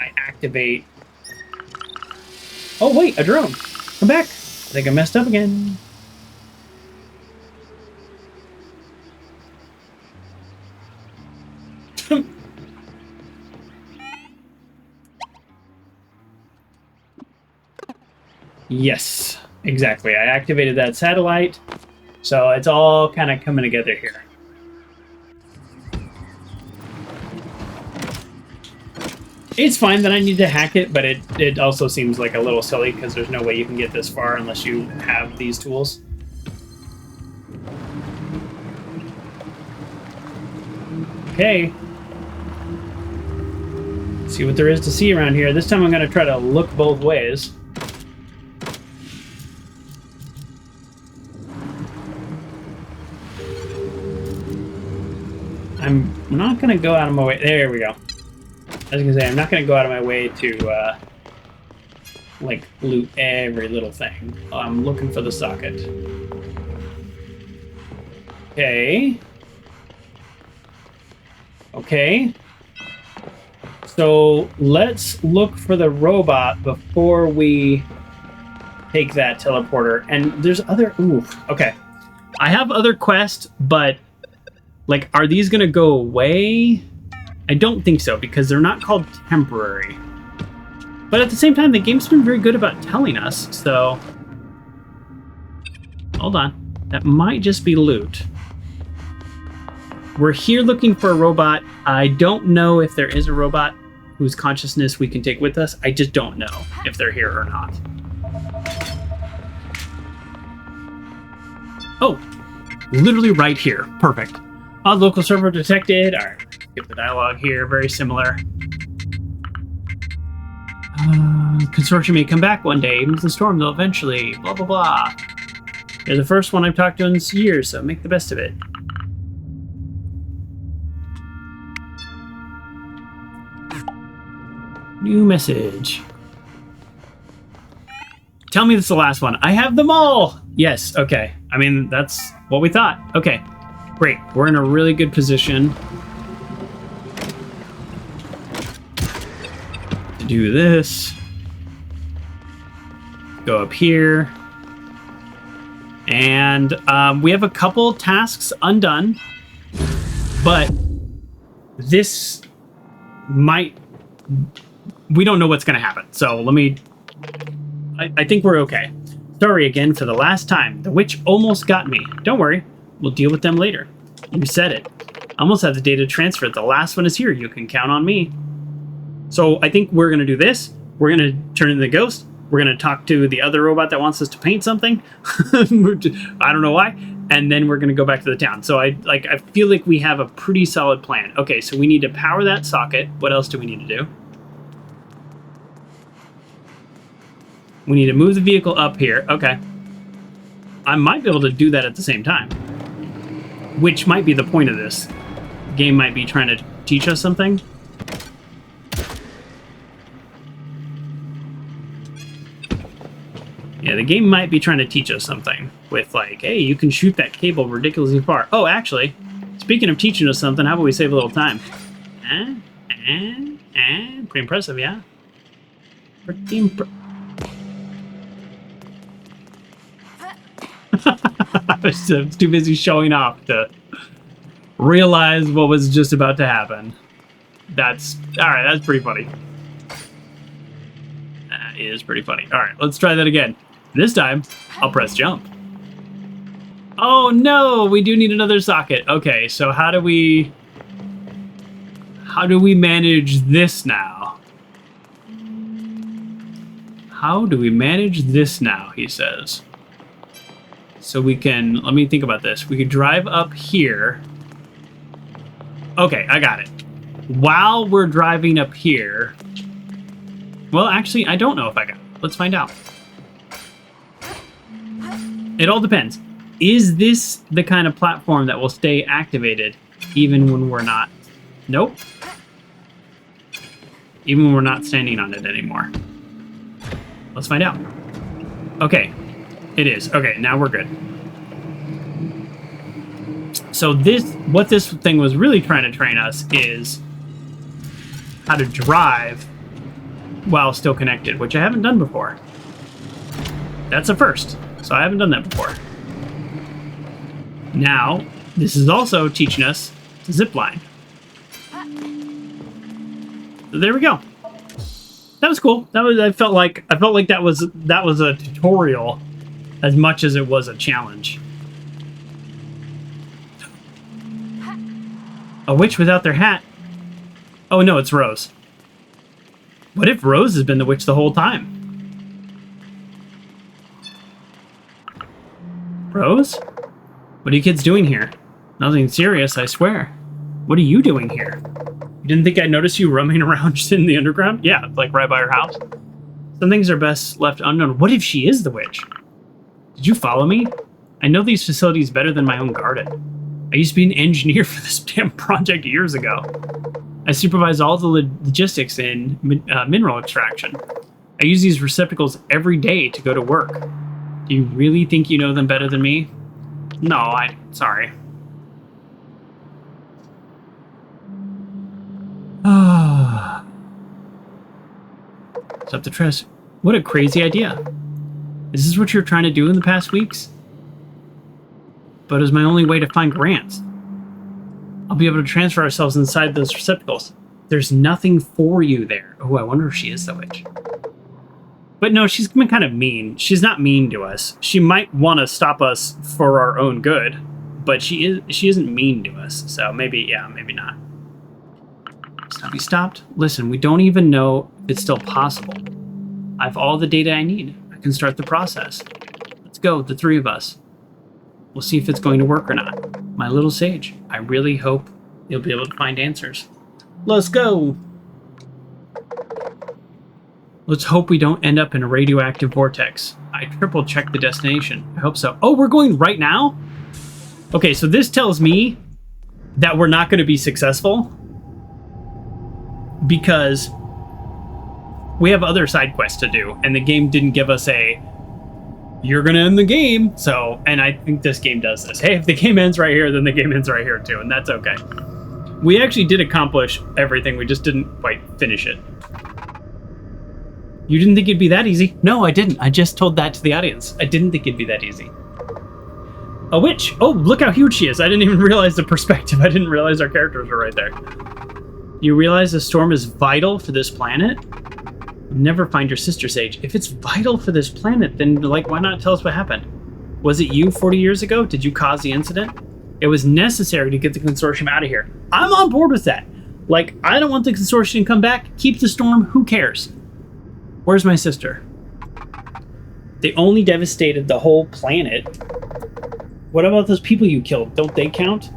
I activate... Oh, wait, a drone. Come back. I think I messed up again. Yes, exactly. I activated that satellite, so it's all kind of coming together here. It's fine that I need to hack it, but it also seems like a little silly because there's no way you can get this far unless you have these tools. Okay. See what there is to see around here. This time I'm going to try to look both ways. I'm not going to go out of my way. There we go. I was gonna say, I'm not gonna go out of my way to, like, loot every little thing. I'm looking for the socket. Okay. Okay. So let's look for the robot before we take that teleporter. And there's other... Ooh, okay. I have other quests, but, like, are these going to go away? I don't think so, because they're not called temporary. But at the same time, the game's been very good about telling us, so... Hold on. That might just be loot. We're here looking for a robot. I don't know if there is a robot whose consciousness we can take with us. I just don't know if they're here or not. Oh, literally right here. Perfect. Local server detected. All right, skip the dialogue here. Very similar. Consortium may come back one day, even if the storm will eventually. Blah, blah, blah. You're the first one I've talked to in years, so make the best of it. New message. Tell me this is the last one. I have them all! Yes, okay. I mean, that's what we thought. Okay, great. We're in a really good position to do this. Go up here. And we have a couple tasks undone, but this might... We don't know what's going to happen, so let me... I think we're okay. Sorry again for the last time. The witch almost got me. Don't worry. We'll deal with them later. You said it. I almost have the data transferred. The last one is here. You can count on me. So I think we're going to do this. We're going to turn into the ghost. We're going to talk to the other robot that wants us to paint something. I don't know why. And then we're going to go back to the town. So I feel like we have a pretty solid plan. Okay, so we need to power that socket. What else do we need to do? We need to move the vehicle up here. Okay. I might be able to do that at the same time. Which might be the point of this. The game might be trying to teach us something. Yeah, the game might be trying to teach us something. With like, hey, you can shoot that cable ridiculously far. Oh, actually, speaking of teaching us something, how about we save a little time? Pretty impressive, yeah? Pretty impressive. I was too busy showing off to realize what was just about to happen. That's... Alright, that's pretty funny. That is pretty funny. Alright, let's try that again. This time, I'll press jump. Oh no! We do need another socket. Okay, so how do we manage this now? How do we manage this now, he says. So we can, let me think about this. We could drive up here. Okay, I got it. While we're driving up here, well, actually, I don't know if I got it. Let's find out. It all depends. Is this the kind of platform that will stay activated even when we're not? Nope. Even when we're not standing on it anymore. Let's find out. Okay. It is. Okay, now we're good. So what this thing was really trying to train us is how to drive while still connected, which I haven't done before. That's a first, so I haven't done that before. Now, this is also teaching us to zip line. So there we go. That was cool. I felt like that was a tutorial as much as it was a challenge. A witch without their hat. Oh no, it's Rose. What if Rose has been the witch the whole time? Rose? What are you kids doing here? Nothing serious, I swear. What are you doing here? You didn't think I'd notice you roaming around just in the underground? Yeah, like right by her house. Some things are best left unknown. What if she is the witch? Did you follow me? I know these facilities better than my own garden. I used to be an engineer for this damn project years ago. I supervise all the logistics in mineral extraction. I use these receptacles every day to go to work. Do you really think you know them better than me? No, sorry. Stop the trust. What a crazy idea. Is this what you're trying to do in the past weeks? But it's my only way to find grants. I'll be able to transfer ourselves inside those receptacles. There's nothing for you there. Oh, I wonder if she is the witch. But no, she's been kind of mean. She's not mean to us. She might want to stop us for our own good, but she isn't mean to us. So maybe, yeah, maybe not. Stop. We stopped. Listen, we don't even know if it's still possible. I have all the data I need. I can start the process. Let's go, the three of us. We'll see if it's going to work or not. My little sage, I really hope you'll be able to find answers. Let's go! Let's hope we don't end up in a radioactive vortex. I triple-checked the destination. I hope so. Oh, we're going right now? Okay, so this tells me that we're not going to be successful because we have other side quests to do, and the game didn't give us a you're gonna end the game. So, and I think this game does this. Hey, if the game ends right here, then the game ends right here too, and that's okay. We actually did accomplish everything, we just didn't quite finish it. You didn't think it'd be that easy? No, I didn't. I just told that to the audience. I didn't think it'd be that easy. A witch! Oh, look how huge she is. I didn't even realize the perspective. I didn't realize our characters were right there. You realize the storm is vital for this planet? Never find your sister, Sage. If it's vital for this planet, then like, why not tell us what happened? Was it you 40 years ago? Did you cause the incident? It was necessary to get the Consortium out of here. I'm on board with that. Like, I don't want the Consortium to come back. Keep the storm. Who cares? Where's my sister? They only devastated the whole planet. What about those people you killed? Don't they count?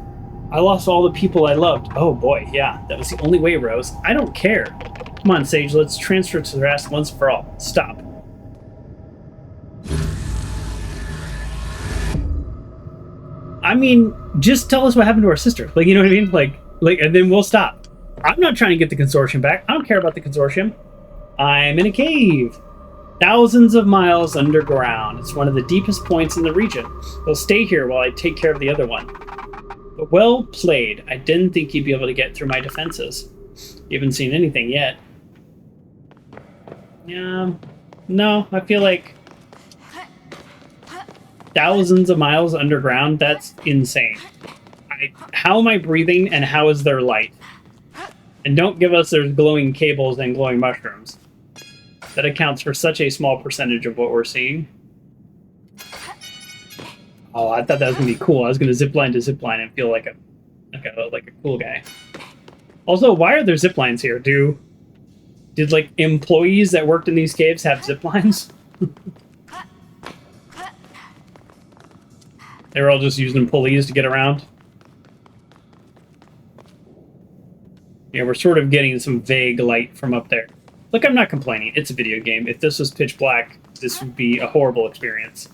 I lost all the people I loved. Oh boy, yeah. That was the only way, Rose. I don't care. Come on, Sage, let's transfer to the rest once for all. Stop. I mean, just tell us what happened to our sister. Like, you know what I mean? Like, and then we'll stop. I'm not trying to get the Consortium back. I don't care about the Consortium. I'm in a cave. Thousands of miles underground. It's one of the deepest points in the region. We'll stay here while I take care of the other one. But well played. I didn't think you'd be able to get through my defenses. You haven't seen anything yet. Yeah, no, I feel like thousands of miles underground, that's insane. How am I breathing and how is there light? And don't give us there's glowing cables and glowing mushrooms. That accounts for such a small percentage of what we're seeing. Oh, I thought that was gonna be cool. I was gonna zipline to zipline and feel like a cool guy. Also, why are there zip lines here? Did like employees that worked in these caves have zip lines? They were all just using pulleys to get around. Yeah, we're sort of getting some vague light from up there. Look, I'm not complaining. It's a video game. If this was pitch black, this would be a horrible experience.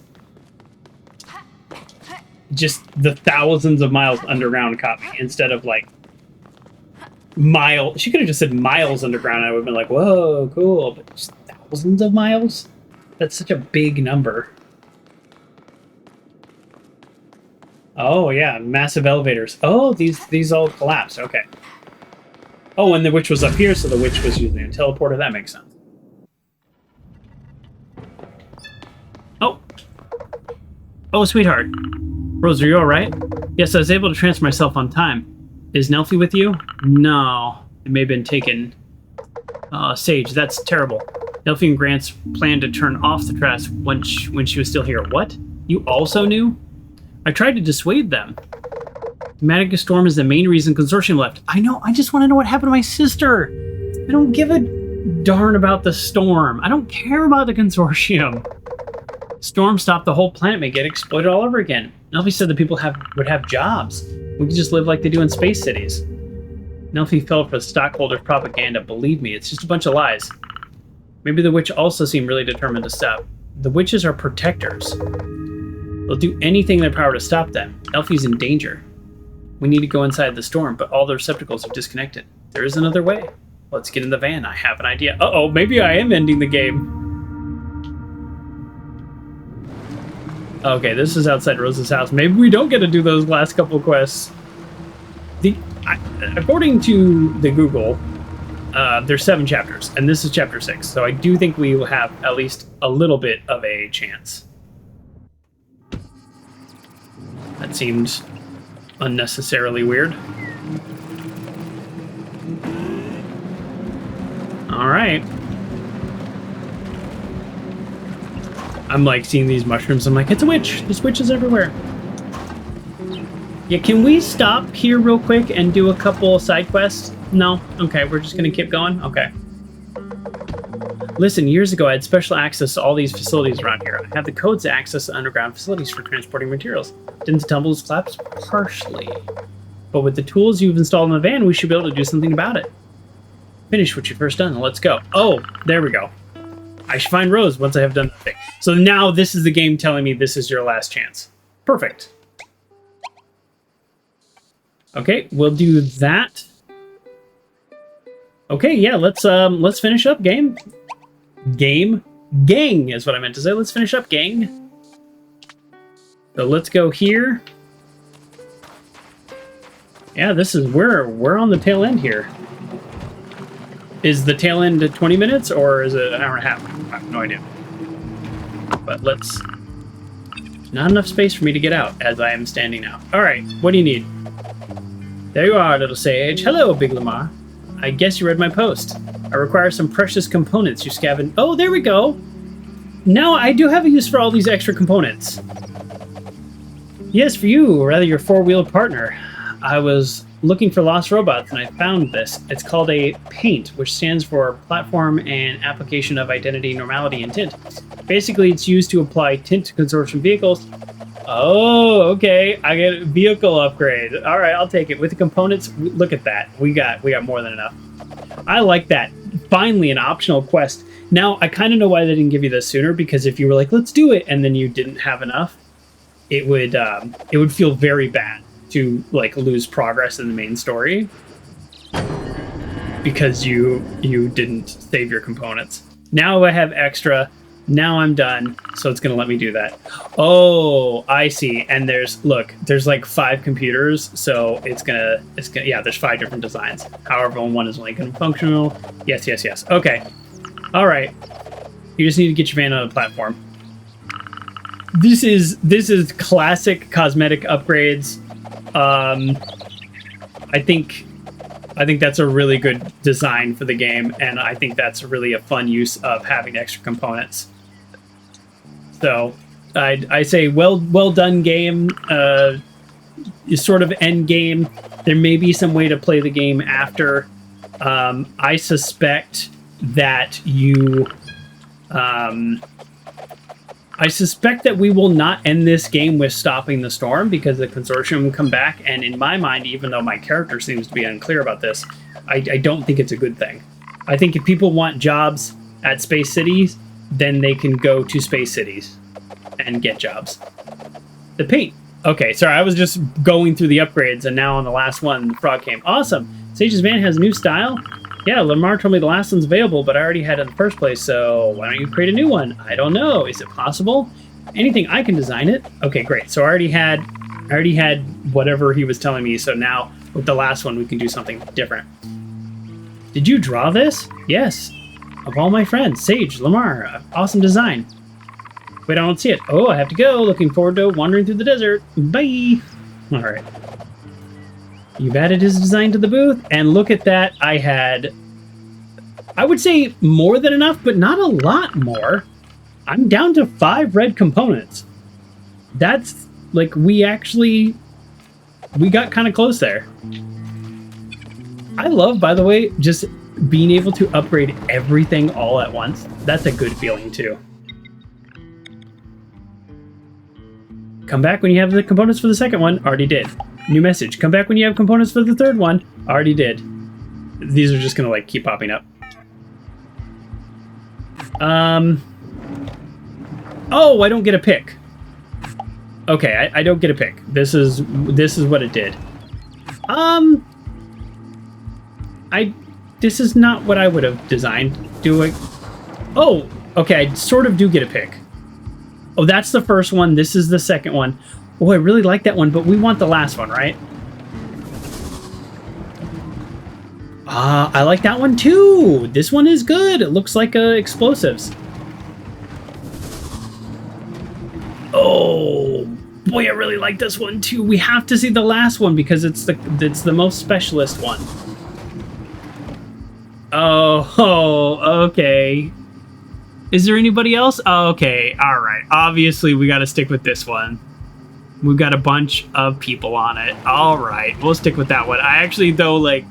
Just the thousands of miles underground caught me instead of like she could have just said miles underground. I would have been like, whoa, cool. But just thousands of miles? That's such a big number. Oh, yeah, massive elevators. Oh, these all collapsed. Okay. Oh, and the witch was up here, so the witch was using a teleporter. That makes sense. Oh. Oh, sweetheart. Rose, are you all right? Yes, I was able to transfer myself on time. Is Nelfie with you? No. It may have been taken. Sage, that's terrible. Nelfie and Grants planned to turn off the trash when she was still here. What? You also knew? I tried to dissuade them. The Magic Storm is the main reason Consortium left. I know, I just want to know what happened to my sister. I don't give a darn about the storm. I don't care about the Consortium. Storm stopped, the whole planet may get exploited all over again. Nelfie said the people would have jobs. We could just live like they do in space cities. Nelfie fell for the stockholders' propaganda. Believe me, it's just a bunch of lies. Maybe the witch also seemed really determined to stop. The witches are protectors. They'll do anything in their power to stop them. Nelfie's in danger. We need to go inside the storm, but all the receptacles are disconnected. There is another way. Let's get in the van. I have an idea. Uh-oh, maybe I am ending the game. Okay, this is outside Rose's house. Maybe we don't get to do those last couple quests. According to the Google, there's 7 chapters, and this is chapter 6. So I do think we will have at least a little bit of a chance. That seemed unnecessarily weird. All right. I'm like seeing these mushrooms. I'm like, it's a witch. There's witches everywhere. Yeah, can we stop here real quick and do a couple side quests? No? Okay, we're just going to keep going? Okay. Listen, years ago I had special access to all these facilities around here. I have the codes to access the underground facilities for transporting materials. Didn't tumbles collapse? Partially. But with the tools you've installed in the van, we should be able to do something about it. Finish what you've first done. Let's go. Oh, there we go. I should find Rose once I have done the thing. So now this is the game telling me this is your last chance. Perfect. Okay, we'll do that. Okay, yeah, let's finish up game. Gang is what I meant to say. Let's finish up gang. So let's go here. Yeah, this is we're on the tail end here. Is the tail end 20 minutes or is it an hour and a half? I have no idea. But let's... Not enough space for me to get out as I am standing now. Alright, what do you need? There you are, little sage. Hello, Big Lamar. I guess you read my post. I require some precious components you scavenged. Oh, there we go! Now I do have a use for all these extra components. Yes, for you, or rather your four-wheeled partner. I was looking for lost robots and I found this. It's called a PAINT, which stands for Platform and Application of Identity, Normality, and Tint. Basically, it's used to apply tint to Consortium vehicles. Oh, okay. I get a vehicle upgrade. All right, I'll take it. With the components, look at that. We got more than enough. I like that. Finally, an optional quest. Now, I kind of know why they didn't give you this sooner, because if you were like, let's do it, and then you didn't have enough, it would feel very bad to like lose progress in the main story because you didn't save your components. Now I have extra. Now I'm done, so it's gonna let me do that. Oh, I see. And there's like 5 computers, so it's gonna yeah, there's 5 different designs. However, one is only gonna be functional. Yes. Okay. All right. You just need to get your van on a platform. This is classic cosmetic upgrades. I think that's a really good design for the game, and I think that's really a fun use of having extra components. So I say well done game. Sort of end game. There may be some way to play the game after. I suspect that you. I suspect that we will not end this game with stopping the storm because the Consortium come back, and in my mind, even though my character seems to be unclear about this, I don't think it's a good thing. I think if people want jobs at Space Cities, then they can go to Space Cities and get jobs. The paint. Okay, sorry, I was just going through the upgrades, and now on the last one, the frog came. Awesome! Sage's van has a new style. Yeah, Lamar told me the last one's available, but I already had it in the first place, so why don't you create a new one? I don't know. Is it possible? Anything, I can design it. Okay, great. So I already had whatever he was telling me, so now with the last one we can do something different. Did you draw this? Yes. Of all my friends, Sage, Lamar, awesome design. Wait, I don't see it. Oh, I have to go. Looking forward to wandering through the desert. Bye. All right. You've added his design to the booth, and look at that. I would say more than enough, but not a lot more. I'm down to 5 red components. That's, like, we got kind of close there. I love, by the way, just being able to upgrade everything all at once. That's a good feeling, too. Come back when you have the components for the second one. Already did. New message. Come back when you have components for the third one. Already did. These are just gonna like keep popping up. Oh, I don't get a pick. Okay, I don't get a pick. This is what it did. This is not what I would have designed. Do I? Oh, okay, I sort of do get a pick. Oh, that's the first one. This is the second one. Oh, I really like that one, but we want the last one, right? I like that one too. This one is good. It looks like explosives. Oh, boy, I really like this one too. We have to see the last one because it's the most specialist one. Oh, okay. Is there anybody else? Oh, okay, all right. Obviously, we got to stick with this one. We've got a bunch of people on it. All right, we'll stick with that one. I actually, though, like,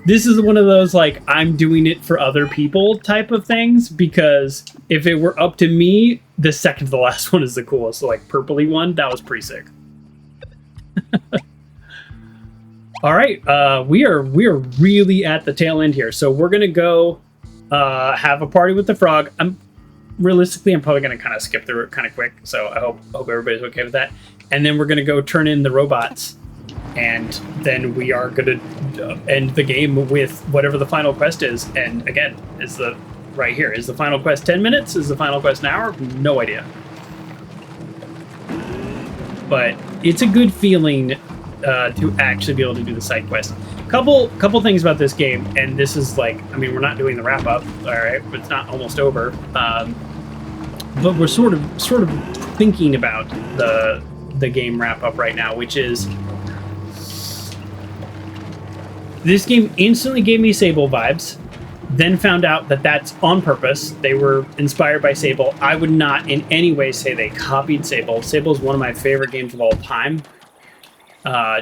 this is one of those, like, I'm doing it for other people type of things, because if it were up to me, the second to the last one is the coolest. So, like, purpley one, that was pretty sick. All right, we are really at the tail end here. So we're going to go have a party with the frog. Realistically, I'm probably going to kind of skip through it kind of quick. So I hope everybody's okay with that. And then we're going to go turn in the robots. And then we are going to end the game with whatever the final quest is. And again, is the final quest 10 minutes? Is the final quest an hour? No idea. But it's a good feeling to actually be able to do the side quest. Couple things about this game, and this is like, I mean, we're not doing the wrap up, all right, but it's not almost over. But we're sort of thinking about the game wrap up right now, which is this game instantly gave me Sable vibes, then found out that that's on purpose. They were inspired by Sable. I would not in any way say they copied Sable. Sable is one of my favorite games of all time.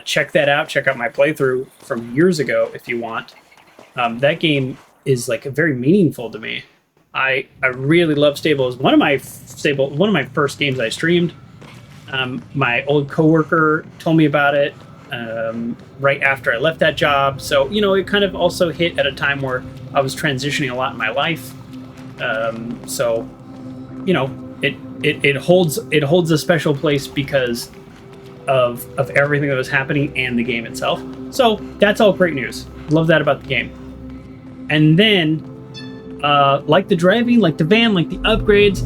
Check that out. Check out my playthrough from years ago if you want. That game is like very meaningful to me. I really love Sable. It was one of my first games I streamed. My old coworker told me about it right after I left that job. So, you know, it kind of also hit at a time where I was transitioning a lot in my life. So, you know, it holds a special place because of everything that was happening and the game itself. So that's all great news. Love that about the game. And then, like the driving, like the van, like the upgrades,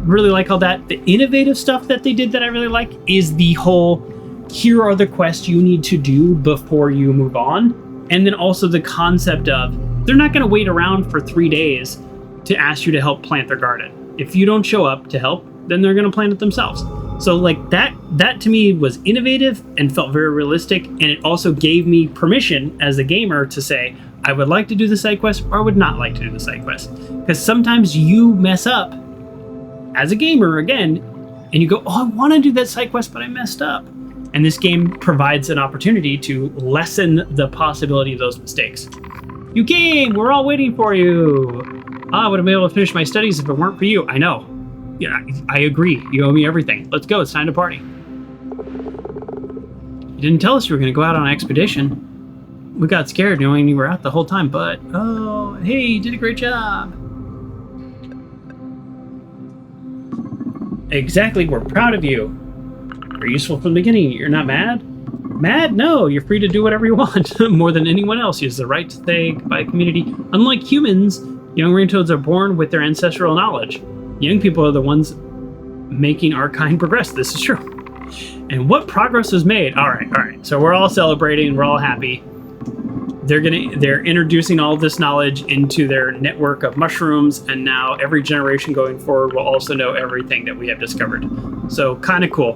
really like all that. The innovative stuff that they did that I really like is the whole, here are the quests you need to do before you move on. And then also the concept of, they're not going to wait around for 3 days to ask you to help plant their garden. If you don't show up to help, then they're going to plant it themselves. So like that to me was innovative and felt very realistic, and it also gave me permission as a gamer to say, I would like to do the side quest or I would not like to do the side quest. Because sometimes you mess up as a gamer again, and you go, oh, I want to do that side quest, but I messed up. And this game provides an opportunity to lessen the possibility of those mistakes. You came! We're all waiting for you! I would have been able to finish my studies if it weren't for you. I know. Yeah, I agree. You owe me everything. Let's go. It's time to party. You didn't tell us you were going to go out on an expedition. We got scared knowing you were out the whole time, but... Oh, hey, you did a great job. Exactly. We're proud of you. You're useful from the beginning. You're not mad? Mad? No, you're free to do whatever you want. More than anyone else, you have the right to say goodbye to community. Unlike humans, young rain toads are born with their ancestral knowledge. Young people are the ones making our kind progress. This is true. And what progress was made? All right. So we're all celebrating. We're all happy. They're introducing all this knowledge into their network of mushrooms, and now every generation going forward will also know everything that we have discovered. So kind of cool.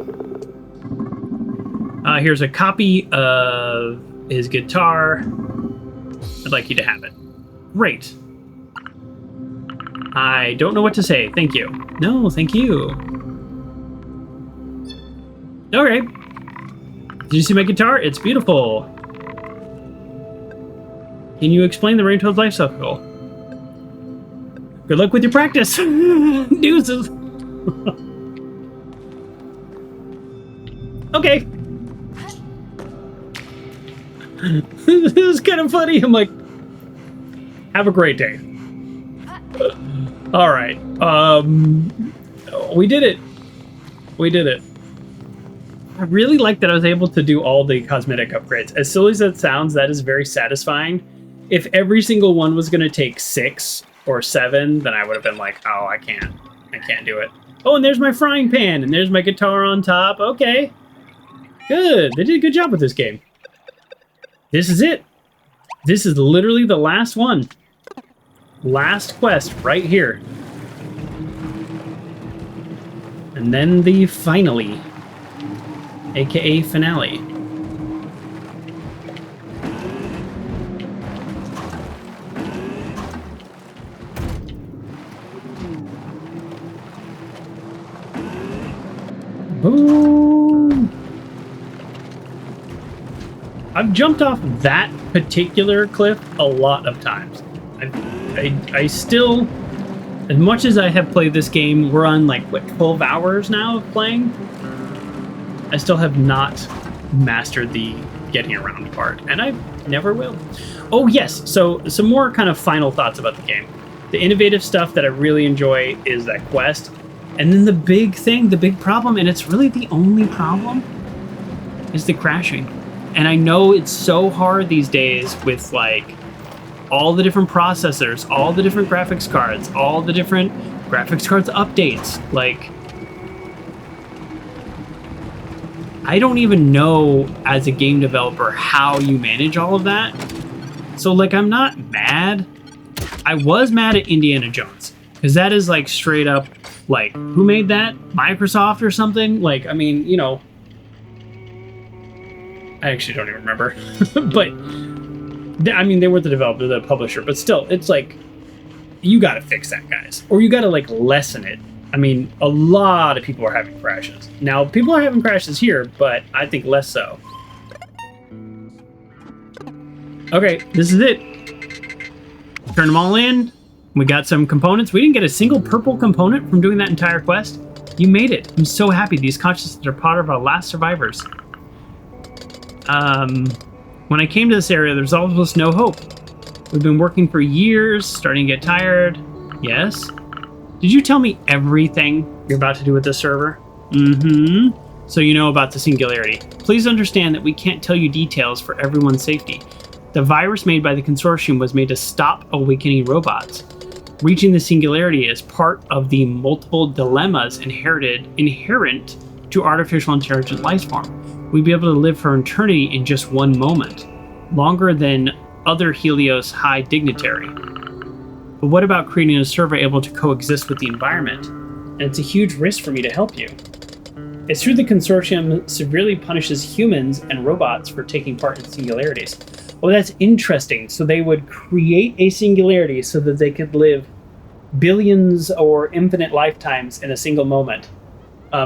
Here's a copy of his guitar. I'd like you to have it. Great. I don't know what to say. Thank you. No, thank you. Okay. Did you see my guitar? It's beautiful. Can you explain the rain toad's life cycle? Good luck with your practice. Deuces. Okay. This is kind of funny. I'm like, have a great day. All right. We did it. We did it. I really like that I was able to do all the cosmetic upgrades. As silly as that sounds, that is very satisfying. if every single one was going to take 6 or 7, then I would have been like, oh, I can't do it. Oh, and there's my frying pan, and there's my guitar on top. Okay, good. They did a good job with this game. This is it. This is literally the last one. Last quest right here. And then the finally, aka finale. Boom! I've jumped off that particular cliff a lot of times. I still, as much as I have played this game, we're on like, what, 12 hours now of playing? I still have not mastered the getting around part, and I never will. Oh yes, so some more kind of final thoughts about the game. The innovative stuff that I really enjoy is that quest, and then the big thing, the big problem, and it's really the only problem, is the crashing. And I know it's so hard these days with like all the different processors, all the different graphics cards, all the different graphics cards updates. Like, I don't even know as a game developer how you manage all of that. So like, I'm not mad. I was mad at Indiana Jones, because that is like straight up like, who made that? Microsoft or something? Like, I mean, you know, I actually don't even remember. But I mean, they were the developer, the publisher, but still, it's like, you got to fix that, guys, or you got to like lessen it. I mean, a lot of people are having crashes. Now, people are having crashes here, but I think less so. Okay, this is it. Turn them all in. We got some components. We didn't get a single purple component from doing that entire quest. You made it. I'm so happy. These consciousnesses are part of our last survivors. When I came to this area, there's almost no hope. We've been working for years, starting to get tired. Yes? Did you tell me everything you're about to do with this server? Mm-hmm. So you know about the singularity. Please understand that we can't tell you details for everyone's safety. The virus made by the Consortium was made to stop awakening robots. Reaching the singularity is part of the multiple dilemmas inherent to artificial intelligent life form. We'd be able to live for eternity in just one moment, longer than other Helios high dignitary. But what about creating a server able to coexist with the environment? And it's a huge risk for me to help you. It's true the Consortium severely punishes humans and robots for taking part in singularities. Oh, that's interesting. So they would create a singularity so that they could live billions or infinite lifetimes in a single moment.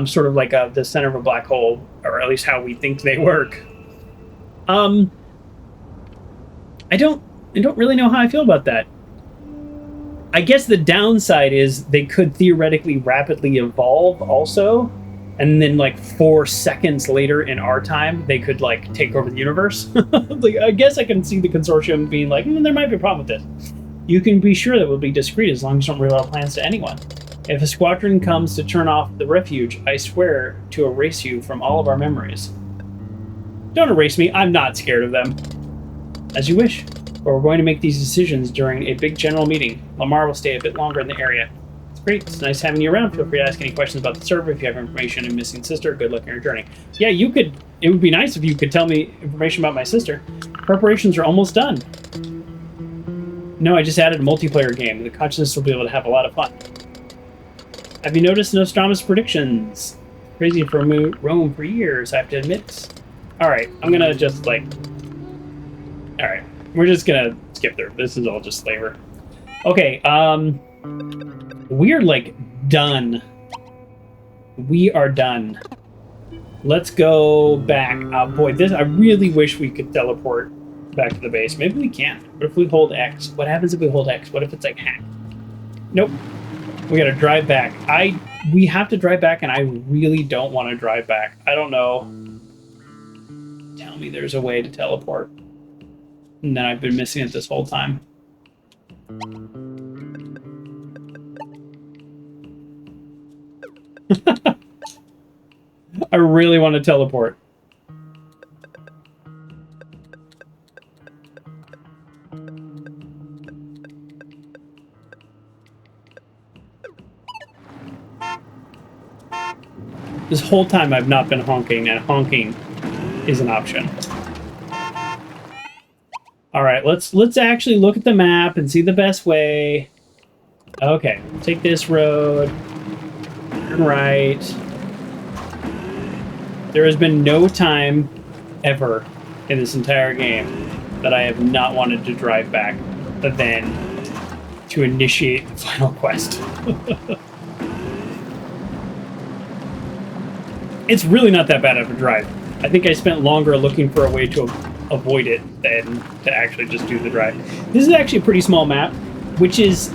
Sort of like the center of a black hole, or at least how we think they work. I don't really know how I feel about that. I guess the downside is they could theoretically rapidly evolve also, and then like 4 seconds later in our time, they could like take over the universe. Like, I guess I can see the Consortium being like, there might be a problem with this. You can be sure that we'll be discreet as long as you don't reveal our plans to anyone. If a squadron comes to turn off the refuge, I swear to erase you from all of our memories. Don't erase me, I'm not scared of them. As you wish, but we're going to make these decisions during a big general meeting. Lamar will stay a bit longer in the area. It's great, it's nice having you around. Feel free to ask any questions about the server. If you have information on missing sister, good luck in your journey. Yeah, you could, it would be nice if you could tell me information about my sister. Preparations are almost done. No, I just added a multiplayer game. The consciousness will be able to have a lot of fun. Have you noticed Nostradamus' predictions? Crazy for Rome for years, I have to admit. Alright, I'm gonna just like... Alright, we're just gonna skip through. This is all just flavor. Okay, we're like done. We are done. Let's go back. Boy, this, I really wish we could teleport back to the base. Maybe we can. What if we hold X? What happens if we hold X? What if it's like hacked? Nope. We gotta drive back. We have to drive back, and I really don't want to drive back. I don't know. Tell me there's a way to teleport. And then I've been missing it this whole time. I really want to teleport. This whole time I've not been honking, and honking is an option. All right, let's actually look at the map and see the best way. Okay, take this road. Turn right. There has been no time ever in this entire game that I have not wanted to drive back, but then to initiate the final quest. It's really not that bad of a drive. I think I spent longer looking for a way to avoid it than to actually just do the drive. This is actually a pretty small map, which is...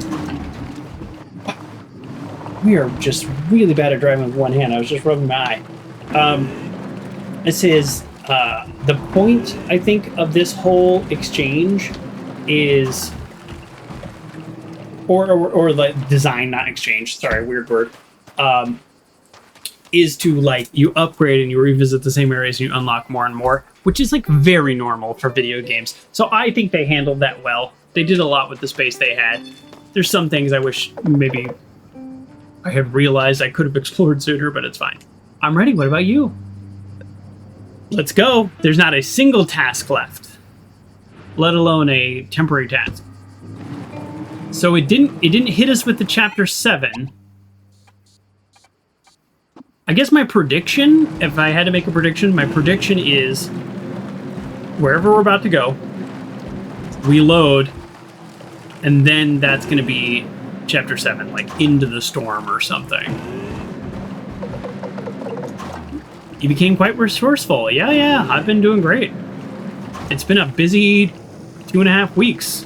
We are just really bad at driving with one hand. I was just rubbing my eye. This is the point, I think, of this whole exchange is... Or like design, not exchange. Sorry, weird word. Is to, like, you upgrade and you revisit the same areas and you unlock more and more, which is, like, very normal for video games. So I think they handled that well. They did a lot with the space they had. There's some things I wish maybe I had realized I could have explored sooner, but it's fine. I'm ready. What about you? Let's go. There's not a single task left, let alone a temporary task. So it didn't hit us with the chapter 7. I guess my prediction, if I had to make a prediction, my prediction is wherever we're about to go, we load, and then that's going to be chapter 7, like into the storm or something. You became quite resourceful. Yeah, I've been doing great. It's been a busy 2.5 weeks.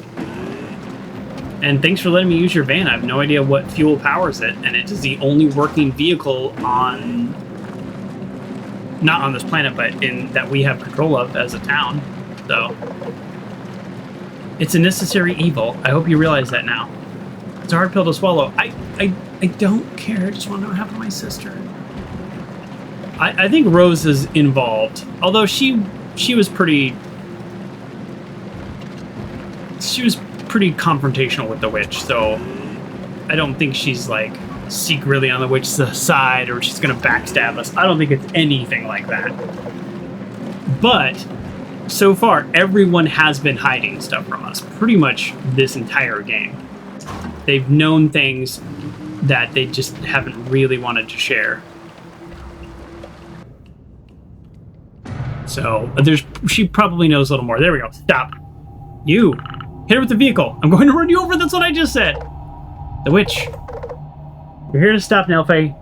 And thanks for letting me use your van. I have no idea what fuel powers it, and it is the only working vehicle on... Not on this planet, but in that we have control of as a town. So... It's a necessary evil. I hope you realize that now. It's a hard pill to swallow. I don't care. I just want to know what happened to my sister. I think Rose is involved. Although she was pretty... She was pretty confrontational with the witch, so I don't think she's like secretly on the witch's side or she's gonna backstab us. I don't think it's anything like that. But so far, everyone has been hiding stuff from us pretty much this entire game. They've known things that they just haven't really wanted to share. So she probably knows a little more. There we go. Stop. You. Hit her with the vehicle. I'm going to run you over. That's what I just said. The witch. We're here to stop Nelfe,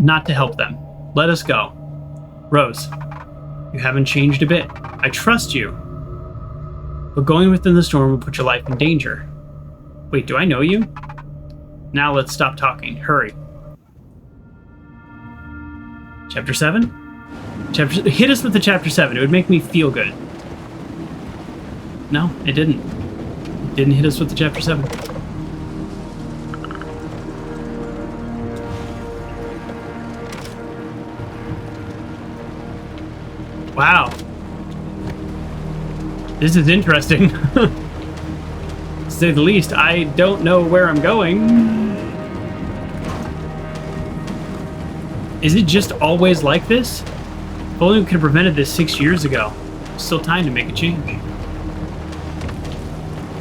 not to help them. Let us go. Rose, you haven't changed a bit. I trust you. But going within the storm will put your life in danger. Wait, do I know you? Now let's stop talking. Hurry. Chapter 7? Hit us with the chapter 7. It would make me feel good. No, it didn't. Didn't hit us with the chapter 7. Wow. This is interesting. To say the least, I don't know where I'm going. Is it just always like this? If only we could have prevented this 6 years ago. Still time to make a change.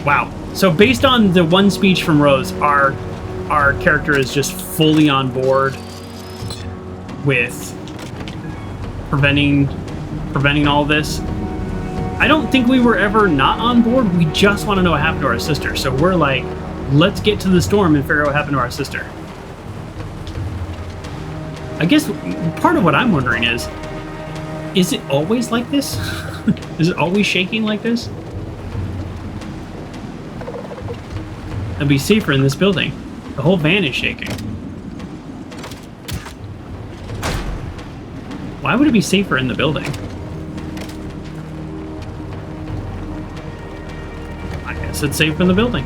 Wow. So based on the one speech from Rose, our character is just fully on board with preventing all this. I don't think we were ever not on board. We just want to know what happened to our sister. So we're like, let's get to the storm and figure out what happened to our sister. I guess part of what I'm wondering is it always like this? Is it always shaking like this? It'll be safer in this building. The whole van is shaking. Why would it be safer in the building? I guess it's safer in the building.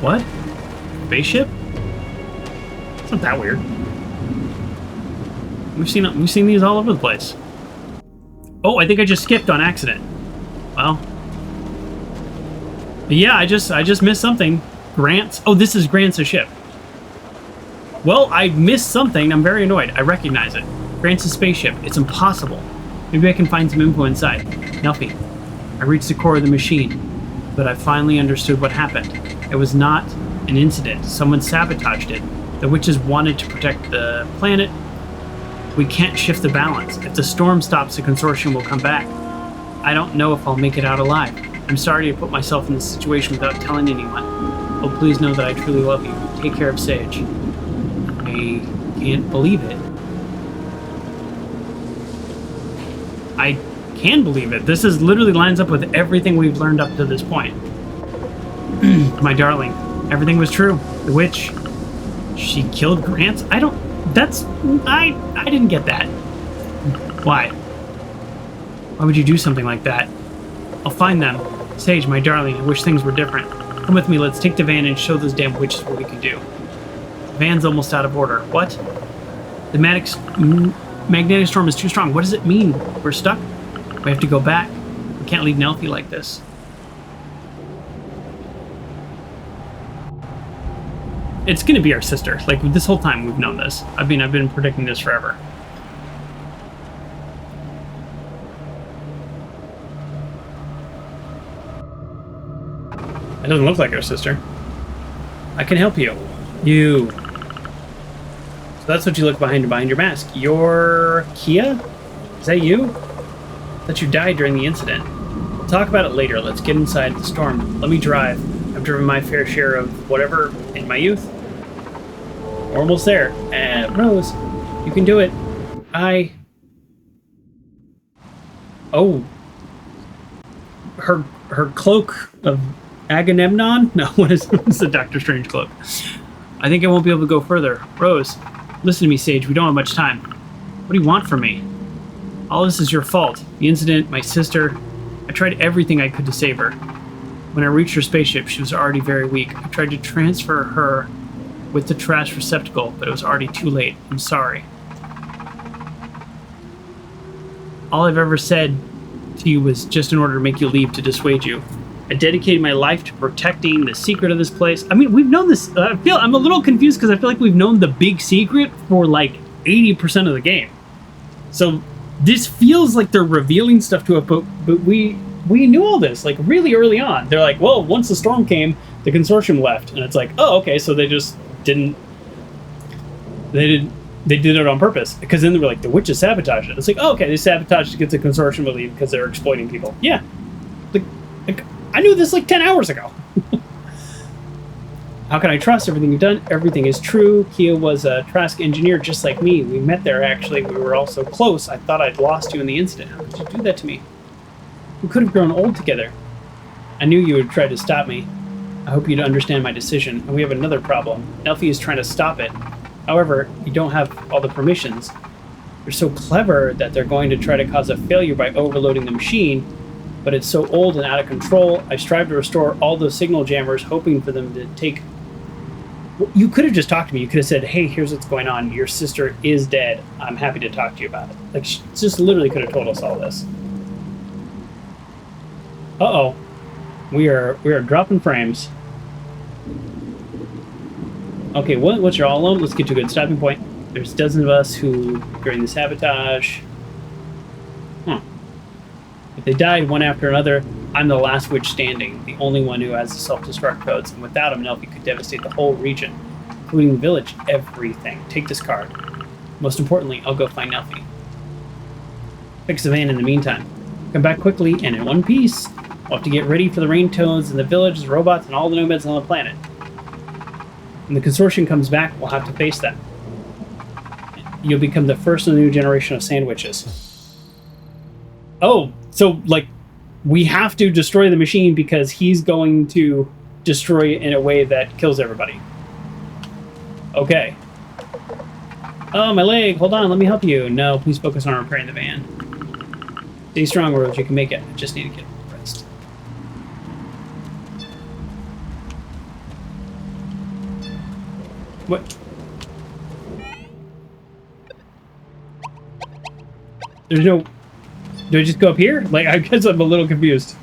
What? Spaceship? It's not that weird. We've seen these all over the place. Oh, I think I just skipped on accident. Well. But yeah, I just missed something. Grant's. Oh, this is Grant's ship. Well, I missed something. I'm very annoyed. I recognize it. Grancy's spaceship. It's impossible. Maybe I can find some info inside. Nelfie. I reached the core of the machine, but I finally understood what happened. It was not an incident. Someone sabotaged it. The witches wanted to protect the planet. We can't shift the balance. If the storm stops, the Consortium will come back. I don't know if I'll make it out alive. I'm sorry to put myself in this situation without telling anyone. Oh, please know that I truly love you. Take care of Sage. I can't believe it. I can believe it. This is literally lines up with everything we've learned up to this point. My darling, everything was true. The witch, she killed Grant? I didn't get that. Why? Why would you do something like that? I'll find them. Sage, my darling, I wish things were different. Come with me, let's take the van and show those damn witches what we can do. The van's almost out of order. What? The magnetic storm is too strong. What does it mean? We're stuck? We have to go back. We can't leave Nelfie like this. It's gonna be our sister. Like, this whole time we've known this. I mean, I've been predicting this forever. It doesn't look like our sister. I can help you. You. So that's what you look behind your mask. You're Kia? Is that you? I thought you died during the incident. We'll talk about it later. Let's get inside the storm. Let me drive. I've driven my fair share of whatever in my youth. We're almost there. Rose, you can do it. Oh. Her cloak of Agamemnon? No, what is the Doctor Strange cloak? I think I won't be able to go further. Rose, listen to me, Sage. We don't have much time. What do you want from me? All this is your fault. The incident, my sister. I tried everything I could to save her. When I reached her spaceship, she was already very weak. I tried to transfer her with the trash receptacle, but it was already too late. I'm sorry. All I've ever said to you was just in order to make you leave, to dissuade you. I dedicated my life to protecting the secret of this place. I mean, we've known this. I'm a little confused because I feel like we've known the big secret for like 80% of the game. So this feels like they're revealing stuff to us, but we knew all this like really early on. They're like, well, once the storm came, the Consortium left, and it's like, oh, okay, so they just didn't. They did it on purpose, because then they were like, the witches sabotaged it. It's like, oh, okay, they sabotaged it to get the Consortium to leave because they're exploiting people. Yeah. Like, I knew this like 10 hours ago. How can I trust everything you've done? Everything is true. Kia was a Trask engineer just like me. We met there, actually. We were all so close. I thought I'd lost you in the incident. How could you do that to me? We could have grown old together. I knew you would try to stop me. I hope you'd understand my decision. And we have another problem. Nelfie is trying to stop it. However, you don't have all the permissions. They're so clever that they're going to try to cause a failure by overloading the machine, but it's so old and out of control. I strive to restore all those signal jammers, hoping for them to take... You could have just talked to me. You could have said, hey, here's what's going on. Your sister is dead. I'm happy to talk to you about it. Like, she just literally could have told us all this. Uh-oh. We are dropping frames. Okay, once you're all alone, let's get to a good stopping point. There's dozens of us who, during the sabotage... If they died one after another, I'm the last witch standing, the only one who has the self-destruct codes, and without him, Nelfie could devastate the whole region, including the village, everything. Take this card. Most importantly, I'll go find Nelfie. Fix the van in the meantime. Come back quickly and in one piece. We'll have to get ready for the rain toads and the village, the robots, and all the nomads on the planet. When the Consortium comes back, we'll have to face them. You'll become the first of the new generation of sandwiches. Oh, so, like, we have to destroy the machine because he's going to destroy it in a way that kills everybody. Okay. Oh, my leg. Hold on, let me help you. No, please focus on repairing the van. Stay strong, Rose. You can make it. I just need to get rest. What? There's no... Do I just go up here? Like, I guess I'm a little confused.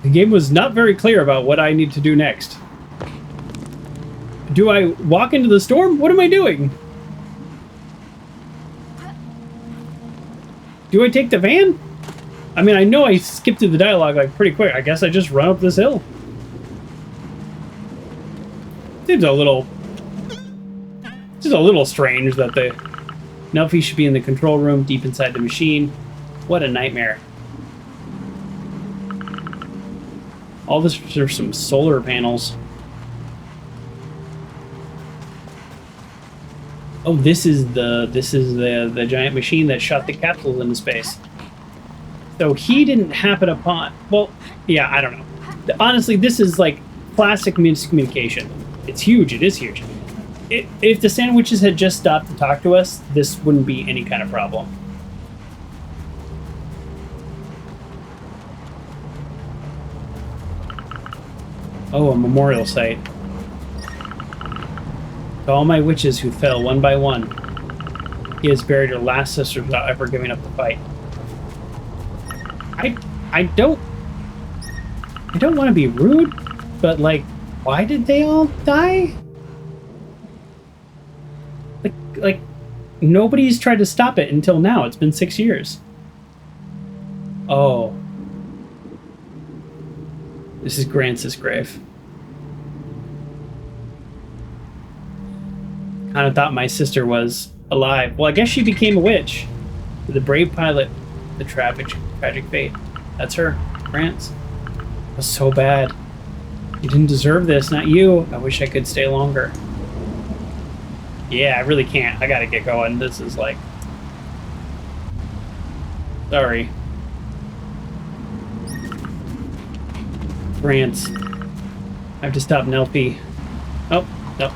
The game was not very clear about what I need to do next. Do I walk into the storm? What am I doing? Do I take the van? I mean, I know I skipped through the dialogue like pretty quick. I guess I just run up this hill. Seems a little strange that the Nelfie should be in the control room deep inside the machine. What a nightmare. All this are some solar panels. Oh, this is the giant machine that shot the capsules into space. So he didn't happen upon... Well, yeah, I don't know. Honestly, this is like classic miscommunication. It's huge. It is huge. If the sandwiches had just stopped to talk to us, this wouldn't be any kind of problem. Oh, a memorial site. To all my witches who fell one by one, he has buried her last sister without ever giving up the fight. I don't want to be rude, but like, why did they all die? Like nobody's tried to stop it until now. It's been 6 years. Oh. This is Grancy's grave. Kind of thought my sister was alive. Well, I guess she became a witch. The brave pilot, the tragic fate. That's her, Grants. That was so bad. You didn't deserve this, not you. I wish I could stay longer. Yeah, I really can't. I gotta get going. This is like... Sorry. Grants. I have to stop Nelfie. Oh, no.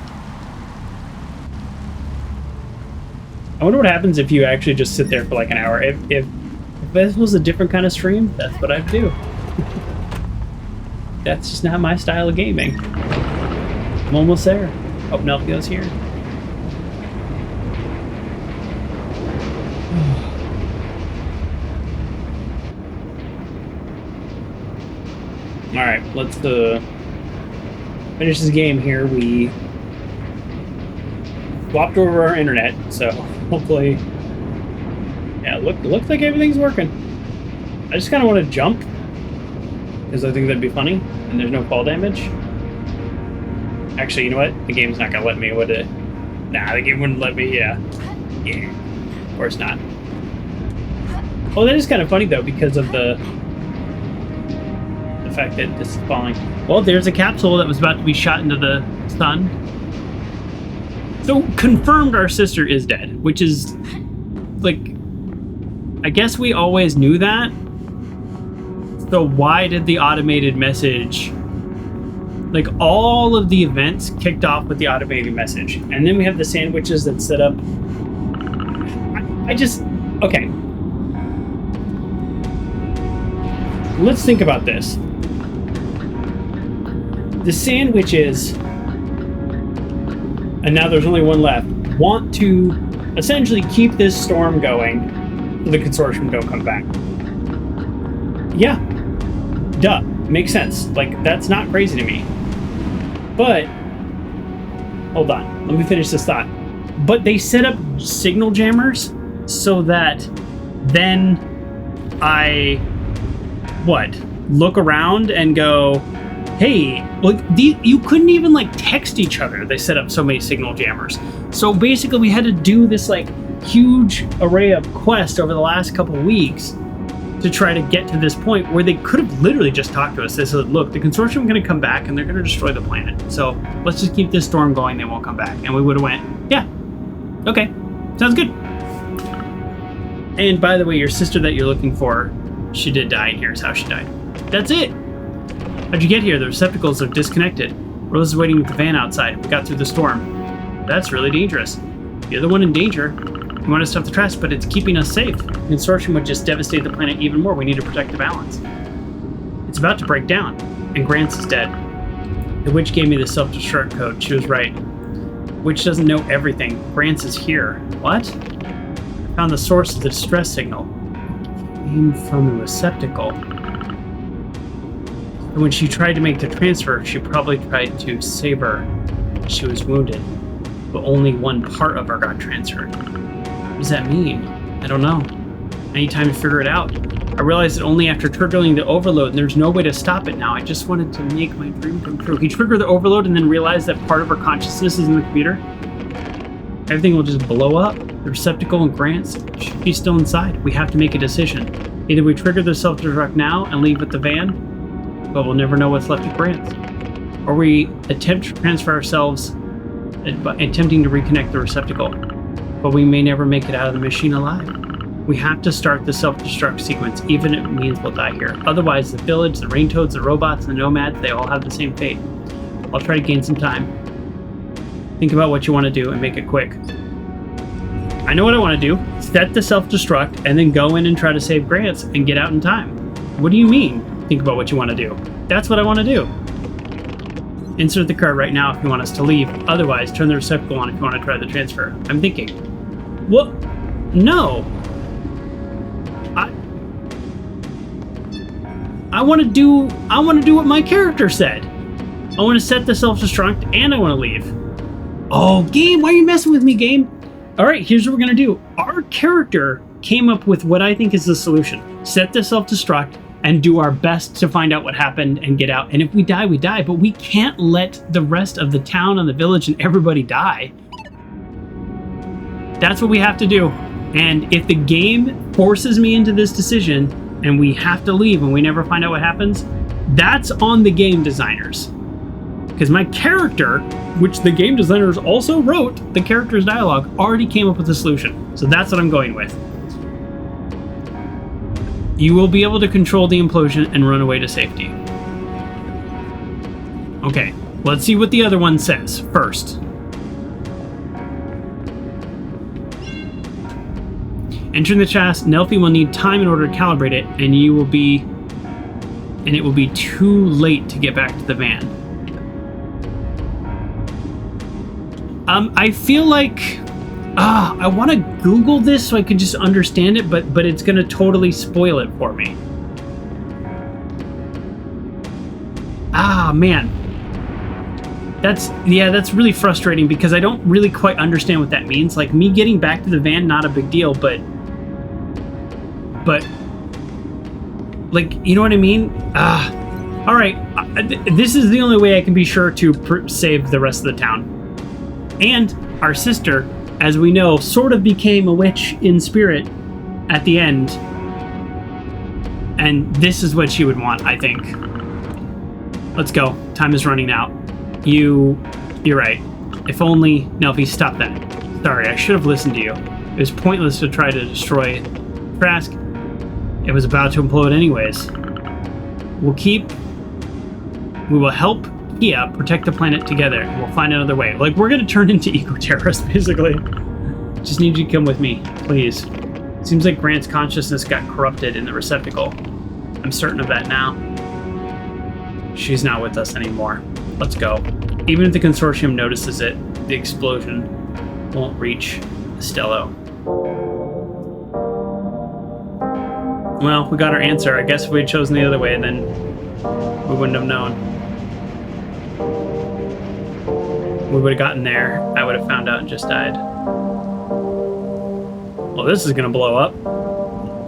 I wonder what happens if you actually just sit there for like an hour. If this was a different kind of stream, that's what I'd do. That's just not my style of gaming. I'm almost there. Oh, Nelfie's here. Alright, let's finish this game here. We swapped over our internet, so hopefully... Yeah, looks like everything's working. I just kind of want to jump, because I think that'd be funny, and there's no fall damage. Actually, you know what? The game's not going to let me, would it? Nah, the game wouldn't let me, yeah. Yeah, of course not. Oh, that is kind of funny, though, because of the fact that this is falling. Well, there's a capsule that was about to be shot into the sun. So, confirmed our sister is dead, which is, like, I guess we always knew that. So why did the automated message, like, all of the events kicked off with the automated message, and then we have the sandwiches that set up. I just, okay. Let's think about this. The sandwiches, and now there's only one left, want to essentially keep this storm going so the Consortium don't come back. Yeah. Duh. Makes sense. Like, that's not crazy to me. But, hold on. Let me finish this thought. But they set up signal jammers so that then I, look around and go, hey, like, you couldn't even, like, text each other. They set up so many signal jammers. So basically we had to do this, like, huge array of quests over the last couple of weeks to try to get to this point where they could have literally just talked to us. They said, look, the Consortium are going to come back and they're going to destroy the planet. So let's just keep this storm going. They won't come back. And we would have went, yeah, okay, sounds good. And by the way, your sister that you're looking for, she did die, and here's how she died. That's it. How'd you get here? The receptacles are disconnected. Rose is waiting with the van outside. We got through the storm. That's really dangerous. You're the one in danger. You want to stop the trash, but it's keeping us safe. The Consortium would just devastate the planet even more. We need to protect the balance. It's about to break down, and Grants is dead. The witch gave me the self-destruct code. She was right. Witch doesn't know everything. Grants is here. What? I found the source of the distress signal. It came from the receptacle. And when she tried to make the transfer, she probably tried to save her. She was wounded, but only one part of her got transferred. What does that mean? I don't know. I need time to figure it out. I realized that only after triggering the overload, and there's no way to stop it now. I just wanted to make my dream come true. He triggered the overload and then realized that part of her consciousness is in the computer. Everything will just blow up. The receptacle and Grants, she's still inside. We have to make a decision. Either we trigger the self-destruct now and leave with the van, but we'll never know what's left of Grants. Or we attempt to transfer ourselves, attempting to reconnect the receptacle, but we may never make it out of the machine alive. We have to start the self-destruct sequence, even if it means we'll die here. Otherwise, the village, the rain toads, the robots, and the nomads, they all have the same fate. I'll try to gain some time. Think about what you want to do and make it quick. I know what I want to do. Set the self-destruct and then go in and try to save Grants and get out in time. What do you mean? Think about what you want to do. That's what I want to do. Insert the card right now if you want us to leave. Otherwise, turn the receptacle on if you want to try the transfer. I'm thinking. What? No. I want to do what my character said. I want to set the self-destruct and I want to leave. Oh, game, why are you messing with me, game? All right, here's what we're going to do. Our character came up with what I think is the solution. Set the self-destruct and do our best to find out what happened and get out. And if we die, we die, but we can't let the rest of the town and the village and everybody die. That's what we have to do. And if the game forces me into this decision and we have to leave and we never find out what happens, that's on the game designers. Because my character, which the game designers also wrote, the character's dialogue, already came up with a solution. So that's what I'm going with. You will be able to control the implosion and run away to safety. Okay, let's see what the other one says first. Entering the chassis, Nelfie will need time in order to calibrate it, and it will be too late to get back to the van. I feel like I want to Google this so I could just understand it, but it's going to totally spoil it for me. Man. That's really frustrating because I don't really quite understand what that means. Like, me getting back to the van, not a big deal, but like, you know what I mean? All right. This is the only way I can be sure to save the rest of the town. And our sister, as we know, sort of became a witch in spirit at the end. And this is what she would want, I think. Let's go. Time is running out. You're right. If only Nelfie stopped that. Sorry, I should have listened to you. It was pointless to try to destroy Trask. It was about to implode anyways. We will help Kia protect the planet together, and we'll find another way. Like, we're gonna turn into eco-terrorists, basically. Just need you to come with me, please. Seems like Grant's consciousness got corrupted in the receptacle. I'm certain of that now. She's not with us anymore. Let's go. Even if the Consortium notices it, the explosion won't reach Stello. Well, we got our answer. I guess if we had chosen the other way, then we wouldn't have known. We would have gotten there. I would have found out and just died. Well, this is gonna blow up.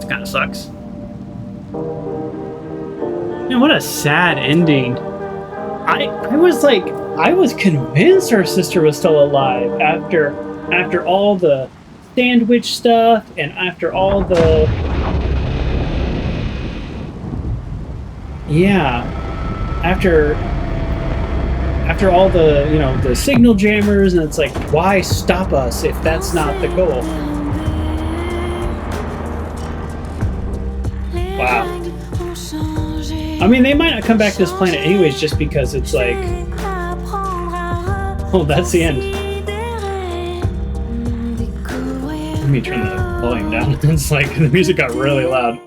It kind of sucks. Man, what a sad ending. I was convinced our sister was still alive after all the SandWitch stuff and after all the after all the, the signal jammers, and it's like, why stop us if that's not the goal? Wow. I mean, they might not come back to this planet anyways, just because it's like, oh, that's the end. Let me turn the volume down. It's like the music got really loud.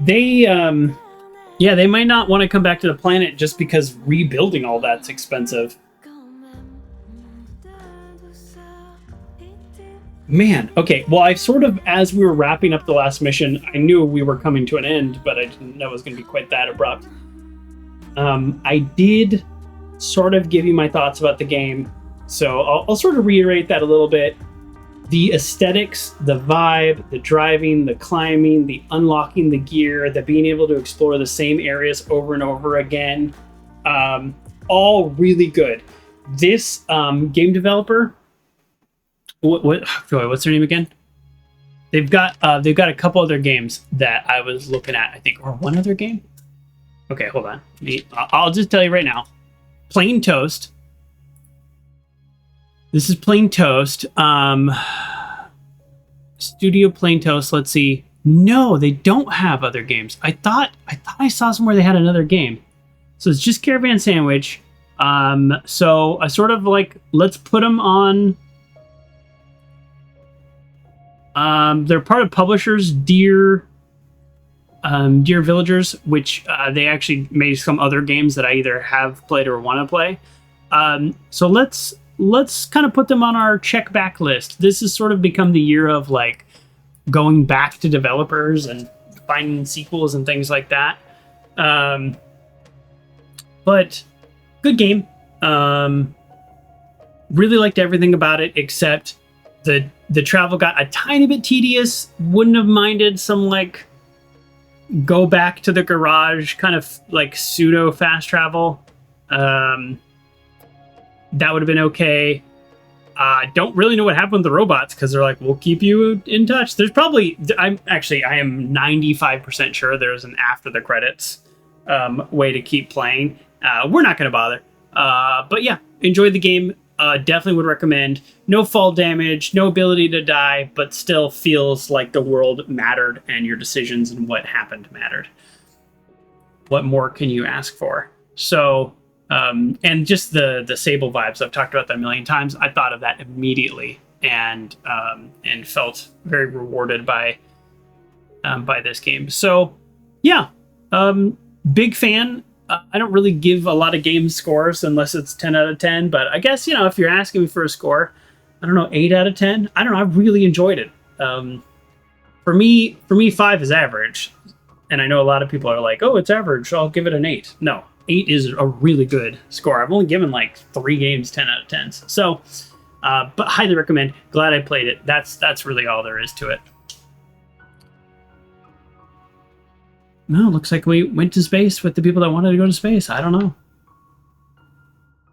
They might not want to come back to the planet just because rebuilding all that's expensive. Man, okay, well, I sort of, as we were wrapping up the last mission, I knew we were coming to an end, but I didn't know it was going to be quite that abrupt. I did sort of give you my thoughts about the game, so I'll sort of reiterate that a little bit. the aesthetics, the vibe, the driving, the climbing, the unlocking the gear, the being able to explore the same areas over and over again, all really good. This game developer, what's their name again? They've got a couple other games that I was looking at, I think, or one other game. Okay, hold on. I'll just tell you right now. Plain Toast. This is Plain Toast. Studio Plain Toast. Let's see. No, they don't have other games. I thought I saw somewhere they had another game. So it's just Caravan SandWitch. So I sort of like, let's put them on. They're part of publishers Dear Villagers, which they actually made some other games that I either have played or want to play. So let's kind of put them on our check back list. This has sort of become the year of like going back to developers and finding sequels and things like that. But good game. Really liked everything about it except the travel got a tiny bit tedious. Wouldn't have minded some like go back to the garage kind of like pseudo fast travel. That would have been okay. Don't really know what happened with the robots because they're like, we'll keep you in touch. There's probably, I am 95% sure there's an after the credits way to keep playing. We're not going to bother. But yeah, enjoyed the game. Definitely would recommend. No fall damage, no ability to die, but still feels like the world mattered and your decisions and what happened mattered. What more can you ask for? So, and just the Sable vibes. I've talked about that a million times. I thought of that immediately and felt very rewarded by this game. So, yeah, big fan. I don't really give a lot of game scores unless it's 10 out of 10, but I guess, if you're asking me for a score, I don't know, 8 out of 10. I don't know. I really enjoyed it. For me, 5 is average. And I know a lot of people are like, oh, it's average, so I'll give it an 8. No, 8 is a really good score. I've only given like 3 games 10 out of 10s. So, but highly recommend. Glad I played it. That's really all there is to it. No, looks like we went to space with the people that wanted to go to space. I don't know.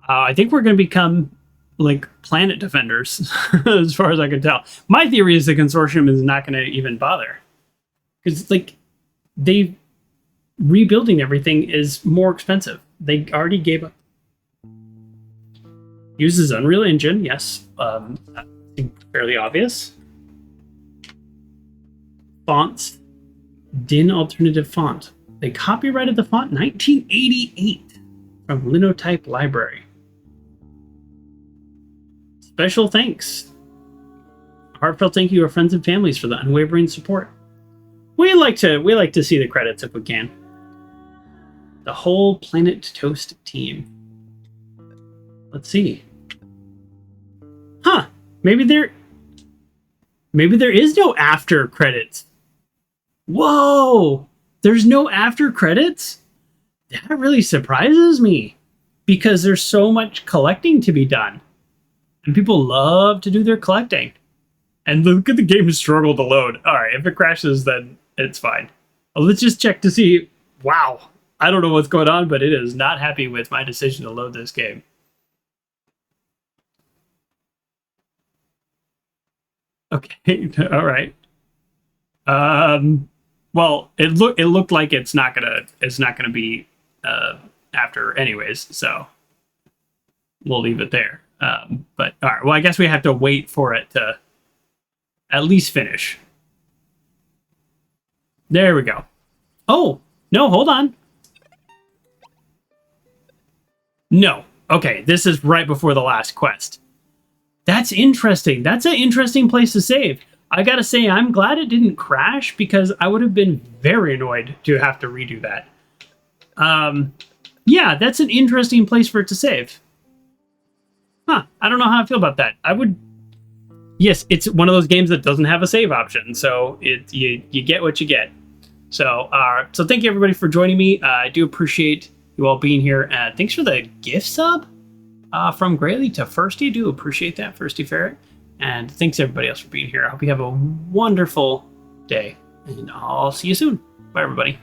I think we're going to become like planet defenders, as far as I can tell. My theory is the Consortium is not going to even bother. Because, rebuilding everything is more expensive. They already gave up. Uses Unreal Engine, yes. Fairly obvious. Fonts. Din alternative font. They copyrighted the font 1988 from Linotype Library. Special thanks. Heartfelt thank you to our friends and families for the unwavering support. We like to see the credits if we can. The whole Planet Toast team. Let's see. Huh. Maybe there is no after credits. Whoa! There's no after credits? That really surprises me because there's so much collecting to be done. And people love to do their collecting. And look at the game struggle to load. All right, if it crashes, then it's fine. Let's just check to see. Wow. I don't know what's going on, but it is not happy with my decision to load this game. Okay, all right. Well, it looked like it's not gonna be after anyways, so we'll leave it there. But all right, well, I guess we have to wait for it to at least finish. There we go. Oh no, hold on. No, okay, this is right before the last quest. That's interesting. That's an interesting place to save. I gotta say, I'm glad it didn't crash because I would have been very annoyed to have to redo that. Yeah, that's an interesting place for it to save. Huh, I don't know how I feel about that. Yes, it's one of those games that doesn't have a save option, so you get what you get. So thank you everybody for joining me. I do appreciate you all being here. Thanks for the gift sub from Greatly to Firsty. Do appreciate that, Firsty Ferret. And thanks everybody else for being here. I hope you have a wonderful day, and I'll see you soon. Bye, everybody.